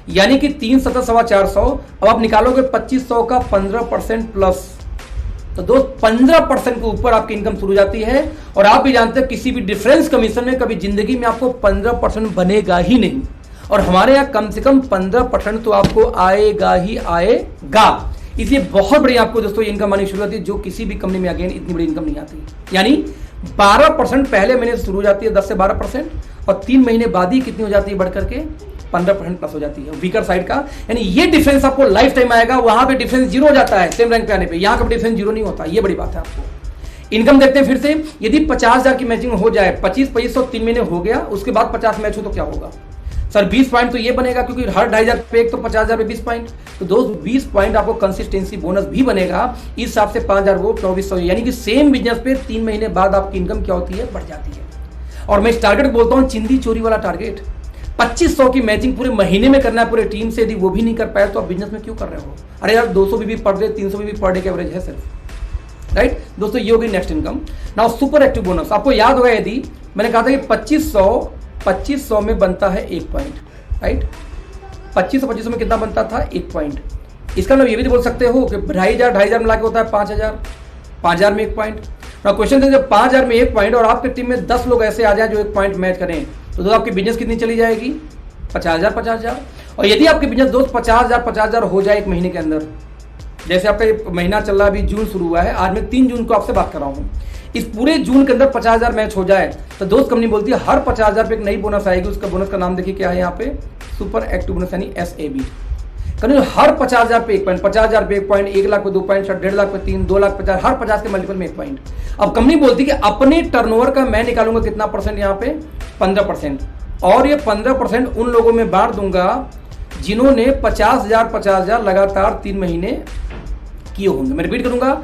यानी कि 370 सवा 400। अब आप निकालोगे 2500 का 15% प्लस, तो दोस्त 15% के ऊपर आपकी इनकम शुरू हो जाती है। और आप भी जानते हैं किसी भी डिफरेंस कमीशन में कभी जिंदगी में आपको 15% बनेगा ही नहीं, और हमारे यहाँ कम से कम 15% तो आपको आएगा ही आएगा। इसलिए बहुत बड़ी आपको दोस्तों इनकम आनी शुरू होती है, जो किसी भी कंपनी में अगेन इतनी बड़ी इनकम नहीं आती। यानी 12% पहले महीने से शुरू हो जाती है, 10 से 12%, और 3 महीने बाद ही कितनी हो जाती है, बढ़कर के 15% प्लस हो जाती है वीकर साइड का। यानी ये डिफरेंस आपको लाइफ टाइम आएगा, वहां पे डिफरेंस 0 हो जाता है सेम रैंक पे आने पे, यहां का डिफरेंस 0 नहीं होता। ये बड़ी बात है आपको। इनकम देखते हैं फिर से, यदि 50,000 की मैचिंग हो जाए, 25 3 महीने हो गया, उसके बाद 50 मैच हो तो क्या होगा सर? 20 पॉइंट तो ये बनेगा, क्योंकि हर 2,500 पे एक तो 50,000 पे 20 पॉइंट, तो दोस्त 20 पॉइंट आपको कंसिस्टेंसी बोनस भी बनेगा। इस हिसाब से 5,000 वो 2400, यानी कि सेम बिजनेस पे 3 महीने बाद आपकी इनकम क्या होती है, बढ़ जाती है। और मैं इस टारगेट बोलता हूं चिंदी चोरी वाला टारगेट। 2500 की मैचिंग पूरे महीने में करना है पूरे टीम से, यदि वो भी नहीं कर पाए तो आप बिजनेस में क्यों कर रहे हो? अरे यार 200 भी पर डे, 300 भी पर डे के एवरेज है सिर्फ, राइट दोस्तों। ये होगी next income. Now super active bonus, आपको याद होगा यदि मैंने कहा था कि 2500 में बनता है 1 पॉइंट, राइट। 2500 में कितना बनता था, 1 पॉइंट। इसका मतलब ये भी तो बोल सकते हो कि 2,500 मिला के होता है 5,000, 5,000 में 1 पॉइंट। क्वेश्चन है जब 5,000 में 1 पॉइंट और आपकी टीम में 10 लोग ऐसे आ जाए जो 1 पॉइंट मैच करें, तो आपकी बिजनेस कितनी चली जाएगी, 50,000। और यदि आपकी बिजनेस दोस्त 50,000 हो जाए 1 महीने के अंदर, जैसे आपका ये महीना चल रहा है, अभी जून शुरू हुआ है, आज मैं 3 जून को आपसे बात कर रहा हूँ, इस पूरे जून के अंदर 50,000 मैच हो जाए, तो दोस्त कंपनी बोलती है हर 50,000 पे एक नई बोनस आएगी। उसका बोनस का नाम देखिए क्या है यहाँ पे, सुपर एक्टिव बोनस यानी SAB। हर 50,000 पे 1 पॉइंट, 50,000 पे 1 पॉइंट, 1 लाख पे 2 पॉइंट, 1.5 लाख पे 3, 2 लाख 50, हर 50 के मल्टीपल में 1 पॉइंट। अब कंपनी बोलती है कि अपने टर्नओवर का मैं निकालूंगा कितना परसेंट, यहाँ पे 15%, और ये 15% उन लोगों में बांट दूंगा जिन्होंने 50,000 लगातार 3 महीने किए होंगे। मैं रिपीट करूंगा,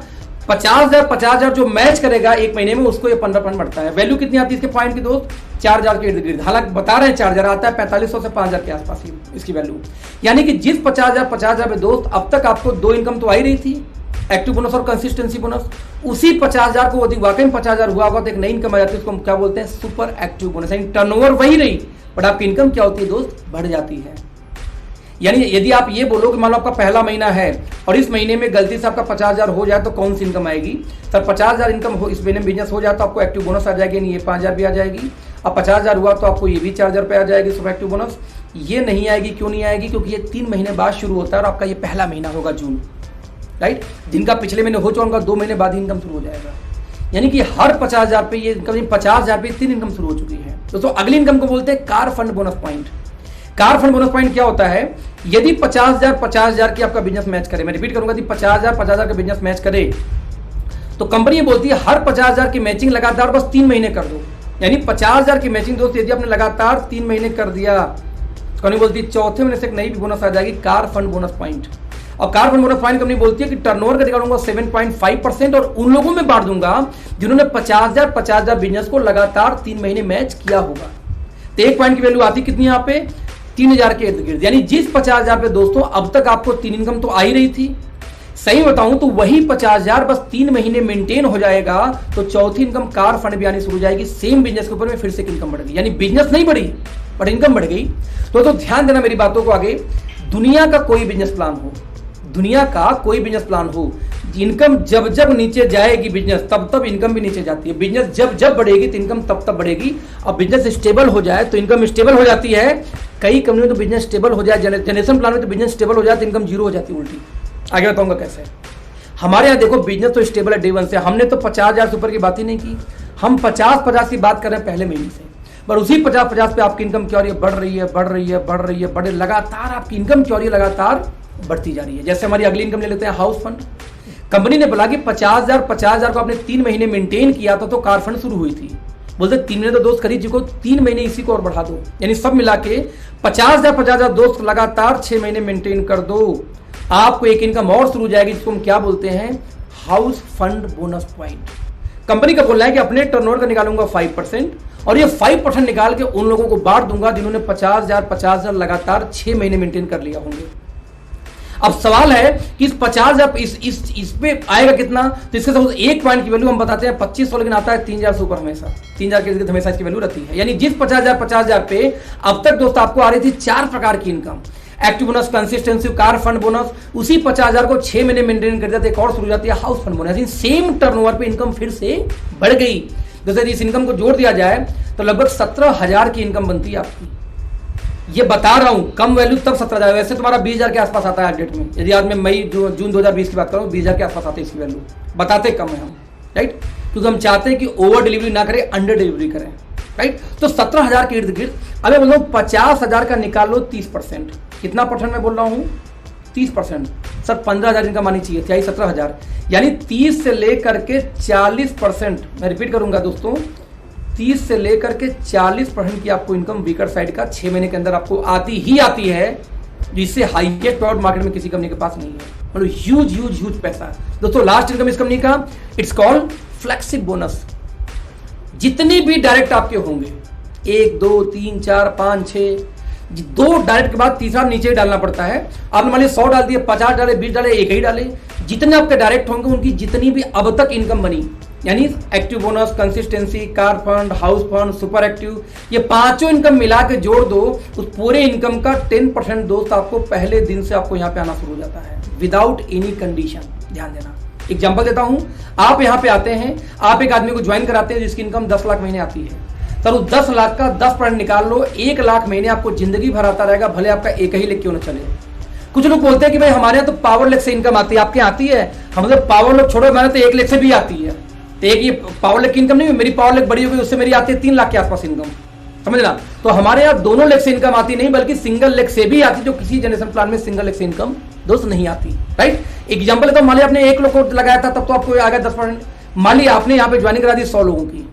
50,000 जो मैच करेगा 1 महीने में, उसको ये 15% बढ़ता है। वैल्यू कितनी आती है इसके पॉइंट की दोस्त, 4,000 के इर्द गिर्द। हालांकि बता रहे हैं 4,000 आता है, 4500 से 5,000 के आसपास ही इसकी वैल्यू। यानी कि जिस 50,000 पे दोस्त अब तक आपको 2 इनकम तो आ ही रही थी, एक्टिव बोनस और कंसिस्टेंसी बोनस, उसी 50,000 को यदि वाकई में 50,000 हुआ होगा तो एक नई इनकम आ जाती है, उसको हम क्या बोलते हैं, सुपर एक्टिव बोनस। यानी टर्नओवर वही रही, बट आपकी इनकम क्या होती है दोस्त, बढ़ जाती है। यानी यदि आप ये बोलो कि मान लो आपका पहला महीना है और इस महीने में गलती से आपका 50,000 हो जाए तो कौन सी इनकम आएगी सर? 50,000 इनकम हो, इस महीने में बिजनेस हो जाए तो आपको एक्टिव बोनस आ जाएगी, नहीं ये 5,000 भी आ जाएगी। अब 50,000 हुआ तो आपको ये भी 4,000 पे आ जाएगी सुपर एक्टिव बोनस। ये नहीं आएगी, क्यों नहीं आएगी? क्योंकि ये 3 महीने बाद शुरू होता है और आपका ये पहला महीना होगा जून, राइट। जिनका पिछले महीने हो चुका उनका 2 महीने बाद ही इनकम शुरू हो जाएगा। यानी कि हर 50,000 पे ये इनकम, 50,000 पे 3 इनकम शुरू हो चुकी है दोस्तों। अगली इनकम को बोलते हैं car fund bonus point. Car fund bonus point क्या होता है? यदि 50,000 की आपका बिजनेस मैच करे, मैं रिपीट करूंगा, यदि 50,000 का बिजनेस मैच करे तो कंपनी ये बोलती है हर 50,000 की मैचिंग लगातार बस 3 महीने कर दो। यानी 50,000 की मैचिंग दोस्त यदि आपने लगातार 3 महीने कर दिया तो कंपनी बोलती है चौथे महीने से एक नई बोनस आ जाएगी, कार फंड बोनस पॉइंट। और car fund bonus point company बोलती है कि टर्नओवर का निकालूंगा 7.5% और उन लोगों में बांट दूंगा जिन्होंने 50,000 बिजनेस को लगातार 3 महीने मैच किया होगा। तो 1 पॉइंट की वैल्यू आती कितनी यहाँ पे, 3,000 के इर्द गिर्द। यानी जिस 50,000 पे दोस्तों अब तक आपको 3 इनकम तो आ ही रही थी, सही बताऊं तो वही 50,000 बस 3 महीने मेंटेन हो जाएगा तो चौथी इनकम कार फंड भी आनी शुरू हो जाएगी सेम बिजनेस के ऊपर में, फिर से इनकम बढ़ गई। यानी बिजनेस नहीं बढ़ी बट इनकम बढ़ गई। तो ध्यान देना मेरी बातों को आगे। दुनिया का कोई बिजनेस प्लान हो, दुनिया का कोई बिजनेस प्लान हो, इनकम जब जब नीचे जाएगी बिजनेस तब तब इनकम भी नीचे जाती है। बिजनेस जब जब बढ़ेगी तो इनकम तब तब बढ़ेगी। और बिजनेस स्टेबल हो जाए तो इनकम स्टेबल हो जाती है। कई कंपनी तो बिजनेस स्टेबल हो जाए, जनरेशन प्लान में तो बिजनेस स्टेबल हो जाए तो इनकम 0 हो जाती है उल्टी। आगे बताऊंगा कैसे। हमारे यहाँ देखो बिजनेस तो स्टेबल है डे 1 से। हमने तो 50,000 से ऊपर की बात ही नहीं की, हम 50 की बात कर रहे हैं पहले महीने से। पर उसी 50 पे आपकी इनकम क्या हो रही है, बढ़ रही है, बढ़ रही है, बढ़ रही है, बढ़े लगातार आपकी इनकम क्या हो रही है, लगातार बढ़ती जा रही है। जैसे हमारी अगली इनकम ले लेते हैं हाउस फंड। कंपनी ने बोला कि 50,000 को आपने 3 महीने मेंटेन किया था तो कार फंड शुरू हुई थी। बोलते 3 महीने तो दोस्त खरीद जिसको 3 महीने इसी को और बढ़ा दो। यानी सब मिला के 50,000 दोस्त लगातार 6 महीने मेंटेन कर दो, आपको एक इनकम और शुरू हो जाएगी जिसको हम क्या बोलते हैं, house fund bonus point. Company का बोलना है कि अपने टर्नओवर का निकालूंगा 5% और ये 5% निकाल के उन लोगों को बांट दूंगा जिन्होंने 50,000 लगातार 6 महीने मेंटेन कर लिया होंगे। अब सवाल है कि इस 50,000 इस पे आएगा कितना, तो इसके सपोज एक पॉइंट की वैल्यू हम बताते हैं 2500, लेकिन आता है 3,000 से ऊपर हमेशा, 3,000 के हमेशा इसकी वैल्यू रहती है। यानी जिस 50,000 पे अब तक दोस्त आपको आ रही थी 4 प्रकार की income, active bonus, consistency, car fund bonus, उसी 50,000 को 6 महीने मेंटेन कर देते, एक और शुरू हो जाती है house fund bonus. Same turnover पे इनकम फिर से बढ़ गई। जैसे इस इनकम को जोड़ दिया जाए तो लगभग 17,000 की इनकम बनती है आपकी। ये बता रहा हूं कम वैल्यू तब 17,000, वैसे तुम्हारा 20,000 के आसपास आता है अपडेट में। यदि आज मैं मई जून 2020 की बात करूं, 20,000 के आसपास आते हैं इसकी वैल्यू, बताते कम है हम, राइट, क्योंकि हम चाहते हैं कि ओवर डिलीवरी ना करें, अंडर डिलीवरी करें, राइट। तो 17,000 के इर्द गिर्द, अब मैं बोल रहा हूं 50,000 का निकाल लो 30%, कितना परसेंट मैं बोल रहा हूं, 30%। सर 15,000 इनकम आनी चाहिए, क्या 17,000, यानी 30 से लेकर के 40%, मैं रिपीट करूंगा दोस्तों, 30 से लेकर के 40% की आपको इनकम वीकर साइड का 6 महीने के अंदर आपको आती ही आती है, जिससे हाईएस्ट प्राइवेट मार्केट में किसी कंपनी के पास नहीं है। मतलब ह्यूज पैसा है दोस्तों। लास्ट इनकम इस कंपनी का इट्स कॉल्ड फ्लेक्सिबल बोनस। जितने भी डायरेक्ट आपके होंगे, 1 2 3 4 5 6, 2 डायरेक्ट के बाद तीसरा नीचे ही डालना पड़ता है। आपने मान लिया 100 डाल दिए, 50 डाले, 20 डाले, एक ही डाले, जितने आपके डायरेक्ट होंगे उनकी जितनी भी अब तक इनकम बनी, यानी active bonus, consistency, car fund, house fund, super active, ये 5 इनकम मिला के जोड़ दो, उस पूरे इनकम का 10% दोस्त आपको पहले दिन से आपको यहाँ पे आना शुरू हो जाता है, विदाउट एनी कंडीशन। ध्यान देना, एग्जांपल देता हूं, आप यहाँ पे आते हैं, आप एक आदमी को ज्वाइन कराते हैं जिसकी इनकम 10 लाख महीने आती है। सर उस 10 लाख का 10% निकाल लो, 1 लाख महीने आपको जिंदगी भर आता रहेगा, भले आपका एक ही लेख क्यों न चले। कुछ लोग बोलते हैं कि भाई हमारे यहाँ तो पावर लेख से इनकम आती है, आपके आती है? हम मतलब पावर लेख छोड़ो, मैंने तो 1 लाख से भी आती है। तो एक ये पावर लेख की इनकम नहीं, मेरी पावर लेख बड़ी हो गई, उससे मेरी आती है 3 लाख के आसपास इनकम, समझना। तो हमारे यहाँ दोनों लेख से इनकम आती नहीं, बल्कि सिंगल लेख से भी आती, जो किसी जनरेशन प्लान में सिंगल लेख से इनकम दोस्त नहीं आती, राइट। एग्जाम्पल तो मान लिया आपने 1 लाख को लगाया था, तब तो आपको आ गया 10%। मान लिया आपने यहाँ पे ज्वाइनिंग करा दी 100 लोगों की,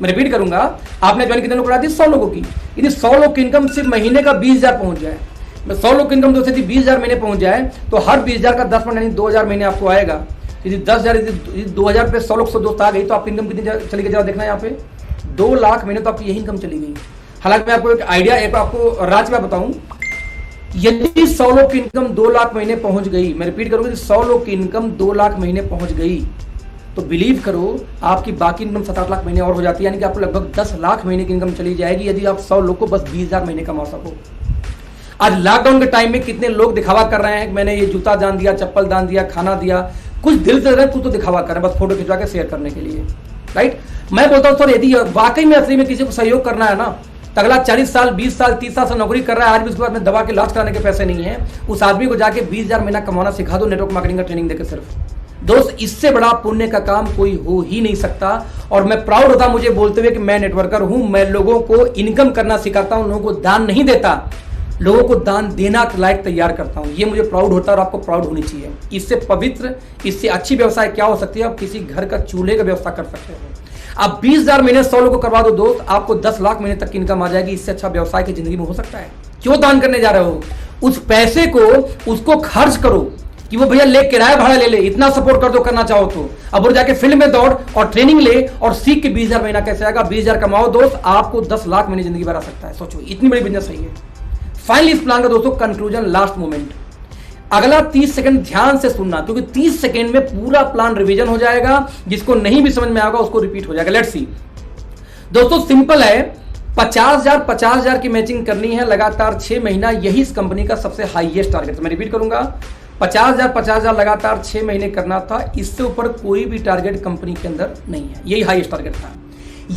मैं रिपीट करूंगा, आपने ज्वाइन कितने लोग करा दी? 100 लोगों की। यदि 100 लोग की इनकम सिर्फ महीने का 20,000 पहुंच जाए, 100 लोग की इनकम दोस्तों 20,000 महीने पहुंच जाए, तो हर 20,000 का 10% यानी 2,000 महीने आपको आएगा। यदि 10,000 2,000 पे 100 लोग 100 दोस्त आ गई, तो आपकी इनकम कितनी चली गई? जरा देखना यहाँ पे 2 लाख महीने तो आपकी यही इनकम चली गई। हालांकि मैं आपको एक आइडिया, एक आपको राज मैं बताऊं, यदि 100 लोग की इनकम 2 लाख महीने पहुंच गई, मैं रिपीट करूंगा, 100 लोग की इनकम 2 लाख महीने पहुंच गई, तो बिलीव करो आपकी बाकी इनकम 7-8 लाख महीने और हो जाती है, यानी कि आपको लगभग 10 लाख महीने की इनकम चली जाएगी, यदि आप 100 लोग को बस 20,000 महीने कमा सको। आज लॉकडाउन के टाइम में कितने लोग दिखावा कर रहे हैं, मैंने ये जूता दान दिया, चप्पल दान दिया, खाना दिया, कुछ दिल से रहे, कुछ तो दिखावा कर रहे हैं बस फोटो खिंचवा के शेयर करने के लिए, राइट। मैं बोलता हूं सर यदि वाकई में असली में किसी को सहयोग करना है ना, तो अगला 40 साल 20 साल 30 साल से नौकरी कर रहा है, आज भी उसके बाद में दवा के इलाज कराने के पैसे नहीं है, उस आदमी को जाके 20,000 महीना कमाना सिखा दो, नेटवर्क मार्केटिंग का ट्रेनिंग देकर। सिर्फ दोस्त इससे बड़ा पुण्य का काम कोई हो ही नहीं सकता। और मैं प्राउड होता मुझे बोलते हुए कि मैं नेटवर्कर हूं, मैं लोगों को इनकम करना सिखाता हूं, लोगों को दान नहीं देता, लोगों को दान देना लायक तैयार करता हूं। ये मुझे प्राउड होता है और आपको प्राउड होनी चाहिए। इससे पवित्र, इससे अच्छी व्यवसाय क्या हो सकती है? आप किसी घर का चूल्हे का व्यवस्था कर सकते हो। आप 20,000 महीने 100 लोगों को करवा दो दोस्त, आपको 10 लाख महीने तक की इनकम आ जाएगी। इससे अच्छा व्यवसाय की जिंदगी में हो सकता है? क्यों दान करने जा रहे हो? उस पैसे को उसको खर्च करो कि वो भैया ले किराया भाड़ा ले ले, इतना सपोर्ट कर दो करना चाहो तो। अब और जाके फील्ड में दौड़ और ट्रेनिंग ले और सीख के 20,000 महीना कैसे आएगा। 20,000 कमाओ दोस्त, आपको 10 लाख महीने जिंदगी भर आ सकता है। सोचो इतनी बड़ी बिजनेस सही है। फाइनली इस प्लान का दोस्तों कंक्लूजन, लास्ट मोमेंट, अगला 30 सेकंड ध्यान से सुनना, क्योंकि 30 सेकंड में पूरा प्लान रिवीजन हो जाएगा। जिसको नहीं भी समझ में आएगा उसको रिपीट हो जाएगा। लेट्स सी दोस्तों, सिंपल है, 50,000 की मैचिंग करनी है लगातार 6 महीना, यही इस कंपनी का सबसे हाईएस्ट टारगेट। मैं रिपीट करूंगा, 50,000 लगातार 6 महीने करना था। इससे ऊपर कोई भी टारगेट कंपनी के अंदर नहीं है, यही हाईएस्ट टारगेट था।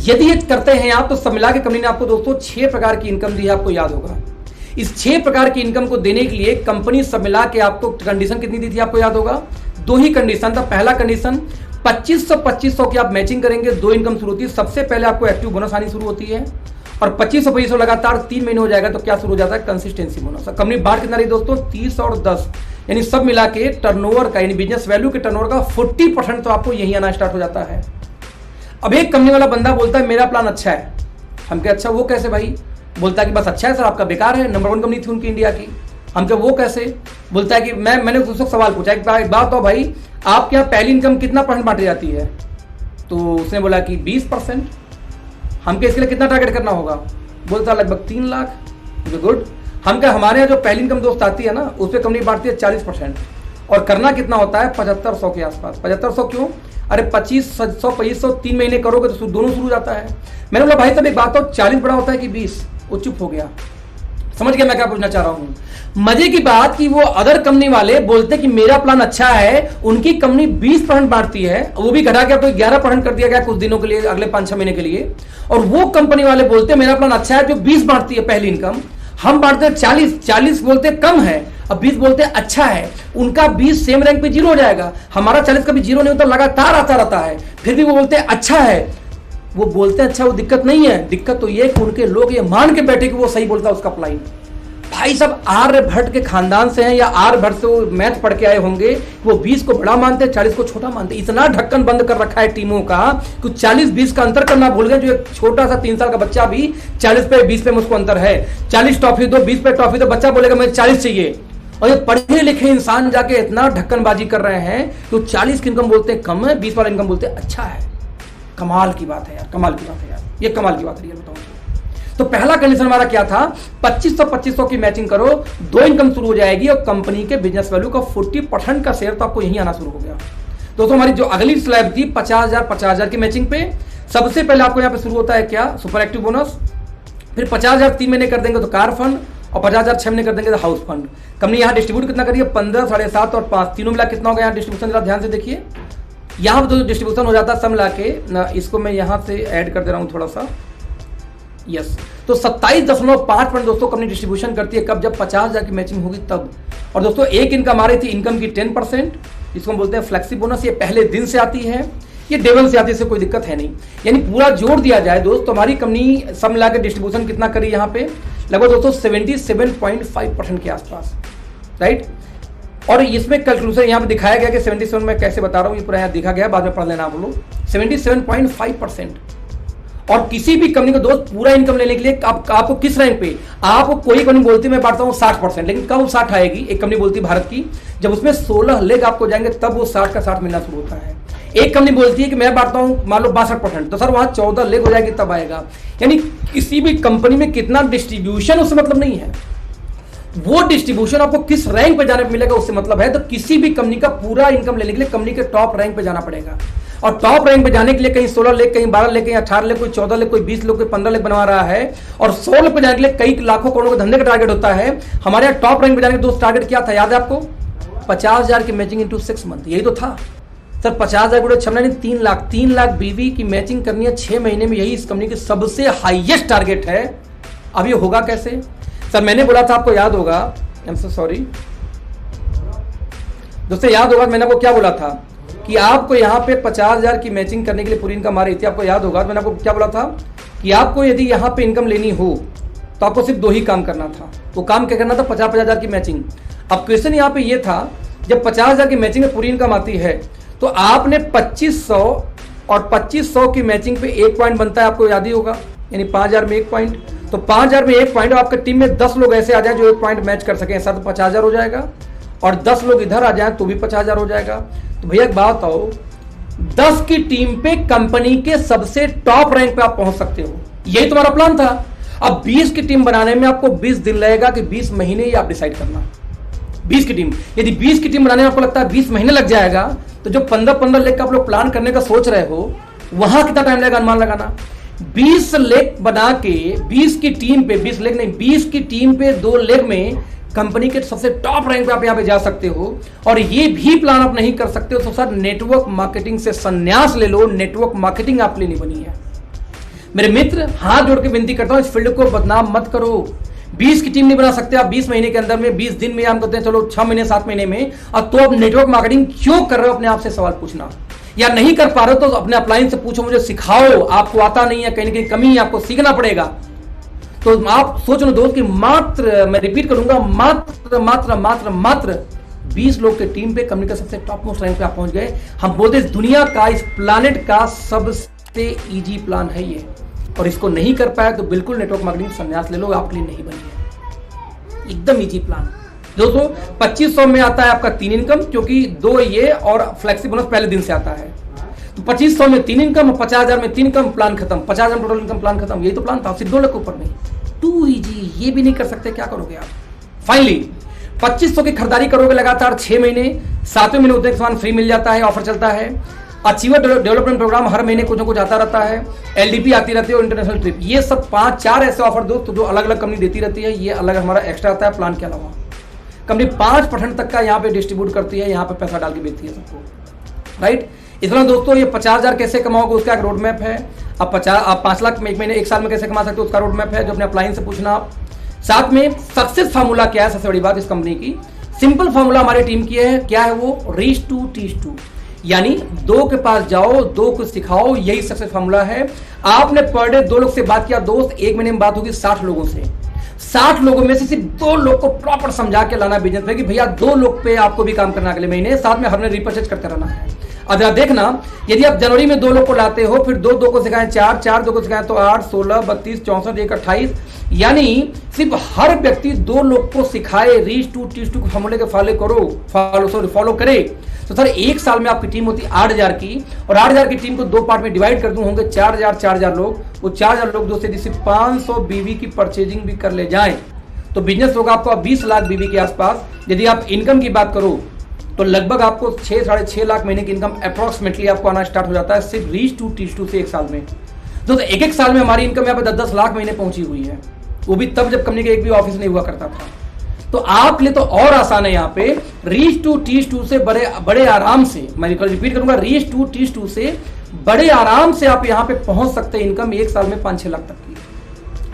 यदि ये करते हैं आप, तो सब मिला के कंपनी ने आपको दोस्तों 6 प्रकार की इनकम दी है, आपको याद होगा। इस 6 प्रकार की इनकम को देने के लिए कंपनी सब मिला के आपको कंडीशन कितनी दी थी, आपको याद होगा? 2 ही कंडीशन था। पहला कंडीशन 2500 की आप मैचिंग करेंगे, 2 इनकम शुरू होती है। सबसे पहले आपको एक्टिव बोनस आनी शुरू होती है, और 2500 लगातार 3 महीने हो जाएगा तो क्या शुरू हो जाता है? Consistency bonus. कंपनी बाहर कितना रही दोस्तों? 30 और 10, यानी सब मिला के टर्नओवर का, यानी बिजनेस वैल्यू के टर्नओवर का 40% तो आपको यही आना स्टार्ट हो जाता है। अब एक कंपनी वाला बंदा बोलता है मेरा प्लान अच्छा है। हम क्या अच्छा, वो कैसे भाई? बोलता है कि बस अच्छा है सर, आपका बेकार है, नंबर 1 कंपनी थी उनकी इंडिया की। हम क्या, वो कैसे? बोलता है कि मैंने उसको सवाल पूछा, एक बात तो भाई, आपके यहाँ पहली इनकम कितना % बांटी जाती है? तो उसने बोला कि 20%। हम क्या, इसके लिए कितना टारगेट करना होगा? बोलता लगभग 3 लाख। गुड। हम क्या, हमारे यहाँ जो पहली इनकम दोस्त आती है ना, उस पर कंपनी बांटती है 40%, और करना कितना होता है 7500 के आसपास। 7500 क्यों? अरे 2500 2500 3 महीने करोगे तो दोनों शुरू जाता है। मैंने बोला भाई साहब एक बात हो, 40 बड़ा होता है कि 20? वो चुप हो गया। समझ गया मैं क्या पूछना चाह रहा हूं? मजे की बात कि वो अदर कंपनी वाले बोलते कि मेरा प्लान अच्छा है, उनकी कंपनी 20% बांटती है, वो भी घटा के तो 11% कर दिया गया कुछ दिनों के लिए, अगले 5-6 महीने के लिए। और वो कंपनी वाले बोलते मेरा प्लान अच्छा है, जो 20 बांटती है पहली इनकम, हम बांटते हैं 40 बोलते कम है, अब 20 बोलते अच्छा है। उनका 20 सेम रैंक पे 0 हो जाएगा, हमारा 40 कभी 0 नहीं होता, लगातार आता रहता है, फिर भी वो बोलते हैं अच्छा है। वो बोलते हैं अच्छा, वो दिक्कत नहीं है, दिक्कत तो ये कि उनके लोग ये मान के बैठे कि वो सही बोलता है उसका प्लान। भाई सब आर्यभट्ट के खानदान से हैं या आर्यभट्ट से वो मैथ पढ़ के आए होंगे, वो 20 को बड़ा मानते हैं, 40 को छोटा मानते हैं। इतना ढक्कन बंद कर रखा है टीमों का कि 40-20 का अंतर करना भूल गए। जो एक छोटा सा 3 साल का बच्चा भी 40 पे 20 पे मुझको अंतर है, 40 टॉफी दो 20 पे टॉफी दो, बच्चा बोलेगा मुझे 40 चाहिए। और ये पढ़े लिखे इंसान जाके इतना ढक्कनबाजी कर रहे हैं कि 40 की इनकम बोलते कम है, 20 वाला इनकम बोलते अच्छा है। कमाल की बात है यार, कमाल की बात है यार, ये कमाल की बात है यार, बताओ। तो पहला कंडीशन हमारा क्या था? 2500 की मैचिंग करो, 2 इनकम शुरू हो जाएगी और कंपनी के बिजनेस वैल्यू का 40% का शेयर तो आपको यहीं आना शुरू हो गया। दोस्तों हमारी जो अगली स्लैब थी 50,000 की मैचिंग पे, सबसे पहले आपको यहाँ पे शुरू होता है क्या? Super active bonus. फिर 50,000 3 महीने कर देंगे तो कार फंड, और 50,000 6 महीने कर देंगे तो हाउस फंड। कंपनी यहाँ डिस्ट्रीब्यूट कितना करिए? 15, 7.5 और 5, तीनों मिला कितना हो गया यहाँ डिस्ट्रीब्यूशन? जरा ध्यान से देखिए, यहाँ पर जो डिस्ट्रीब्यूशन हो जाता है सब मिला के ना, इसको मैं यहाँ से ऐड कर दे रहा हूँ थोड़ा सा, यस। तो 27.5% दोस्तों कंपनी डिस्ट्रीब्यूशन करती है, कब? जब 50,000 की मैचिंग होगी तब। और दोस्तों एक इनकम आ रही थी इनकम की 10%, इसको हम बोलते हैं फ्लेक्सी बोनस। ये पहले दिन से आती है, ये डे 1 से आती है, इससे कोई दिक्कत है नहीं। यानी पूरा जोड़ दिया जाए दोस्त, तो हमारी कंपनी सब मिला के डिस्ट्रीब्यूशन कितना करी यहाँ पे? लगभग दोस्तों 77.5% के आसपास, राइट। और इसमें कैलकुलेशन यहाँ पे दिखाया गया कि 77 में कैसे बता रहा हूँ, ये पूरा यहाँ दिखा गया, बाद में पढ़ लेना आप लोग। 77.5%। और किसी भी कंपनी को दोस्त पूरा इनकम लेने के लिए आपको किस रैंक पे? आपको कोई कंपनी बोलती है मैं बांटता हूँ 60%, लेकिन कब 60 आएगी? एक कंपनी बोलती है भारत की, जब उसमें 16 लेग आपको जाएंगे तब वो 60 का 60 मिलना शुरू होता है। एक कंपनी बोलती है कि मैं बांटता हूँ मान लो 62%, तो सर वहां 14 लेग हो जाएगी तब आएगा। यानी किसी भी कंपनी में कितना डिस्ट्रीब्यूशन उससे मतलब नहीं है, वो डिस्ट्रीब्यूशन आपको किस रैंक पे जाने पे मिलेगा उससे मतलब है। तो किसी भी कंपनी का पूरा इनकम लेने के लिए कंपनी के टॉप रैंक पे जाना पड़ेगा, और टॉप रैंक पे जाने के लिए कहीं 16 लेख, कहीं 12 लेख, कहीं 18 लेख, कोई 14 लेख, कोई 20 लेख, कोई 15 लेख बनवा रहा है। और 100 लेख पे जाने के लिए कई लाखों करोड़ों के धंधे का टारगेट होता है। हमारे यहाँ टॉप रैंक पे जाने के दोस्त टारगेट क्या था याद है आपको? 50,000 की मैचिंग इंटू 6 मंथ, यही तो था सर। 50,000 गुणे 6 महीने 3 लाख बीवी की मैचिंग करनी है 6 महीने में, यही इस कंपनी की सबसे हाईएस्ट टारगेट है। अब ये होगा कैसे सर? मैंने बोला था, आपको याद होगा, आई एम सो सॉरी दोस्तों, याद होगा मैंने आपको क्या बोला था कि आपको यहाँ पे 50,000 की मैचिंग करने के लिए पूरी इनकम आ रही थी। आपको याद होगा मैंने आपको क्या बोला था कि आपको यदि यहाँ पे इनकम लेनी हो तो आपको सिर्फ 2 ही काम करना था। वो काम क्या करना था? 50,000 की मैचिंग। अब क्वेश्चन यहाँ पे ये था, जब 50,000 की मैचिंग में पूरी इनकम आती है तो आपने 2500 और 2500 की मैचिंग पे 1 पॉइंट बनता है, आपको याद ही होगा, यानी 5,000 में 1 पॉइंट। तो 5,000 में 1 पॉइंट, आपकी टीम में 10 लोग ऐसे आ जाए जो 1 पॉइंट मैच कर सके, ऐसा तो 50,000 हो जाएगा। और 10 लोग इधर आ जाए तो भी 50,000 हो जाएगा। तो भैया एक बात आओ, 10 की टीम पे कंपनी के सबसे टॉप रैंक पे आप पहुंच सकते हो, यही तुम्हारा प्लान था। अब 20 की टीम बनाने में आपको 20 दिन लगेगा कि 20 महीने ही आप डिसाइड करना। 20 की टीम, यदि 20 की टीम बनाने में आपको लगता है 20 महीने लग जाएगा, तो जो 15-15 लेख का आप लोग प्लान करने का सोच रहे हो, वहां कितना टाइम लगेगा अनुमान लगाना। 20 लेख बना के 20 की टीम पे, 20 लेख नहीं, 20 की टीम पे 2 लेख में कंपनी के सबसे टॉप रैंक पे आप यहाँ पे जा सकते हो। और ये भी प्लान आप नहीं कर सकते हो तो सर नेटवर्क मार्केटिंग से संन्यास ले लो, नेटवर्क मार्केटिंग आपके लिए नहीं बनी है। मेरे मित्र हाथ जोड़ के विनती करता हूं, इस फील्ड को बदनाम मत करो। 20 की टीम नहीं बना सकते आप 20 महीने के अंदर में, 20 दिन में हम कहते हैं चलो 6 महीने 7 महीने में, और तो आप नेटवर्क मार्केटिंग क्यों कर रहे हो? अपने आप से सवाल पूछना। या नहीं कर पा रहे हो तो अपने अपलाइन से पूछो, मुझे सिखाओ, आपको आता नहीं है, कहीं ना कहीं कमी है, आपको सीखना पड़ेगा। तो आप सोच लो दोस्त कि मात्र, मैं रिपीट करूंगा, मात्र मात्र मात्र मात्र 20 लोग के टीम पे कंपनी का सबसे टॉप मोस्ट रैंक पे आप पहुंच गए। हम बोलते इस दुनिया का, इस प्लानेट का सबसे इजी प्लान है ये, और इसको नहीं कर पाया तो बिल्कुल नेटवर्क मार्केटिंग संन्यास ले लो, आपके लिए नहीं बनी है। एकदम इजी प्लान दोस्तों। 2500 में आता है आपका 3 इनकम, क्योंकि 2 ये और फ्लेक्सी बोनस पहले दिन से आता है। तो 2500 में 3 इनकम, 50,000 में 3 इनकम, प्लान खत्म। 50,000 टोटल इनकम, प्लान खत्म। यही तो प्लान था, सिर्फ 2 लाख ऊपर नहीं, टू इजी, ये भी नहीं कर सकते, क्या करोगे आप? फाइनली 2500 की खरीदारी करोगे लगातार 6 महीने, 7वें महीने उतने सामान फ्री मिल जाता है, ऑफर चलता है। अचीवर डेवलपमेंट प्रोग्राम हर महीने कुछ ना कुछ आता रहता है, एलडीपी आती रहती है और इंटरनेशनल ट्रिप, ये सब 5-4 ऐसे ऑफर दोस्तों जो अलग अलग कंपनी देती रहती है। ये अलग हमारा एक्स्ट्रा आता है प्लान के अलावा। कंपनी 5% तक का यहाँ पे डिस्ट्रीब्यूट करती है, यहाँ पे पैसा डाल के बेचती है सबको, राइट। इस तरह दोस्तों ये 50,000 कैसे कमाओगे उसका एक रोड मैप है। आप 5 लाख में एक महीने 1 साल में कैसे कमा सकते हो उसका रोड मैप है, जो अपने अपलाइन से पूछना आप। साथ में सक्सेस फार्मूला क्या है, सबसे बड़ी बात इस कंपनी की सिंपल फार्मूला हमारी टीम की है, क्या है वो? रीच टू टीच टू, यानी 2 के पास जाओ, 2 को सिखाओ, यही सक्सेस फार्मूला है। आपने पर डे 2 लोग से बात किया दोस्त, 1 महीने में बात होगी 60 लोगों से। 60 लोगों में से सिर्फ 2 लोग को प्रॉपर समझा के लाना बिजनेस में कि भैया 2 लोग पे आपको भी काम करना अगले महीने, साथ में हमने रिपर्चेज करते रहना है। अब आप देखना, यदि आप जनवरी में 2 लोग को लाते हो, फिर 2 को सिखाएं 4 2 को सिखाएं तो 8 16 32 64 1 28, यानी सिर्फ हर व्यक्ति 2 लोग को सिखाए, रीच टू टीच टू फॉर्मूले के फॉलो करे तो सर 1 साल में आपकी टीम होती 8000 की, और 8000 की टीम को 2 पार्ट में डिवाइड कर दूं, होंगे 4000 लोग। वो 4000 लोग दोस्तों यदि सिर्फ 500 बीवी की परचेजिंग भी कर ले जाएं तो बिजनेस होगा आपको 20 लाख बीवी के आसपास। यदि आप इनकम की बात करो तो लगभग आपको 6-6.5 लाख महीने की इनकम अप्रोक्सीमेटली आपको आना स्टार्ट हो जाता है सिर्फ रीच टू टीच टू से 1 साल में। तो एक साल में हमारी इनकम यहाँ पे 10-10 लाख महीने पहुंची हुई है, वो भी तब जब कंपनी का एक भी ऑफिस नहीं हुआ करता था। तो आपके लिए तो और आसान है यहाँ पे, रीच टू टीच टू से बड़े आराम से, मैं रिपीट करूंगा, रीच टू टीच टू से बड़े आराम से आप यहाँ पे पहुंच सकते हैं इनकम 1 साल में 5-6 लाख तक की।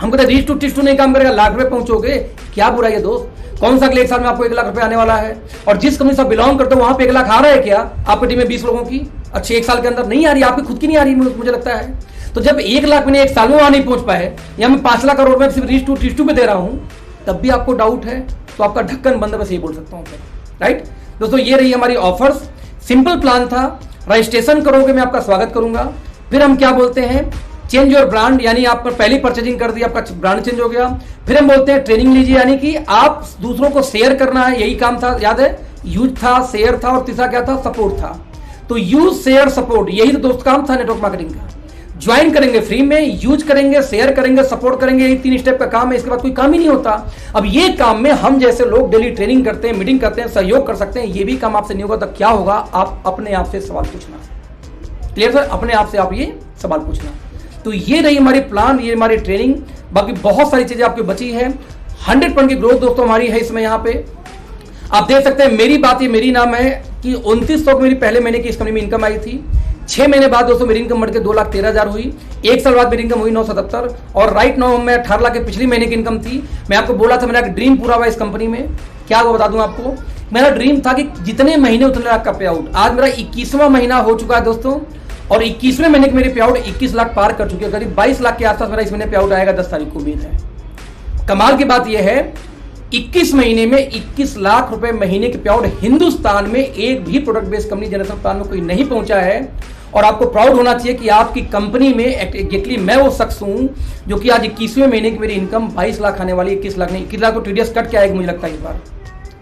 हम कहते हैं रीच टू टीच टू नहीं काम करेगा, लाख रुपए पहुंचोगे, क्या बुरा है दोस्त? कौन सा अगले 1 साल में आपको 1 लाख रुपए आने वाला है? और जिस कंपनी से बिलोंग करते हो वहां पे 1 लाख आ रहा है क्या आपकी टीम में 20 लोगों की? अच्छे 1 साल के अंदर नहीं आ रही, आपकी खुद की नहीं आ रही मुझे लगता है। तो जब 1 लाख मैंने 1 साल में वहां नहीं पहुंच पाए, या मैं 5 लाख करोड़ में सिर्फ रीच टू टीच टू पे दे रहा हूं, तब भी आपको डाउट है, तो आपका ढक्कन बंद, बस ये बोल सकता हूं, राइट दोस्तों। ये रही हमारी ऑफर्स, सिंपल प्लान था। रजिस्ट्रेशन करोगे मैं आपका स्वागत करूंगा। फिर हम क्या बोलते हैं, चेंज योर ब्रांड, यानी आप पहली परचेजिंग कर दी, आपका ब्रांड चेंज हो गया। फिर हम बोलते हैं ट्रेनिंग लीजिए, यानी कि आप दूसरों को शेयर करना है, यही काम था, याद है, यूज था, शेयर था, और तीसरा क्या था, सपोर्ट था। तो यूज शेयर सपोर्ट, यही तो दोस्त काम था नेटवर्क मार्केटिंग का। ज्वाइन करेंगे फ्री में, यूज करेंगे, शेयर करेंगे, सपोर्ट करेंगे, यही 3 स्टेप का काम है, इसके बाद कोई काम ही नहीं होता। अब ये काम में हम जैसे लोग डेली ट्रेनिंग करते हैं, मीटिंग करते हैं, सहयोग कर सकते हैं, ये भी काम आपसे नहीं होगा, तो क्या होगा, आप अपने आप से सवाल पूछना। Clear sir? अपने आप से आप ये सवाल पूछना। तो ये रही हमारी प्लान, ये हमारी ट्रेनिंग, बाकी बहुत सारी चीजें आपकी बची है। 100% की ग्रोथ दोस्तों हमारी है इसमें। यहाँ पे आप देख सकते हैं, मेरी बात ये मेरी नाम है कि 2900 की मेरी पहले महीने की इस कंपनी में इनकम आई थी। 6 महीने बाद दोस्तों मेरी इनकम बढ़ के 2,13,000 हुई। 1 साल बाद मेरी इनकम हुई 977, और राइट नाउ मैं 18 लाख के पिछली महीने की इनकम थी। मैं आपको बोला था मेरा एक ड्रीम पूरा हुआ इस कंपनी में। क्या हुआ बता दूं आपको, मेरा ड्रीम था कि जितने महीने उतने लाख का पे आउट। आज मेरा 21वां महीना हो चुका है दोस्तों, और 21वें महीने की मेरी पे आउट 21 लाख पार कर चुकी है। करीब 22 लाख के आसपास मेरा इस महीने पे आउट आएगा 10 तारीख को, उम्मीद है। कमाल की बात यह है, 21 महीने में 21 लाख रुपए महीने के पे आउट हिंदुस्तान में एक भी product based company generation plan में कोई नहीं पहुंचा है। और आपको प्राउड होना चाहिए कि आपकी कंपनी में एग्जैक्टली मैं वो शख्स हूं जो कि आज 21वें महीने की मेरी इनकम 22 लाख आने वाली, 21 लाख नहीं, 21 लाख तो टीडीएस कट के आएगा मुझे लगता है इस बार।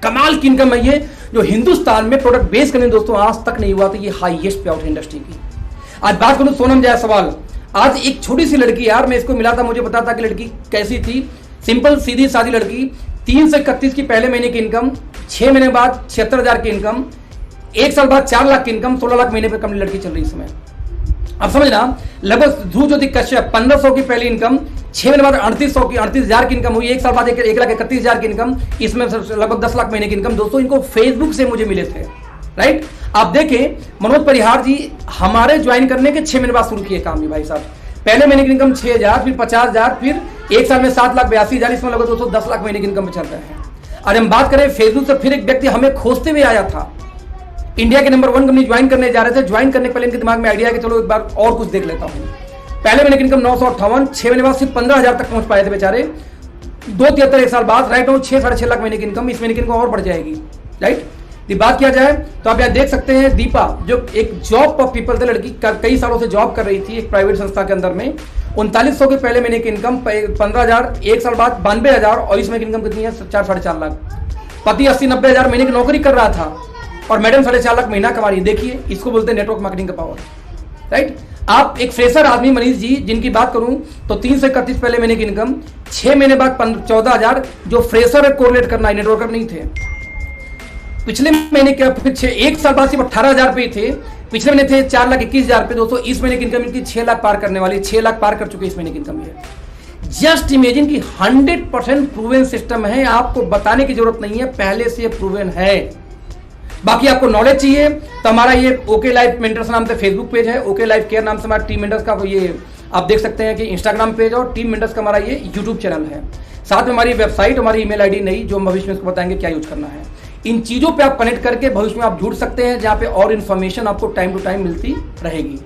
कमाल की इनकम है ये, जो हिंदुस्तान में प्रोडक्ट बेस्ड कंपनी दोस्तों आज तक नहीं हुआ था। ये हाईएस्ट पे आउट इंडस्ट्री की। आज बात करूं सोनम जायसवाल, आज एक छोटी सी लड़की, यार मैं इसको मिला था, मुझे पता था कि लड़की कैसी थी, सिंपल सीधी सादी लड़की, 3 से 31 की पहले महीने की इनकम, 6 महीने बाद 76,000 की इनकम, 1 साल बाद 4 लाख की इनकम, 16 लाख महीने पर कम लड़की चल रही समय। अब समझना, लगभग ध्रुव ज्योति कश्यप 1500 की पहली इनकम, 6 महीने बाद 38,000 की इनकम हुई, 1 साल बाद 1,31,000 की इनकम, इसमें लगभग 10 लाख महीने की इनकम। दोस्तों इनको फेसबुक से मुझे मिले थे, राइट। आप देखें मनोज परिहार जी हमारे ज्वाइन करने के 6 महीने बाद शुरू किए काम। भाई साहब पहले महीने की इनकम 6,000, फिर 50,000, फिर 1 साल में 7,82,000, इसमें लगभग दोस्तों 10 लाख महीने की इनकम में चल रहे हैं। और हम बात करें फेसबुक से, फिर एक व्यक्ति हमें खोजते हुए आया था, इंडिया के नंबर 1 कंपनी ज्वाइन करने जा रहे थे। ज्वाइन करने के पहले इनके दिमाग में आइडिया है कि चलो एक बार और कुछ देख लेता हूं। पहले महीने की इनकम 958, 6 महीने बाद सिर्फ 15,000 तक पहुंच पाए थे बेचारे। 2,73 1 साल बाद, राइट नाउ 6-6.5 लाख महीने की इनकम, इस महीने की इनकम और बढ़ जाएगी, राइट। बात किया जाए तो आप यहाँ देख सकते हैं, दीपा जो एक जॉब ऑफ पीपल थे, लड़की कई सालों से जॉब कर रही थी एक प्राइवेट संस्था के अंदर में। 3900 के पहले महीने की इनकम, 15,000, 1 साल बाद 92,000, और इसमें की इनकम कितनी है 4-4.5 लाख। पति 80-90,000 महीने की नौकरी कर रहा था, और मैडम 4.5 लाख महीना कमा रही है। देखिए इसको बोलते हैं नेटवर्क मार्केटिंग का पावर, राइट। आप एक फ्रेशर आदमी मनीष जी जिनकी बात करूं तो 3 से 31 पहले महीने की इनकम, 6 महीने बाद 14,000, जो फ्रेशर है कोरिलेट करना है, नेटवर्कर नहीं थे। पिछले महीने क्या, एक साल बाद सिर्फ 18,000 पे थे, पिछले महीने थे 4,21,000 पे। दोस्तों इस महीने की इनकम इनकी 6 लाख पार करने वाली, 6 लाख पार कर चुके इस महीने की इनकम है। जस्ट इमेजिन कि 100% प्रूवन सिस्टम है, आपको बताने की जरूरत नहीं है, पहले से प्रूवन है। बाकी आपको नॉलेज चाहिए तो हमारा ये ओके लाइफ मेंटर्स नाम से फेसबुक पेज है, ओके लाइफ केयर नाम से हमारा टीम मेंटर्स का ये आप देख सकते हैं कि इंस्टाग्राम पेज, और टीम मेंटर्स का हमारा ये यूट्यूब चैनल है। साथ में हमारी वेबसाइट, हमारी ईमेल आईडी नहीं, जो हम भविष्य में उसको बताएंगे क्या यूज करना है। इन चीजों पे आप कनेक्ट करके भविष्य में आप जुड़ सकते हैं, जहां पे और इन्फॉर्मेशन आपको टाइम टू टाइम मिलती रहेगी।